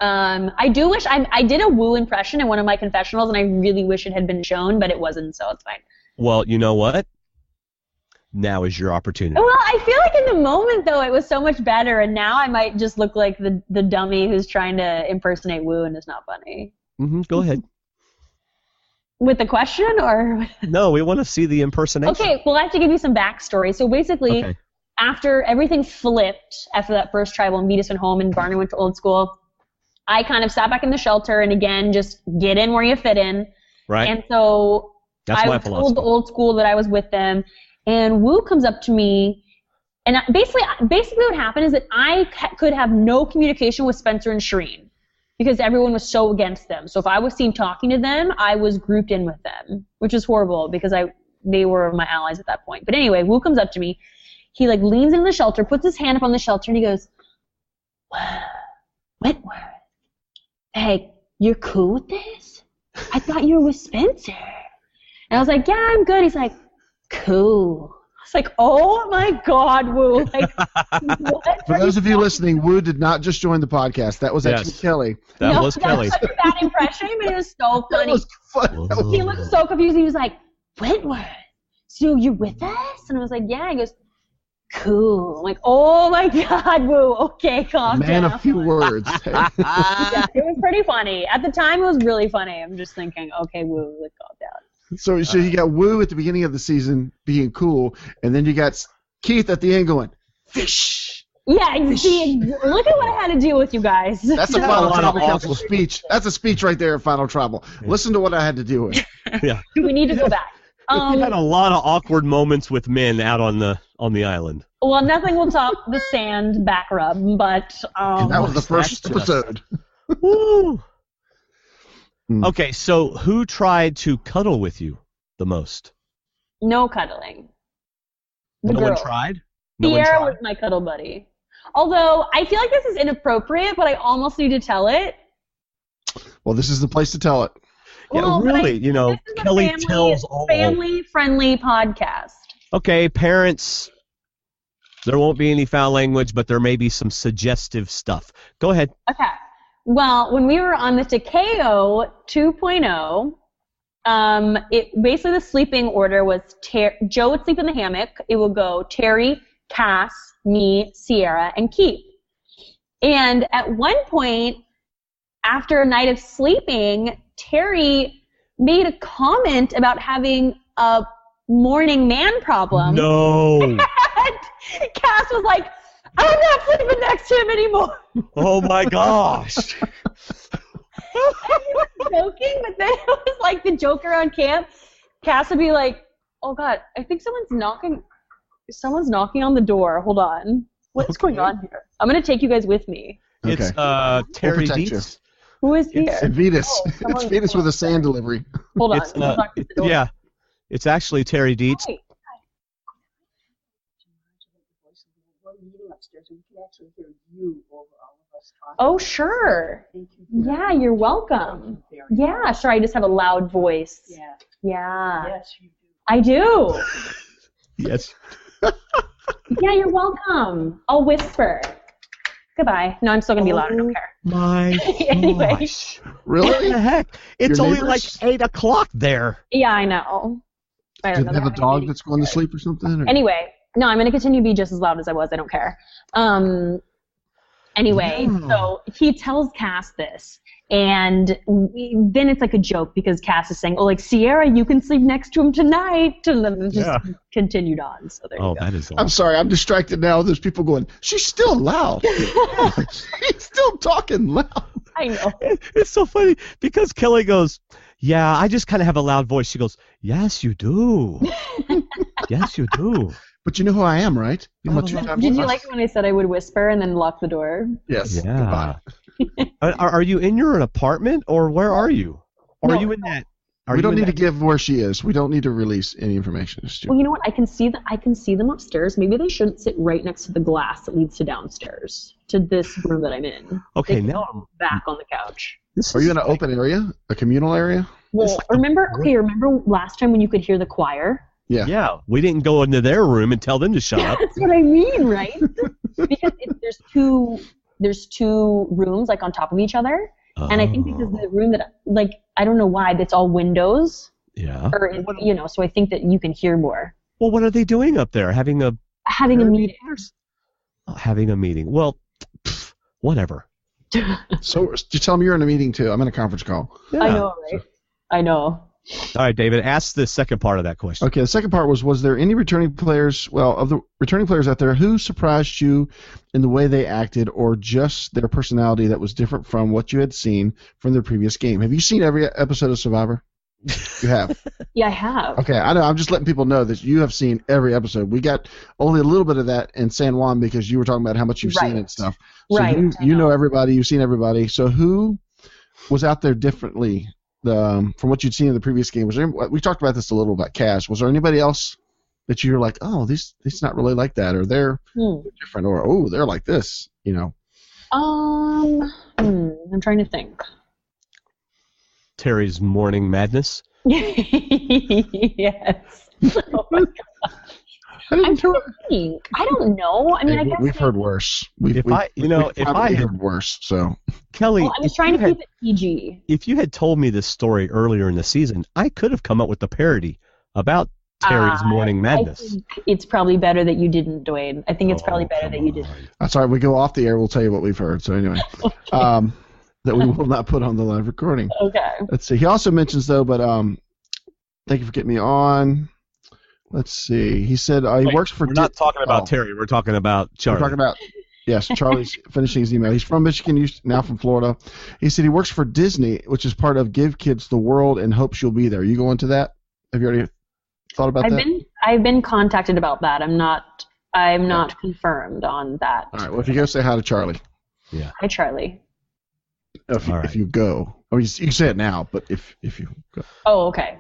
I do wish I did a Wu impression in one of my confessionals, and I really wish it had been shown, but it wasn't, so it's fine. Well, you know what? Now is your opportunity. Well, I feel like in the moment, though, it was so much better, and now I might just look like the dummy who's trying to impersonate Wu, and it's not funny. Go ahead. With the question, or? No, we want to see the impersonation. Okay, well, I have to give you some backstory. So basically, after everything flipped, after that first tribal and Vetus went home and Barney went to old school, I kind of sat back in the shelter and, again, just get in where you fit in. Right. And so I told the old school that I was with them. And Wu comes up to me, and basically what happened is that I could have no communication with Spencer and Shireen because everyone was so against them. So if I was seen talking to them, I was grouped in with them, which is horrible because they were my allies at that point. But anyway, Wu comes up to me. He leans in the shelter, puts his hand up on the shelter, and he goes, Wentworth, hey, you're cool with this? I thought you were with Spencer. And I was like, yeah, I'm good. He's like, cool. I was like, oh my God, Wu. What? For those of you listening, Wu did not just join the podcast. That was actually Kelley. That was Kelley. That was such a bad impression, but it was so funny. That was fun. He looked so confused. He was like, Wentworth, so you're with us? And I was like, yeah. He goes, cool. I'm like, oh my God, Wu. Okay, calm down. Man, a few words. Yeah, it was pretty funny. At the time, it was really funny. I'm just thinking, okay, Wu, calm down. So you got Wu at the beginning of the season being cool, and then you got Keith at the end going, fish. Yeah, see, look at what I had to deal with, you guys. That's a Final Tribal Council speech. That's a speech right there at Final Tribal. Listen to what I had to deal with. Yeah. We need to go back. You had a lot of awkward moments with men out on the island. Well, nothing will top the sand back rub, but that was the first episode. Woo. Okay, so who tried to cuddle with you the most? No cuddling. No one tried? No Sierra was my cuddle buddy. Although, I feel like this is inappropriate, but I almost need to tell it. Well, this is the place to tell it. Well, but really, you know, this is a Kelley tells all. family-friendly podcast. Okay, parents, there won't be any foul language, but there may be some suggestive stuff. Go ahead. Okay. Well, when we were on the Takeo 2.0, basically the sleeping order was Joe would sleep in the hammock. It would go Terry, Cass, me, Sierra, and Keith. And at one point, after a night of sleeping, Terry made a comment about having a morning man problem. No. And Cass was like, I'm not sleeping next to him anymore. Oh my gosh. He was joking, but then it was like the joke around camp. Cass would be like, oh God, I think someone's knocking on the door. Hold on. What's going on here? I'm going to take you guys with me. Okay. It's Terry We'll protect Dietz. Who is here? It's Vetus. Oh, It's Vetus with a sand delivery. Hold on. It's, yeah, it's actually Terry Dietz. Hi. Oh, sure. Yeah, you're welcome. Yeah, sure. I just have a loud voice. Yeah. Yeah. Yes, you do. I do. Yes. Yeah, you're welcome. I'll whisper. Goodbye. No, I'm still going to be loud. I don't care. My Anyway. gosh. Really? What the heck? It's Your only neighbors? like 8 o'clock there. Yeah, I know. I Do don't they know. have a dog that's going to sleep or something? Or? Anyway, no, I'm going to continue to be just as loud as I was. I don't care. Anyway, so he tells Cass this, and then it's like a joke because Cass is saying, oh, like, Sierra, you can sleep next to him tonight. And then it just continued on. So there you go. That is awesome. I'm sorry, I'm distracted now. There's people going, she's still loud. She's still talking loud. I know. It's so funny because Kelley goes, yeah, I just kind of have a loud voice. She goes, yes, you do. Yes, you do. But you know who I am, right? You know, 2 times Did you less? like it when I said I would whisper and then lock the door? Yes. Yeah. Goodbye. Are you in your apartment or where are you? Or No. are you in that? We don't need to give where she is. We don't need to release any information. It's Well, you know what? I can see them upstairs. Maybe they shouldn't sit right next to the glass that leads to downstairs, to this room that I'm in. Okay, They can now go back on the couch. Are you in an open area? A communal area? Well, remember last time when you could hear the choir? Yeah. Yeah, we didn't go into their room and tell them to shut up. That's what I mean, right? Because there's two rooms like on top of each other, and I think because the room that I don't know why that's all windows, Yeah. or so I think that you can hear more. Well, what are they doing up there? Having a meeting. Having a meeting. Well, whatever. So you tell them you're in a meeting too. I'm in a conference call. Yeah. I know, right? I know. All right, David, ask the second part of that question. Okay, the second part was there any returning players, of the returning players out there, who surprised you in the way they acted or just their personality that was different from what you had seen from their previous game? Have you seen every episode of Survivor? You have? Yeah, I have. Okay, I know. I'm just letting people know that you have seen every episode. We got only a little bit of that in San Juan because you were talking about how much you've seen and stuff. So Right. you know everybody. You've seen everybody. So who was out there differently from what you'd seen in the previous game? We talked about this a little about Cash. Was there anybody else that you're like, oh, this not really like that, or they're different, or oh, they're like this, you know? I'm trying to think. Terry's morning madness. Yes. Oh my God. I'm trying to think. I don't know. I mean, I guess we've heard worse. We've heard worse. So, Kelley, I was trying to keep it PG. If you had told me this story earlier in the season, I could have come up with a parody about Terry's morning madness. I think it's probably better that you didn't, Dwayne. I think it's probably better that you didn't. That's all right. We go off the air. We'll tell you what we've heard. So anyway, that we will not put on the live recording. Okay. Let's see. He also mentions though, but thank you for getting me on. Let's see. He said he works for. We're not talking about Terry. We're talking about Charlie. We're talking about. Yes, Charlie's finishing his email. He's from Michigan, he's now from Florida. He said he works for Disney, which is part of Give Kids the World and hopes you'll be there. You go into that? Have you already thought about that? I've been contacted about that. I'm not confirmed on that. All right. Well, if you go, say hi to Charlie. Yeah. Hi, Charlie. If you go, I mean, you can say it now, but if you go. Oh, okay.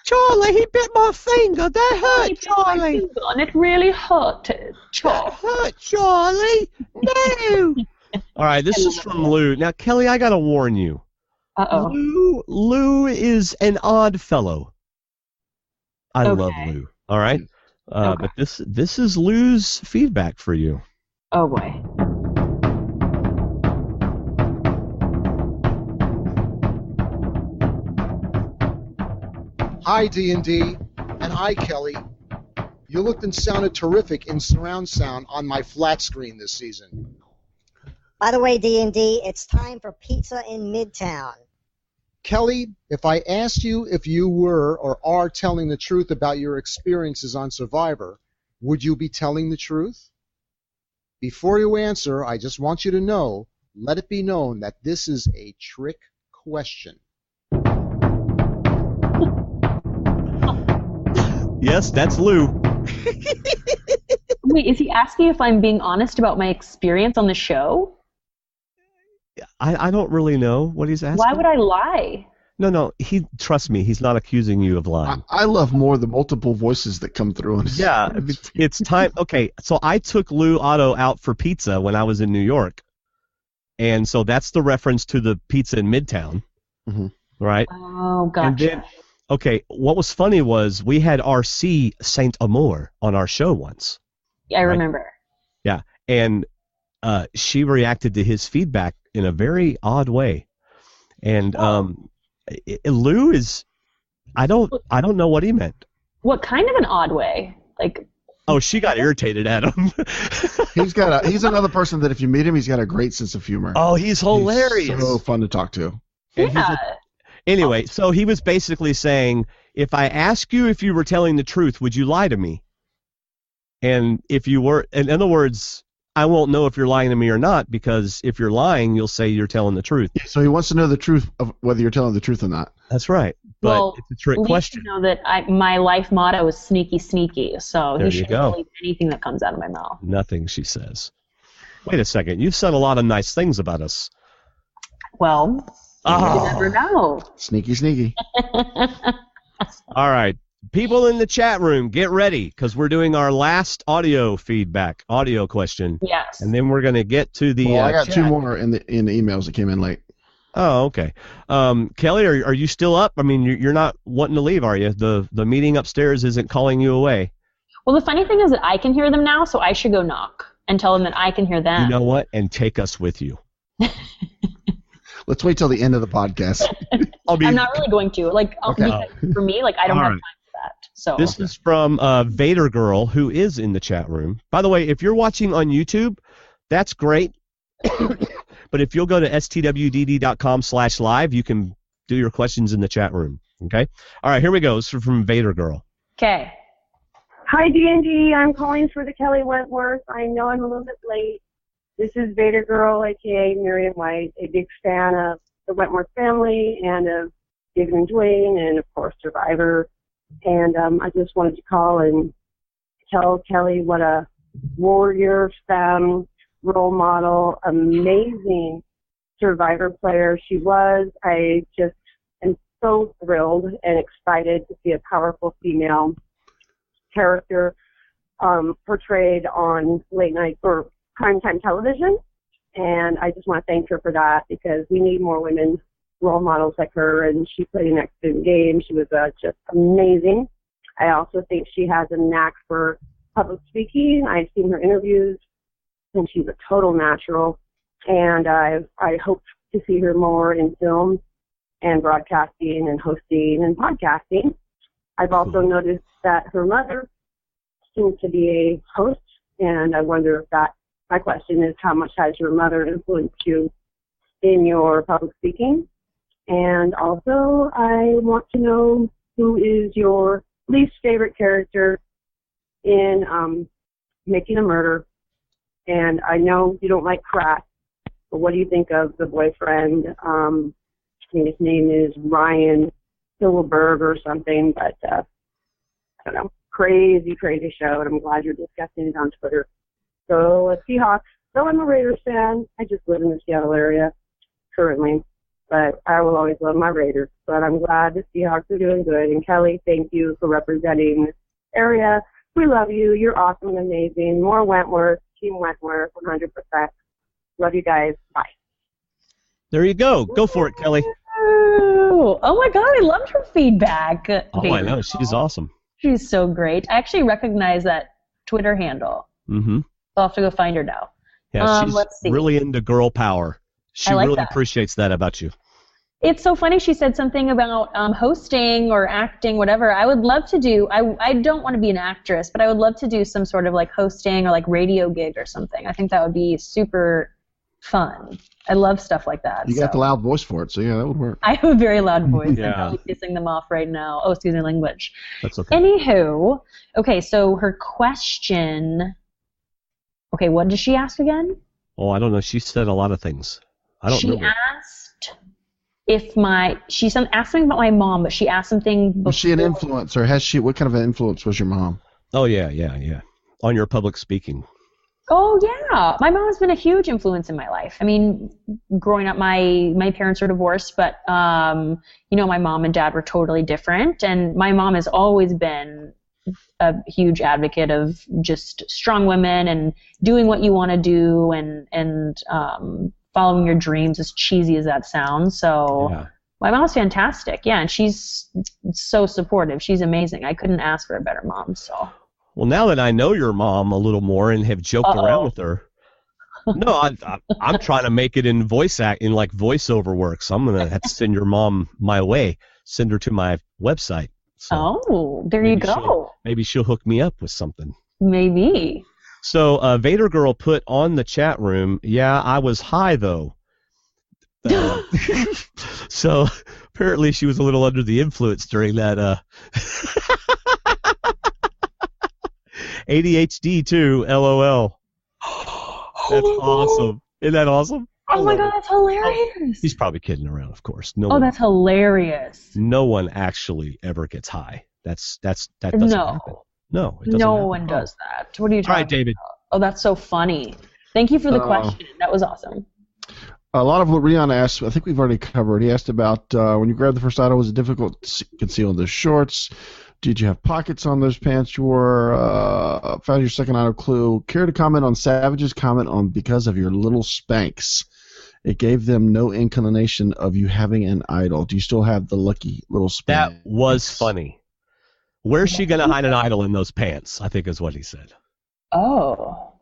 Charlie, he bit my finger. That hurt, Charlie. And it really hurted. That hurt, Charlie. No. All right, this is from Lou. Now, Kelley, I got to warn you. Uh-oh. Lou is an odd fellow. I love Lou. All right. But this is Lou's feedback for you. Oh boy. Hi, D&D, and hi, Kelley. You looked and sounded terrific in surround sound on my flat screen this season. By the way, D&D, it's time for pizza in Midtown. Kelley, if I asked you if you were or are telling the truth about your experiences on Survivor, would you be telling the truth? Before you answer, I just want you to know, let it be known that this is a trick question. Yes, that's Lou. Wait, is he asking if I'm being honest about my experience on the show? I don't really know what he's asking. Why would I lie? No, trust me, he's not accusing you of lying. I love more the multiple voices that come through. Yeah, it's time. Okay, so I took Lou Otto out for pizza when I was in New York, and so that's the reference to the pizza in Midtown, right? Oh, gotcha. And then, okay, what was funny was we had RC Saint Amour on our show once. Yeah, I remember. Yeah, and she reacted to his feedback in a very odd way, and Lou is, I don't know what he meant. What kind of an odd way? Like. Oh, she got irritated at him. He's another person that if you meet him, he's got a great sense of humor. Oh, he's hilarious. He's so fun to talk to. Yeah. Anyway, so he was basically saying, if I ask you if you were telling the truth, would you lie to me? And if you were, in other words, I won't know if you're lying to me or not, because if you're lying, you'll say you're telling the truth. So he wants to know the truth of whether you're telling the truth or not. That's right. But well, it's a trick question. You know that my life motto is sneaky, sneaky. So there he shouldn't believe anything that comes out of my mouth. Nothing, she says. Wait a second. You've said a lot of nice things about us. Well, you never know. Sneaky, sneaky. All right. People in the chat room, get ready, because we're doing our last audio question. Yes. And then we're going to get to the I got chat. 2 more in the emails that came in late. Oh, okay. Kelley, are you still up? I mean, you're not wanting to leave, are you? The meeting upstairs isn't calling you away. Well, the funny thing is that I can hear them now, so I should go knock and tell them that I can hear them. You know what? And take us with you. Let's wait till the end of the podcast. I'm not really going to. Because for me, I don't have time for that. So this is from Vader Girl, who is in the chat room. By the way, if you're watching on YouTube, that's great. But if you'll go to stwdd.com/live, you can do your questions in the chat room. Okay? All right, here we go. This is from Vader Girl. Okay. Hi, D&D. I'm calling for the Kelley Wentworth. I know I'm a little bit late. This is Vader Girl, a.k.a. Miriam White, a big fan of the Wentworth family and of David and Dwayne and, of course, Survivor. And I just wanted to call and tell Kelley what a warrior, femme, role model, amazing Survivor player she was. I just am so thrilled and excited to see a powerful female character portrayed on late night or primetime television. And I just want to thank her for that, because we need more women role models like her, and she played an excellent game. She was just amazing. I also think she has a knack for public speaking. I've seen her interviews, and she's a total natural. And I hope to see her more in film and broadcasting and hosting and podcasting. I've also noticed that her mother seems to be a host, and I wonder if my question is, how much has your mother influenced you in your public speaking? And also, I want to know who is your least favorite character in Making a Murder. And I know you don't like Pratt, but what do you think of the boyfriend? I think his name is Ryan Hilberg or something, but I don't know. Crazy, crazy show, and I'm glad you're discussing it on Twitter. So, Seahawks. Though I'm a Raiders fan, I just live in the Seattle area currently, but I will always love my Raiders. But I'm glad the Seahawks are doing good. And Kelley, thank you for representing this area. We love you. You're awesome and amazing. More Wentworth, Team Wentworth, 100%. Love you guys. Bye. There you go. Go for it, Kelley. Oh my God, I loved her feedback. Oh, I know. She's awesome. She's so great. I actually recognize that Twitter handle. Mm-hmm. I'll have to go find her now. Yeah, she's let's see. really into girl power. She I like really that. appreciates that about you. It's so funny she said something about hosting or acting, whatever. I would love to do, I don't want to be an actress, but I would love to do some sort of like hosting or like radio gig or something. I think that would be super fun. I love stuff like that. You got the loud voice for it, so yeah, that would work. I have a very loud voice. Yeah. I'm probably pissing them off right now. Oh, excuse me, language. That's okay. Anywho, okay, so her question, okay, what did she ask again? Oh, I don't know. She said a lot of things. I don't know. She asked she asked something about my mom, but she asked something before. Was she an influencer? What kind of an influence was your mom? Oh, yeah. On your public speaking. Oh, yeah. My mom has been a huge influence in my life. I mean, growing up, my parents were divorced, but, my mom and dad were totally different. And my mom has always been a huge advocate of just strong women and doing what you want to do and following your dreams, as cheesy as that sounds. So yeah. My mom's fantastic. Yeah, and she's so supportive. She's amazing. I couldn't ask for a better mom, so... Well, now that I know your mom a little more and have joked around with her, no, I'm trying to make it in voiceover work. So I'm gonna have to send your mom my way. Send her to my website. So there you go. Maybe she'll hook me up with something. Maybe. So Vader Girl put on the chat room. Yeah, I was high though. So apparently she was a little under the influence during that. ADHD too, LOL. That's awesome. Isn't that awesome? Oh my God, that's hilarious. He's probably kidding around, of course. That's hilarious. No one actually ever gets high. That doesn't happen. No, it doesn't no happen. one does that. What are you talking about? David. Oh, that's so funny. Thank you for the question. That was awesome. A lot of what Rion asked, I think we've already covered. He asked about when you grabbed the first idol, was it difficult to conceal the shorts? Did you have pockets on those pants you wore? Found your second idol clue. Care to comment on Savage's comment on because of your little Spanx? It gave them no inclination of you having an idol. Do you still have the lucky little Spanx? That was funny. Where's she going to hide an idol in those pants? I think is what he said. Oh.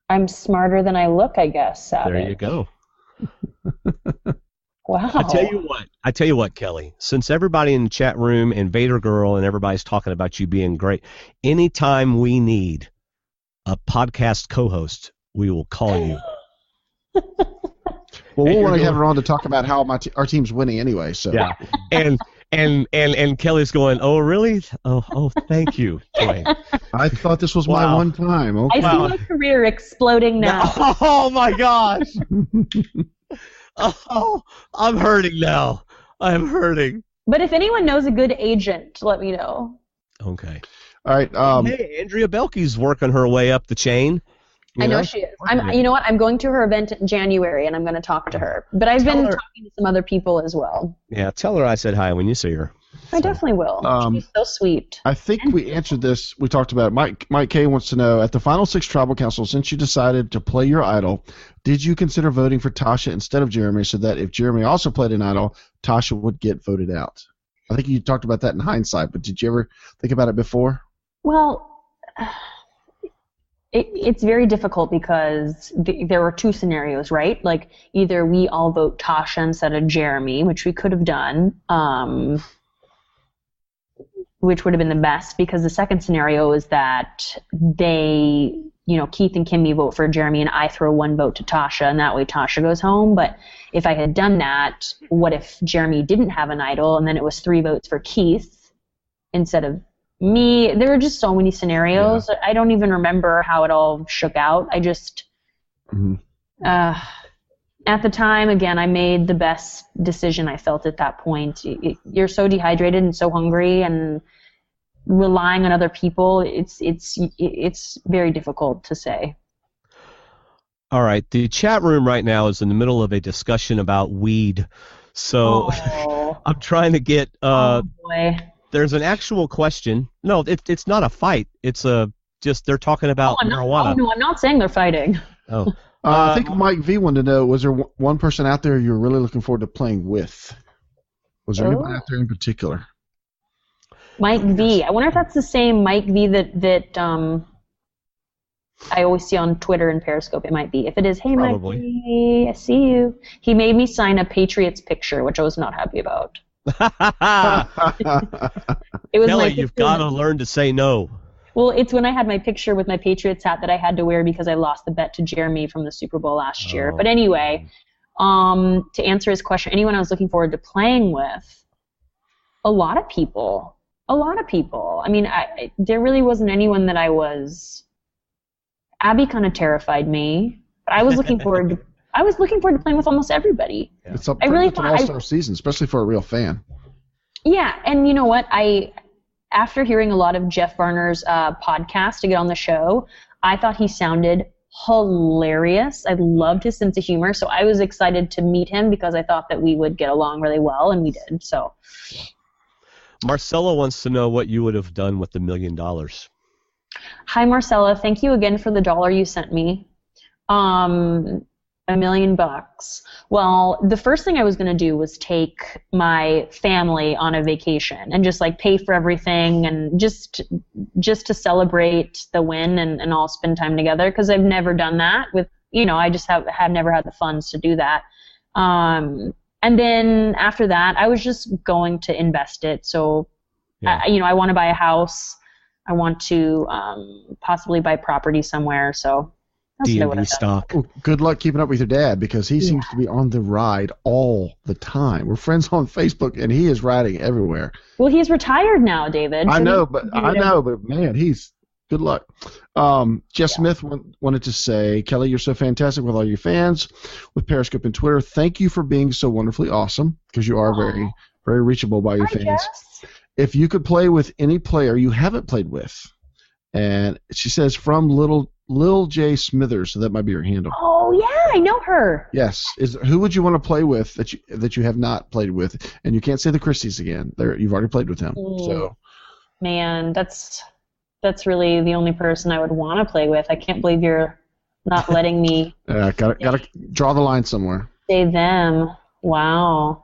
I'm smarter than I look, I guess, Savage. There you go. Wow. I tell you what, Kelley. Since everybody in the chat room and Vader Girl and everybody's talking about you being great, anytime we need a podcast co-host, we will call you. Well, we'll want to have her on to talk about how our team's winning anyway. So yeah, and Kelly's going, oh really? Oh, thank you, Dwayne. I thought this was my one time. Okay. I see my career exploding now. Oh my gosh. Oh, I'm hurting now. I'm hurting. But if anyone knows a good agent, let me know. Okay. All right. Hey, Andrea Belke's working her way up the chain. I know she is. You know what? I'm going to her event in January, and I'm going to talk to her. But I've been talking to some other people as well. Yeah, tell her I said hi when you see her. I definitely will. She's so sweet. I think we answered this. We talked about it. Mike K wants to know, at the Final Six Tribal Council, since you decided to play your idol, did you consider voting for Tasha instead of Jeremy so that if Jeremy also played an idol, Tasha would get voted out? I think you talked about that in hindsight, but did you ever think about it before? Well, it's very difficult because there were two scenarios, right? Like either we all vote Tasha instead of Jeremy, which we could have done, which would have been the best, because the second scenario is that they, Keith and Kimmy vote for Jeremy and I throw one vote to Tasha, and that way Tasha goes home. But if I had done that, what if Jeremy didn't have an idol and then it was 3 votes for Keith instead of me? There were just so many scenarios. Yeah. I don't even remember how it all shook out. I just, at the time, again, I made the best decision I felt at that point. You're so dehydrated and so hungry, and relying on other people, it's very difficult to say. All right, the chat room right now is in the middle of a discussion about weed, so I'm trying to get. Oh boy. There's an actual question. No, it's not a fight. It's just they're talking about marijuana. No, I'm not saying they're fighting. Oh, I think Mike V wanted to know, was there one person out there you're really looking forward to playing with? Was there anybody out there in particular? Mike V. I wonder if that's the same Mike V that I always see on Twitter and Periscope. It might be. If it is, hey, Probably. Mike V, I see you. He made me sign a Patriots picture, which I was not happy about. It was Kelley, you've got to learn to say no. Well, it's when I had my picture with my Patriots hat that I had to wear because I lost the bet to Jeremy from the Super Bowl last year. But anyway, to answer his question, anyone I was looking forward to playing with, a lot of people. I mean, there really wasn't anyone that I was. Abby kind of terrified me, but I was looking forward to. I was looking forward to playing with almost everybody. Yeah. It's pretty much an all-star season, especially for a real fan. Yeah, and you know what? After hearing a lot of Jeff Varner's podcast to get on the show, I thought he sounded hilarious. I loved his sense of humor, so I was excited to meet him because I thought that we would get along really well, and we did. So, Marcella wants to know what you would have done with the $1 million. Hi, Marcella. Thank you again for the $1 you sent me. $1 million. Well, the first thing I was going to do was take my family on a vacation and just like pay for everything and just to celebrate the win and all spend time together because I've never done that with, I just have never had the funds to do that. And then after that, I was just going to invest it. So, I want to buy a house. I want to possibly buy property somewhere. So. D&D stock. Well, good luck keeping up with your dad because he seems to be on the ride all the time. We're friends on Facebook, and he is riding everywhere. Well, he's retired now, David. I know, but man, he's good luck. Jess Smith wanted to say, Kelley, you're so fantastic with all your fans, with Periscope and Twitter. Thank you for being so wonderfully awesome because you are very, very reachable by your fans. Jess. If you could play with any player you haven't played with, and she says from Lil J Smithers, so that might be her handle. Oh yeah, I know her. Yes, who would you want to play with that you have not played with, and you can't say the Christies again. You've already played with him. So, man, that's really the only person I would want to play with. I can't believe you're not letting me. Gotta draw the line somewhere. Say them. Wow.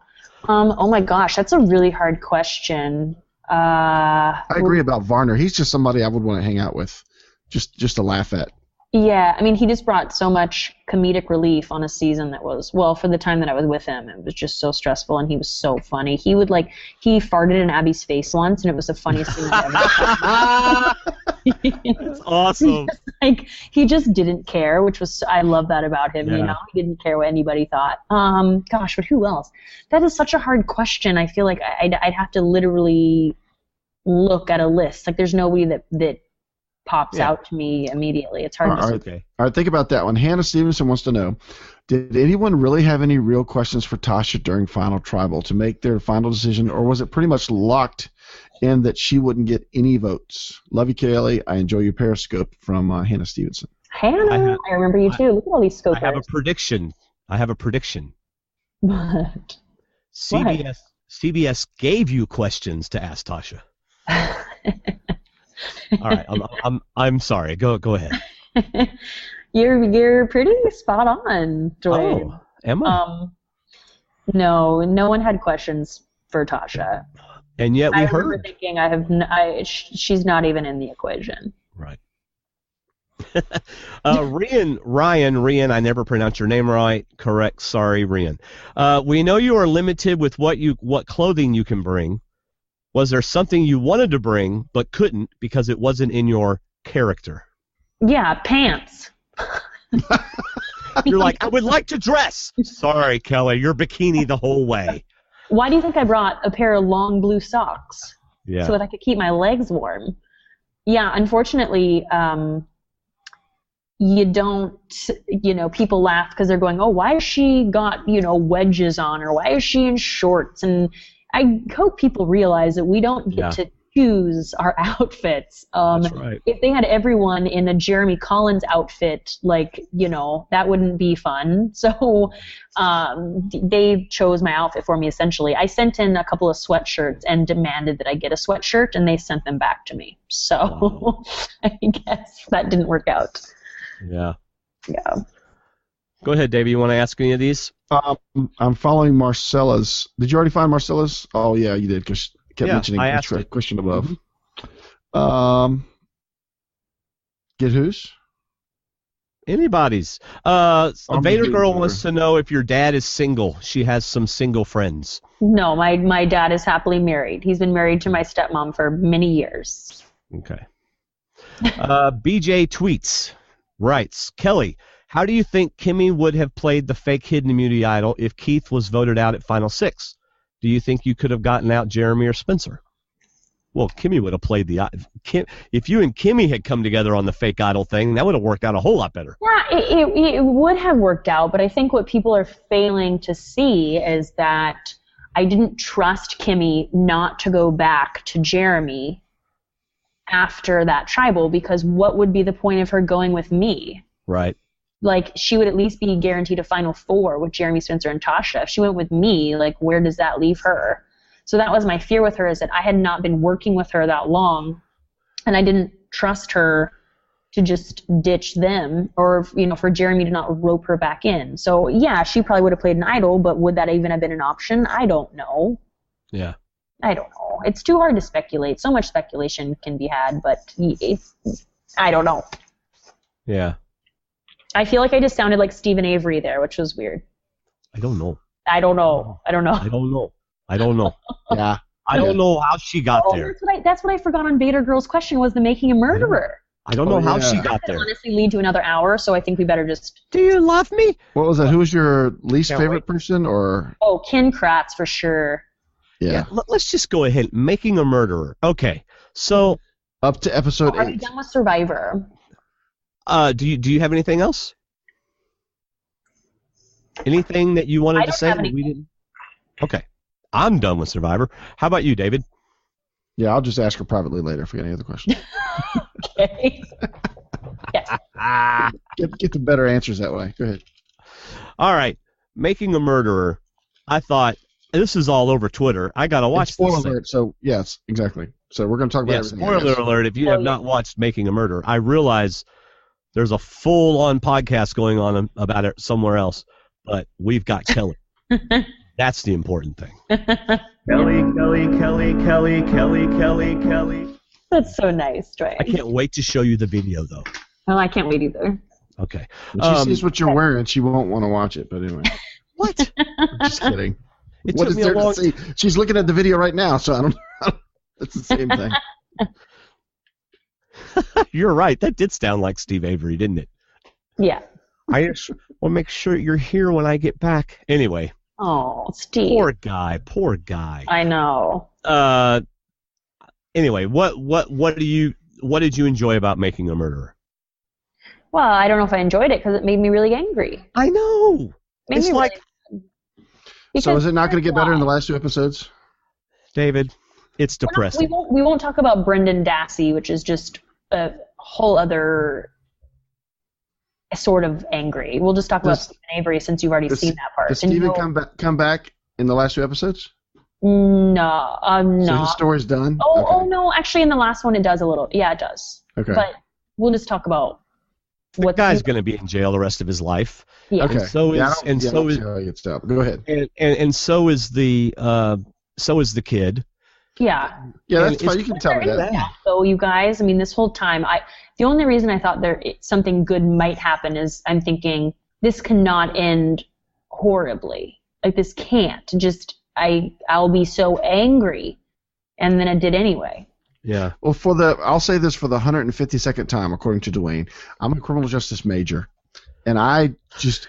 Oh my gosh, that's a really hard question. I agree about Varner. He's just somebody I would want to hang out with. Just to laugh at. Yeah, I mean, he just brought so much comedic relief on a season that was, well, for the time that I was with him, it was just so stressful, and he was so funny. He farted in Abby's face once, and it was the funniest thing I've ever seen. That's awesome. He just didn't care, which was, I love that about him, Yeah. He didn't care what anybody thought. Gosh, but who else? That is such a hard question. I feel like I'd have to literally look at a list. Like, there's nobody that pops out to me immediately. It's hard to say. All right, think about that one. Hannah Stevenson wants to know, did anyone really have any real questions for Tasha during Final Tribal to make their final decision, or was it pretty much locked in that she wouldn't get any votes? Love you, Kelley. I enjoy your Periscope from Hannah Stevenson. Hannah, I remember you too. Look at all these scopers. I have a prediction. What? CBS gave you questions to ask Tasha. All right, I'm sorry. Go ahead. You're pretty spot on, Dwayne. Oh, am I? No one had questions for Tasha. And yet we I heard. remember thinking she's not even in the equation. Right. Ryan, I never pronounced your name right. Correct. Sorry, Ryan. We know you are limited with what clothing you can bring. Was there something you wanted to bring but couldn't because it wasn't in your character? Yeah, pants. You're like, I would like to dress. Sorry, Kelley, you're bikini the whole way. Why do you think I brought a pair of long blue socks? Yeah. So that I could keep my legs warm. Yeah, unfortunately, you don't, people laugh because they're going, oh, why has she got, wedges on, or why is she in shorts? And I hope people realize that we don't get to choose our outfits. That's right. If they had everyone in a Jeremy Collins outfit, that wouldn't be fun. So they chose my outfit for me, essentially. I sent in a couple of sweatshirts and demanded that I get a sweatshirt, and they sent them back to me. So I guess that didn't work out. Yeah. Yeah. Go ahead, Davey. You want to ask any of these? I'm following Marcella's. Did you already find Marcella's? Oh, yeah, you did, because kept mentioning I asked the it. question above. Get whose? Anybody's. Vader Girl wants to know if your dad is single. She has some single friends. No, my dad is happily married. He's been married to my stepmom for many years. Okay. BJ Tweets writes, Kelley, how do you think Kimmy would have played the fake hidden immunity idol if Keith was voted out at Final 6? Do you think you could have gotten out Jeremy or Spencer? Well, Kimmy would have played if you and Kimmy had come together on the fake idol thing, that would have worked out a whole lot better. Yeah, it would have worked out, but I think what people are failing to see is that I didn't trust Kimmy not to go back to Jeremy after that tribal, because what would be the point of her going with me? Right. Like, she would at least be guaranteed a Final 4 with Jeremy, Spencer, and Tasha. If she went with me, like, where does that leave her? So that was my fear with her, is that I had not been working with her that long, and I didn't trust her to just ditch them, or, for Jeremy to not rope her back in. So, yeah, she probably would have played an idol, but would that even have been an option? I don't know. Yeah. I don't know. It's too hard to speculate. So much speculation can be had, but I don't know. Yeah. I feel like I just sounded like Stephen Avery there, which was weird. I don't know. I don't know. Yeah. I don't know how she got there. That's what I forgot on Vader Girl's question, was the making a murderer. I don't know how she got there. That could honestly lead to another hour, so I think we better just... Do you love me? What was that? Who was your least favorite person, or... Oh, Ken Kratz, for sure. Yeah. Let's just go ahead. Making a murderer. Okay. So... Up to episode 8. Are we done with Survivor? Do you have anything else? Anything that you wanted to say that we didn't? Okay. I'm done with Survivor. How about you, David? Yeah, I'll just ask her privately later if we got any other questions. Okay. Yes. Get the better answers that way. Go ahead. All right. Making a murderer. I thought, this is all over Twitter. I got to watch this. Spoiler alert. So, yes, exactly. So we're going to talk about everything. Spoiler alert. If you have not watched Making a Murderer, I realize there's a full-on podcast going on about it somewhere else, but we've got Kelley. That's the important thing. Kelley. That's so nice, Dwayne. I can't wait to show you the video, though. Well, I can't wait either. Okay. When she sees what you're wearing, she won't want to watch it, but anyway. What? I'm just kidding. What is there to see? She's looking at the video right now, so I don't know. It's the same thing. You're right. That did sound like Steve Avery, didn't it? Yeah. I just want to make sure you're here when I get back. Anyway. Oh, Steve. Poor guy. I know. Anyway, what did you enjoy about Making a Murderer? Well, I don't know if I enjoyed it because it made me really angry. I know. It's like. So is it not going to get better in the last 2 episodes? David, it's depressing. We won't talk about Brendan Dassey, which is just a whole other sort of angry. We'll just talk about Stephen Avery since you've already seen that part. Does Stephen come back in the last 2 episodes? No, no. So his story's done? Oh, no, actually in the last one it does a little. Yeah, it does. Okay. But we'll just talk about what guy's going to be in jail the rest of his life. Yeah. Okay. And so is Go ahead. And so is the kid. Yeah. Yeah, that's fine. You can tell me that. Yeah. So you guys, I mean, this whole time, the only reason I thought something good might happen is I'm thinking this cannot end horribly. Like this can't. I'll be so angry, and then it did anyway. Yeah. Well, I'll say this for the 152nd time, according to Dwayne. I'm a criminal justice major, and I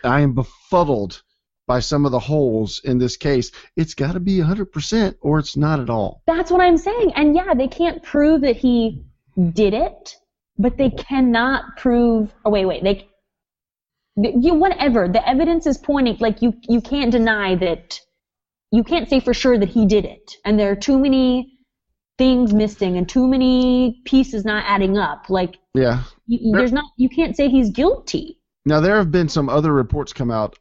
am befuddled by some of the holes in this case. It's got to be 100%, or it's not at all. That's what I'm saying. And yeah, they can't prove that he did it, but they cannot prove. Oh wait. Whatever. The evidence is pointing. Like you can't deny that. You can't say for sure that he did it, and there are too many things missing and too many pieces not adding up. Like, yeah, you can't say he's guilty. Now there have been some other reports come out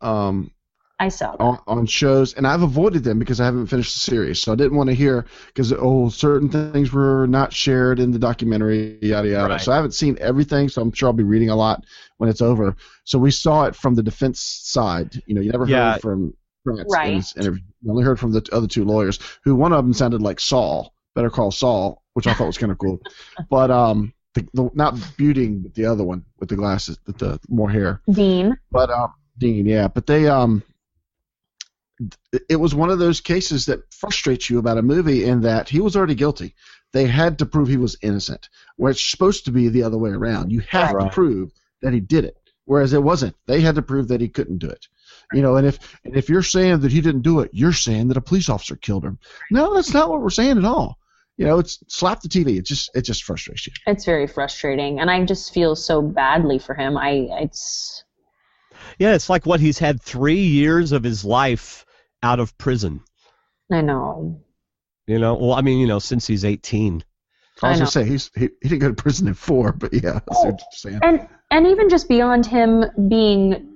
I saw that. on shows, and I've avoided them because I haven't finished the series. So I didn't want to hear because certain things were not shared in the documentary, yada yada. Right. So I haven't seen everything. So I'm sure I'll be reading a lot when it's over. So we saw it from the defense side. You never heard from Prince in his interview. You only heard from the other two lawyers, who one of them sounded like Saul, Better Call Saul, which I thought was kind of cool. But not Buting, but the other one with the glasses, with the more hair. Dean. But Dean, yeah. But they it was one of those cases that frustrates you about a movie in that he was already guilty. They had to prove he was innocent, where it's supposed to be the other way around. You have to prove that he did it, whereas it wasn't. They had to prove that he couldn't do it. And if you're saying that he didn't do it, you're saying that a police officer killed him. No, that's not what we're saying at all. It's slap the TV. It just frustrates you. It's very frustrating, and I just feel so badly for him. It's like what he's had 3 years of his life out of prison. I know. Well, I mean, since he's 18. I was going to say he didn't go to prison in 4, but yeah, that's what you're saying. And even just beyond him being,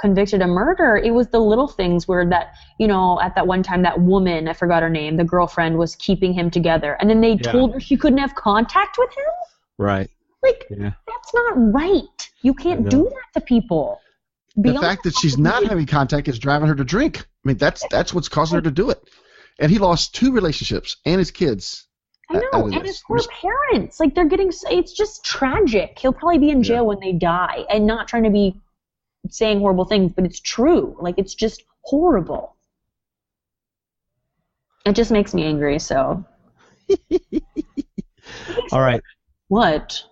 convicted of murder, it was the little things where that, at that one time that woman, I forgot her name, the girlfriend was keeping him together, and then they told her she couldn't have contact with him. Right. That's not right. You can't do that to people. The fact that she's not having contact is driving her to drink. I mean, that's what's causing her to do it. And he lost 2 relationships and his kids. I know, and his poor parents. They're getting. It's just tragic. He'll probably be in jail when they die, and not trying to be saying horrible things, but it's true. It's just horrible. It just makes me angry. So. All right. What?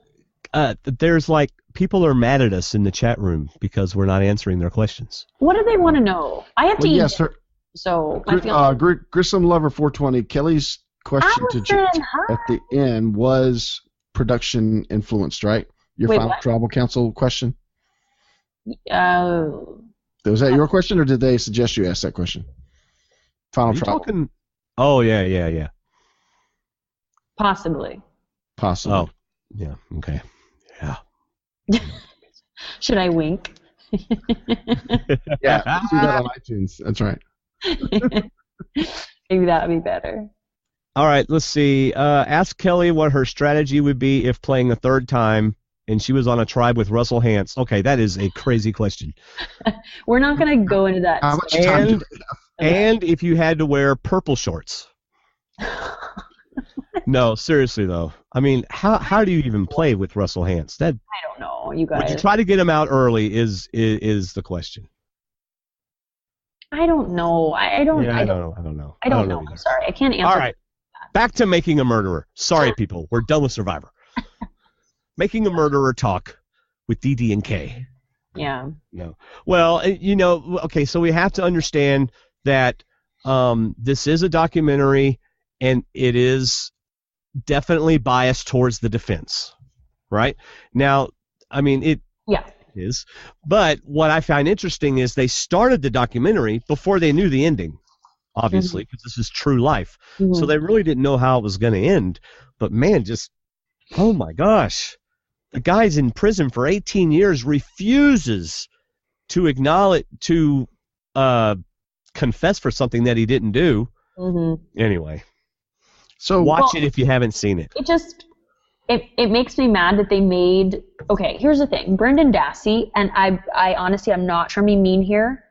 There's people are mad at us in the chat room because we're not answering their questions. What do they want to know? I have to eat. Yes, sir. So Grissom Lover 420. Kelly's question to you at the end was production influenced, right? Your final tribal council question. Was that your question, or did they suggest you ask that question? Final tribal. Oh yeah. Possibly. Oh, yeah. Okay. Yeah. Should I wink? Yeah, do that on iTunes. That's right. Maybe that would be better. All right, let's see. Ask Kelley what her strategy would be if playing a third time and she was on a tribe with Russell Hantz. Okay, that is a crazy question. We're not going to go into that. How much time do we have? And if you had to wear purple shorts. No, seriously though. I mean, how do you even play with Russell Hantz? I don't know, you guys. Would you try to get him out early? Is the question. I don't know. I don't know. I don't know. I'm sorry. I can't answer. All right. Back to Making a Murderer. Sorry, people. We're done with Survivor. Making a Murderer talk with DD and K. Yeah. No. Well, okay, so we have to understand that this is a documentary, and it is definitely biased towards the defense, right? Now, I mean, it is. But what I find interesting is they started the documentary before they knew the ending, obviously, because this is true life. Mm-hmm. So they really didn't know how it was going to end. But, man, oh, my gosh. The guy's in prison for 18 years, refuses to acknowledge, to confess for something that he didn't do. Mm-hmm. Anyway. So watch it if you haven't seen it. It makes me mad that they made. Okay, here's the thing. Brendan Dassey, and I honestly, I'm not trying to be mean here,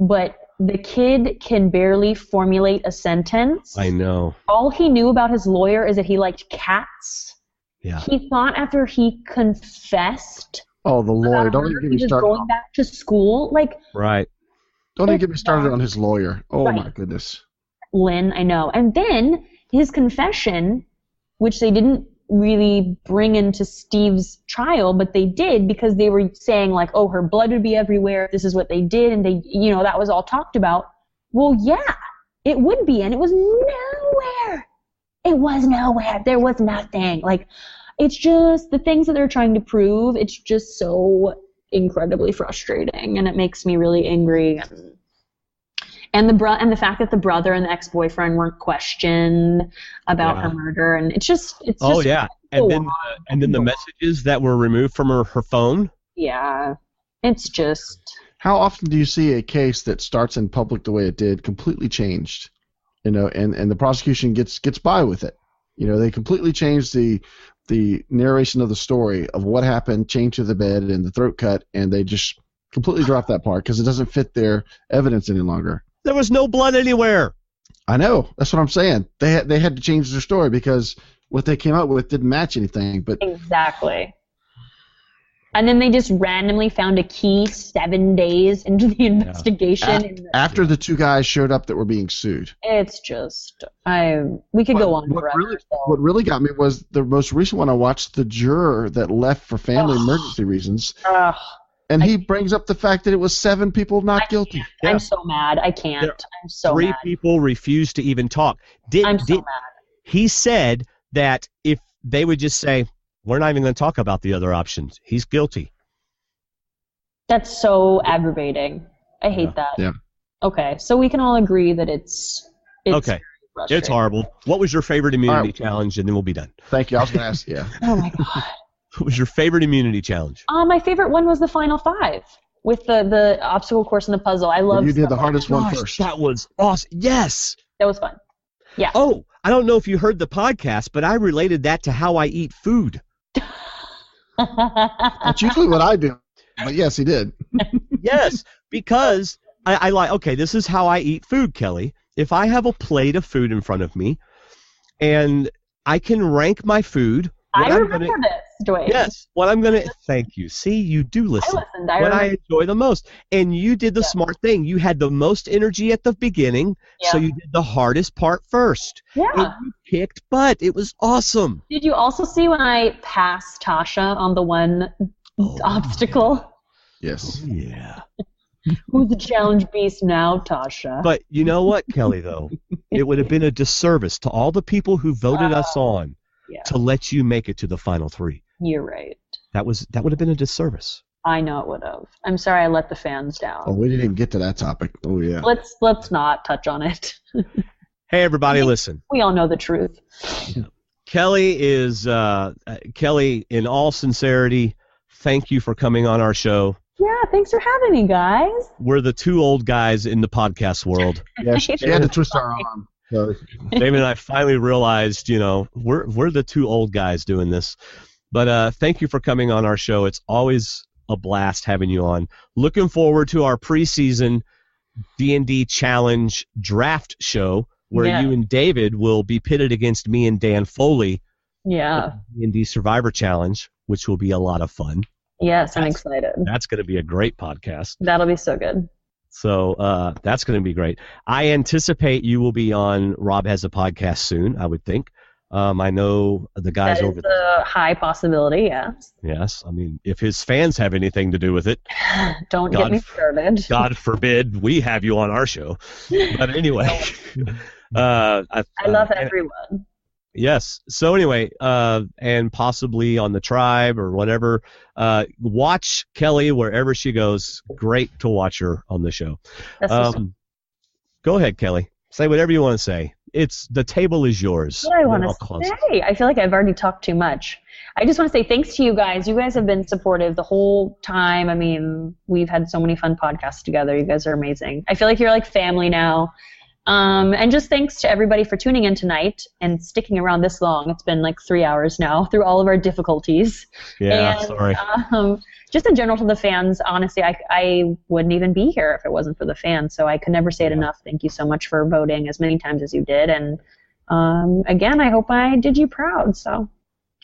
but the kid can barely formulate a sentence. I know. All he knew about his lawyer is that he liked cats. Yeah. He thought after he confessed. Oh, the lawyer! Don't even get me started. Going back to school, Right. Don't even get me started on his lawyer. Oh my goodness. Lynn, I know. And then his confession, which they didn't really bring into Steve's trial, but they did because they were saying her blood would be everywhere. This is what they did, and they, that was all talked about. Well, yeah, it would be, and it was nowhere. It was nowhere. There was nothing. It's just the things that they're trying to prove. It's just so incredibly frustrating, and it makes me really angry. And the fact that the brother and the ex-boyfriend weren't questioned about her murder, and it's just and then the messages that were removed from her phone. Yeah, it's just. how often do you see a case that starts in public the way it did, completely changed, and the prosecution gets by with it? They completely changed the narration of the story of what happened, chained to the bed and the throat cut, and they just completely dropped that part because it doesn't fit their evidence any longer. There was no blood anywhere. I know. That's what I'm saying. They had to change their story because what they came up with didn't match anything. But exactly. And then they just randomly found a key 7 days into the investigation. After the two guys showed up that were being sued. It's just, we could go on forever. What really got me was the most recent one I watched, the juror that left for family emergency reasons. And he brings up the fact that it was 7 people not guilty. Yeah. I'm so mad. I can't. I'm so 3 mad. people refused to even talk. I'm so mad. He said that if they would just say, we're not even going to talk about the other options, he's guilty. That's so aggravating. I hate that. Yeah. Okay, so we can all agree that it's okay. It's horrible. What was your favorite immunity challenge? And then we'll be done. Thank you. I was going to ask, Oh, my God. What was your favorite immunity challenge? My favorite one was the final 5 with the obstacle course and the puzzle. I love. You did the hardest one first. That was awesome. Yes. That was fun. Yeah. Oh, I don't know if you heard the podcast, but I related that to how I eat food. That's usually what I do. But yes, he did. Yes, because I like, okay, this is how I eat food, Kelley. If I have a plate of food in front of me and I can rank my food. I remember this, Dwayne. Yes, what I'm going to, thank you. See, you do listen. I listened. What I enjoy the most. And you did the smart thing. You had the most energy at the beginning, so you did the hardest part first. Yeah. And you kicked butt. It was awesome. Did you also see when I passed Tasha on the one obstacle? Yes. Oh, yeah. Who's the challenge beast now, Tasha? But you know what, Kelley, though? It would have been a disservice to all the people who voted us on to let you make it to the final 3. You're right. That would have been a disservice. I know it would have. I'm sorry I let the fans down. Oh, we didn't even get to that topic. Oh, yeah. Let's not touch on it. Hey, everybody, listen. We all know the truth. Kelley is Kelley, in all sincerity, thank you for coming on our show. Yeah, thanks for having me, guys. We're the 2 old guys in the podcast world. Yeah, she had to twist our arm. So. David and I finally realized, we're the 2 old guys doing this. But thank you for coming on our show. It's always a blast having you on. Looking forward to our preseason D&D Challenge draft show where you and David will be pitted against me and Dan Foley. Yeah. D&D Survivor Challenge, which will be a lot of fun. Yes, I'm excited. That's going to be a great podcast. That'll be so good. So that's going to be great. I anticipate you will be on Rob Has a Podcast soon, I would think. I know the guys over there. That's a high possibility, yes. Yes. I mean, if his fans have anything to do with it. Don't get me started. God forbid we have you on our show. But anyway. I love everyone. Yes. So anyway, and possibly on the tribe or whatever, watch Kelley wherever she goes. Great to watch her on the show. Go ahead, Kelley. Say whatever you want to say. The table is yours. What I want to say. I feel like I've already talked too much. I just want to say thanks to you guys. You guys have been supportive the whole time. I mean, we've had so many fun podcasts together. You guys are amazing. I feel like you're like family now. And just thanks to everybody for tuning in tonight and sticking around this long. It's been like 3 hours now through all of our difficulties. Yeah, and, sorry. Just in general to the fans, honestly, I wouldn't even be here if it wasn't for the fans. So I could never say it enough. Thank you so much for voting as many times as you did. And again, I hope I did you proud. So,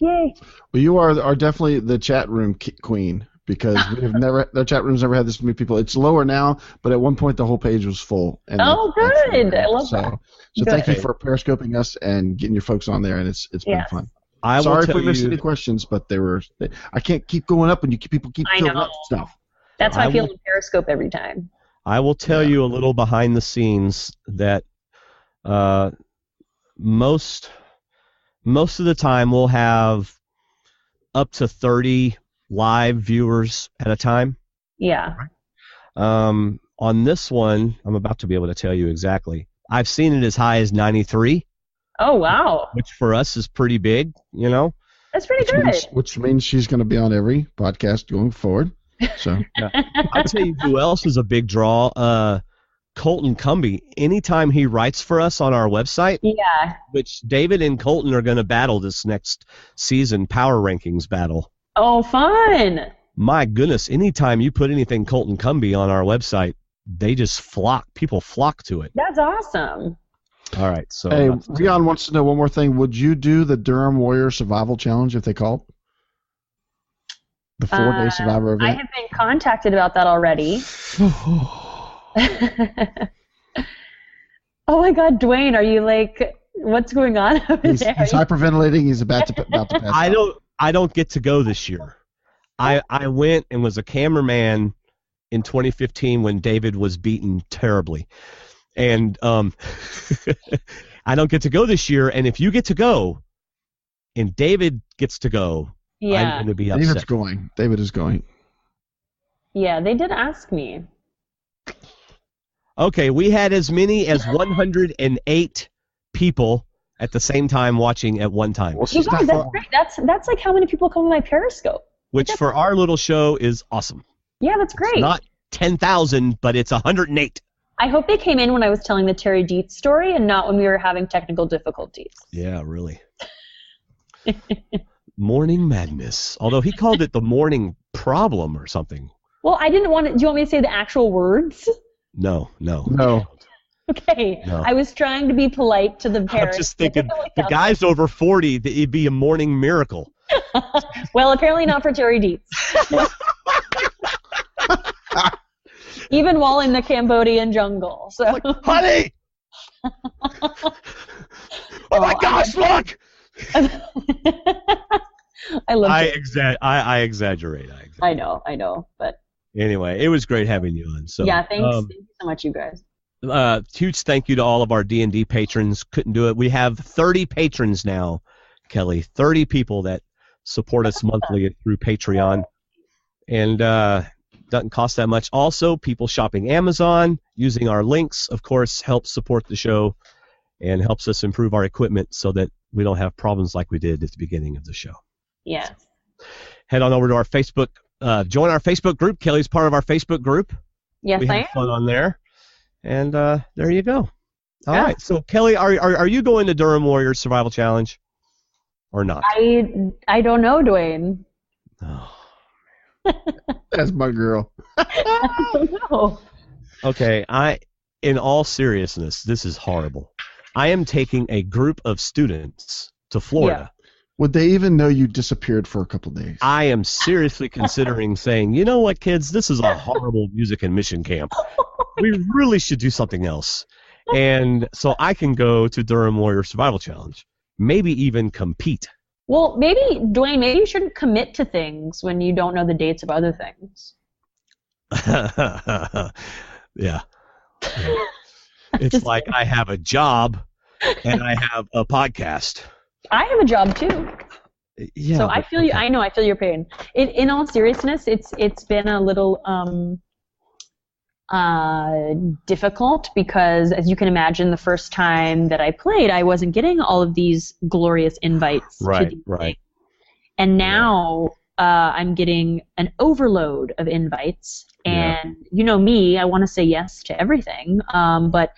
yay. Well, you are definitely the chat room queen. Because we have the chat room's never had this many people. It's lower now, but at one point the whole page was full. And good! I love that. So thank you for periscoping us and getting your folks on there, and it's been fun. Sorry if we missed any questions, but I can't keep going up and people keep filling up stuff. That's how I feel in Periscope every time. I will tell you a little behind the scenes that most of the time we'll have up to 30 live viewers at a time. Yeah. On this one, I'm about to be able to tell you exactly. I've seen it as high as 93. Oh, wow. Which for us is pretty big, That's pretty good. Which means she's going to be on every podcast going forward. So I'll tell you who else is a big draw. Colton Cumbie. Anytime he writes for us on our website, Yeah. which David and Colton are going to battle this next season, Power Rankings battle. Oh, fun. My goodness, anytime you put anything Colton Cumbie on our website, they just flock. People flock to it. That's awesome. All right, so hey, Leon wants to know one more thing. Would you do the Durham Warrior Survival Challenge if they called? The 4-day Survivor event? I have been contacted about that already. Oh my God, Dwayne, are you like, what's going on over He's there? hyperventilating. He's about to pass out. I don't get to go this year. I went and was a cameraman in 2015 when David was beaten terribly. And I don't get to go this year, and if you get to go and David gets to go, I'm going to be upset. David's going. David is going. Yeah, they did ask me. Okay, we had as many as 108 people at the same time watching at one time. Well, You guys, that's great. That's like how many people come on my Periscope. Which for our little show is awesome. Yeah, that's great. It's not 10,000, but it's 108. I hope they came in when I was telling the Terry Dietz story and not when we were having technical difficulties. Yeah, really. Morning madness. Although he called it the morning problem or something. Well, I didn't want to. Do you want me to say the actual words? No. Okay. No. I was trying to be polite to the I'm parents. just thinking, the guy's over 40, it'd be a morning miracle. Well, apparently not for Terry Dietz. Even while in the Cambodian jungle. So. Honey! Oh my gosh, look! I exaggerate. I know, but anyway, it was great having you on. So yeah, thanks. Thank you so much, you guys. Huge thank you to all of our D&D patrons. Couldn't do it. We have 30 patrons now, Kelley. 30 people that support us monthly through Patreon, and doesn't cost that much. Also, people shopping Amazon, using our links, of course, helps support the show and helps us improve our equipment so that we don't have problems like we did at the beginning of the show. Yes. Head on over to our Facebook. Join our Facebook group. Kelley's part of our Facebook group. Yes, we I have am. fun on there. And there you go. All right. So, Kelley, are you going to Durham Warrior Survival Challenge or not? I don't know, Dwayne. Oh. That's my girl. I don't know. Okay. In all seriousness, this is horrible. I am taking a group of students to Florida. Yeah. Would they even know you disappeared for a couple days? I am seriously considering saying, you know what, kids, this is a horrible music and mission camp. We really should do something else. And so I can go to Durham Warrior Survival Challenge. Maybe even compete. Well, Dwayne, maybe you shouldn't commit to things when you don't know the dates of other things. Yeah. It's like I have a job and I have a podcast. I have a job too. Yeah. So I feel you. I know. I feel your pain. In all seriousness, it's been a little difficult because, as you can imagine, the first time that I played, I wasn't getting all of these glorious invites. Right. And now I'm getting an overload of invites. And you know me, I want to say yes to everything. But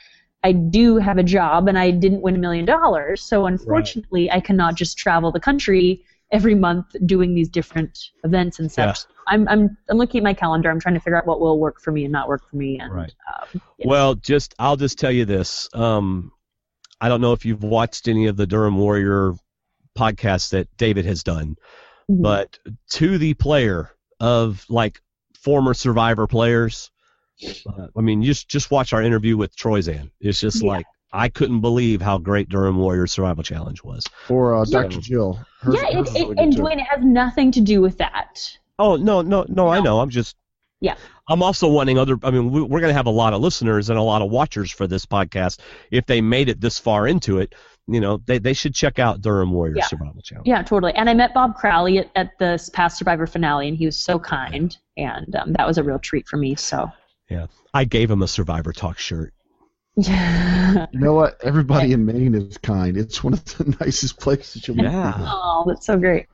I do have a job, and I didn't win $1 million. So unfortunately, I cannot just travel the country every month doing these different events and such. Yeah. I'm looking at my calendar. I'm trying to figure out what will work for me and not work for me. And, yes. Well, I'll just tell you this. I don't know if you've watched any of the Durham Warrior podcasts that David has done, but to the player of like former Survivor players. I mean, just watch our interview with Troyzan. It's just like, I couldn't believe how great Durham Warrior Survival Challenge was. Or Dr. Jill. And Dwayne, it has nothing to do with that. Oh, no, I know. I'm just... Yeah. I'm also wanting we're going to have a lot of listeners and a lot of watchers for this podcast. If they made it this far into it, you know, they should check out Durham Warrior Survival Challenge. Yeah, totally. And I met Bob Crowley at the past Survivor finale, and he was so kind, and that was a real treat for me, so... Yeah, I gave him a Survivor Talk shirt. You know what? Everybody in Maine is kind. It's one of the nicest places you'll meet. Yeah. Oh, that's so great.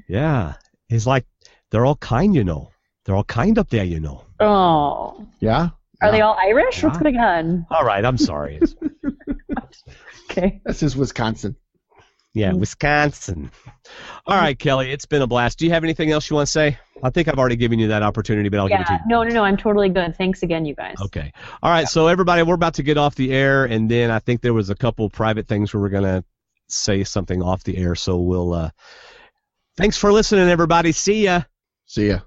Yeah. It's like, they're all kind, you know. They're all kind up there, you know. Oh. Yeah? Are they all Irish? What's Yeah. going on? All right, I'm sorry. Okay. This is Wisconsin. Yeah, Wisconsin. All right, Kelley, it's been a blast. Do you have anything else you want to say? I think I've already given you that opportunity, but I'll give it to you. No, I'm totally good. Thanks again, you guys. Okay. All right, so everybody, we're about to get off the air, and then I think there was a couple private things where we're going to say something off the air, so we'll thanks for listening, everybody. See ya. See ya.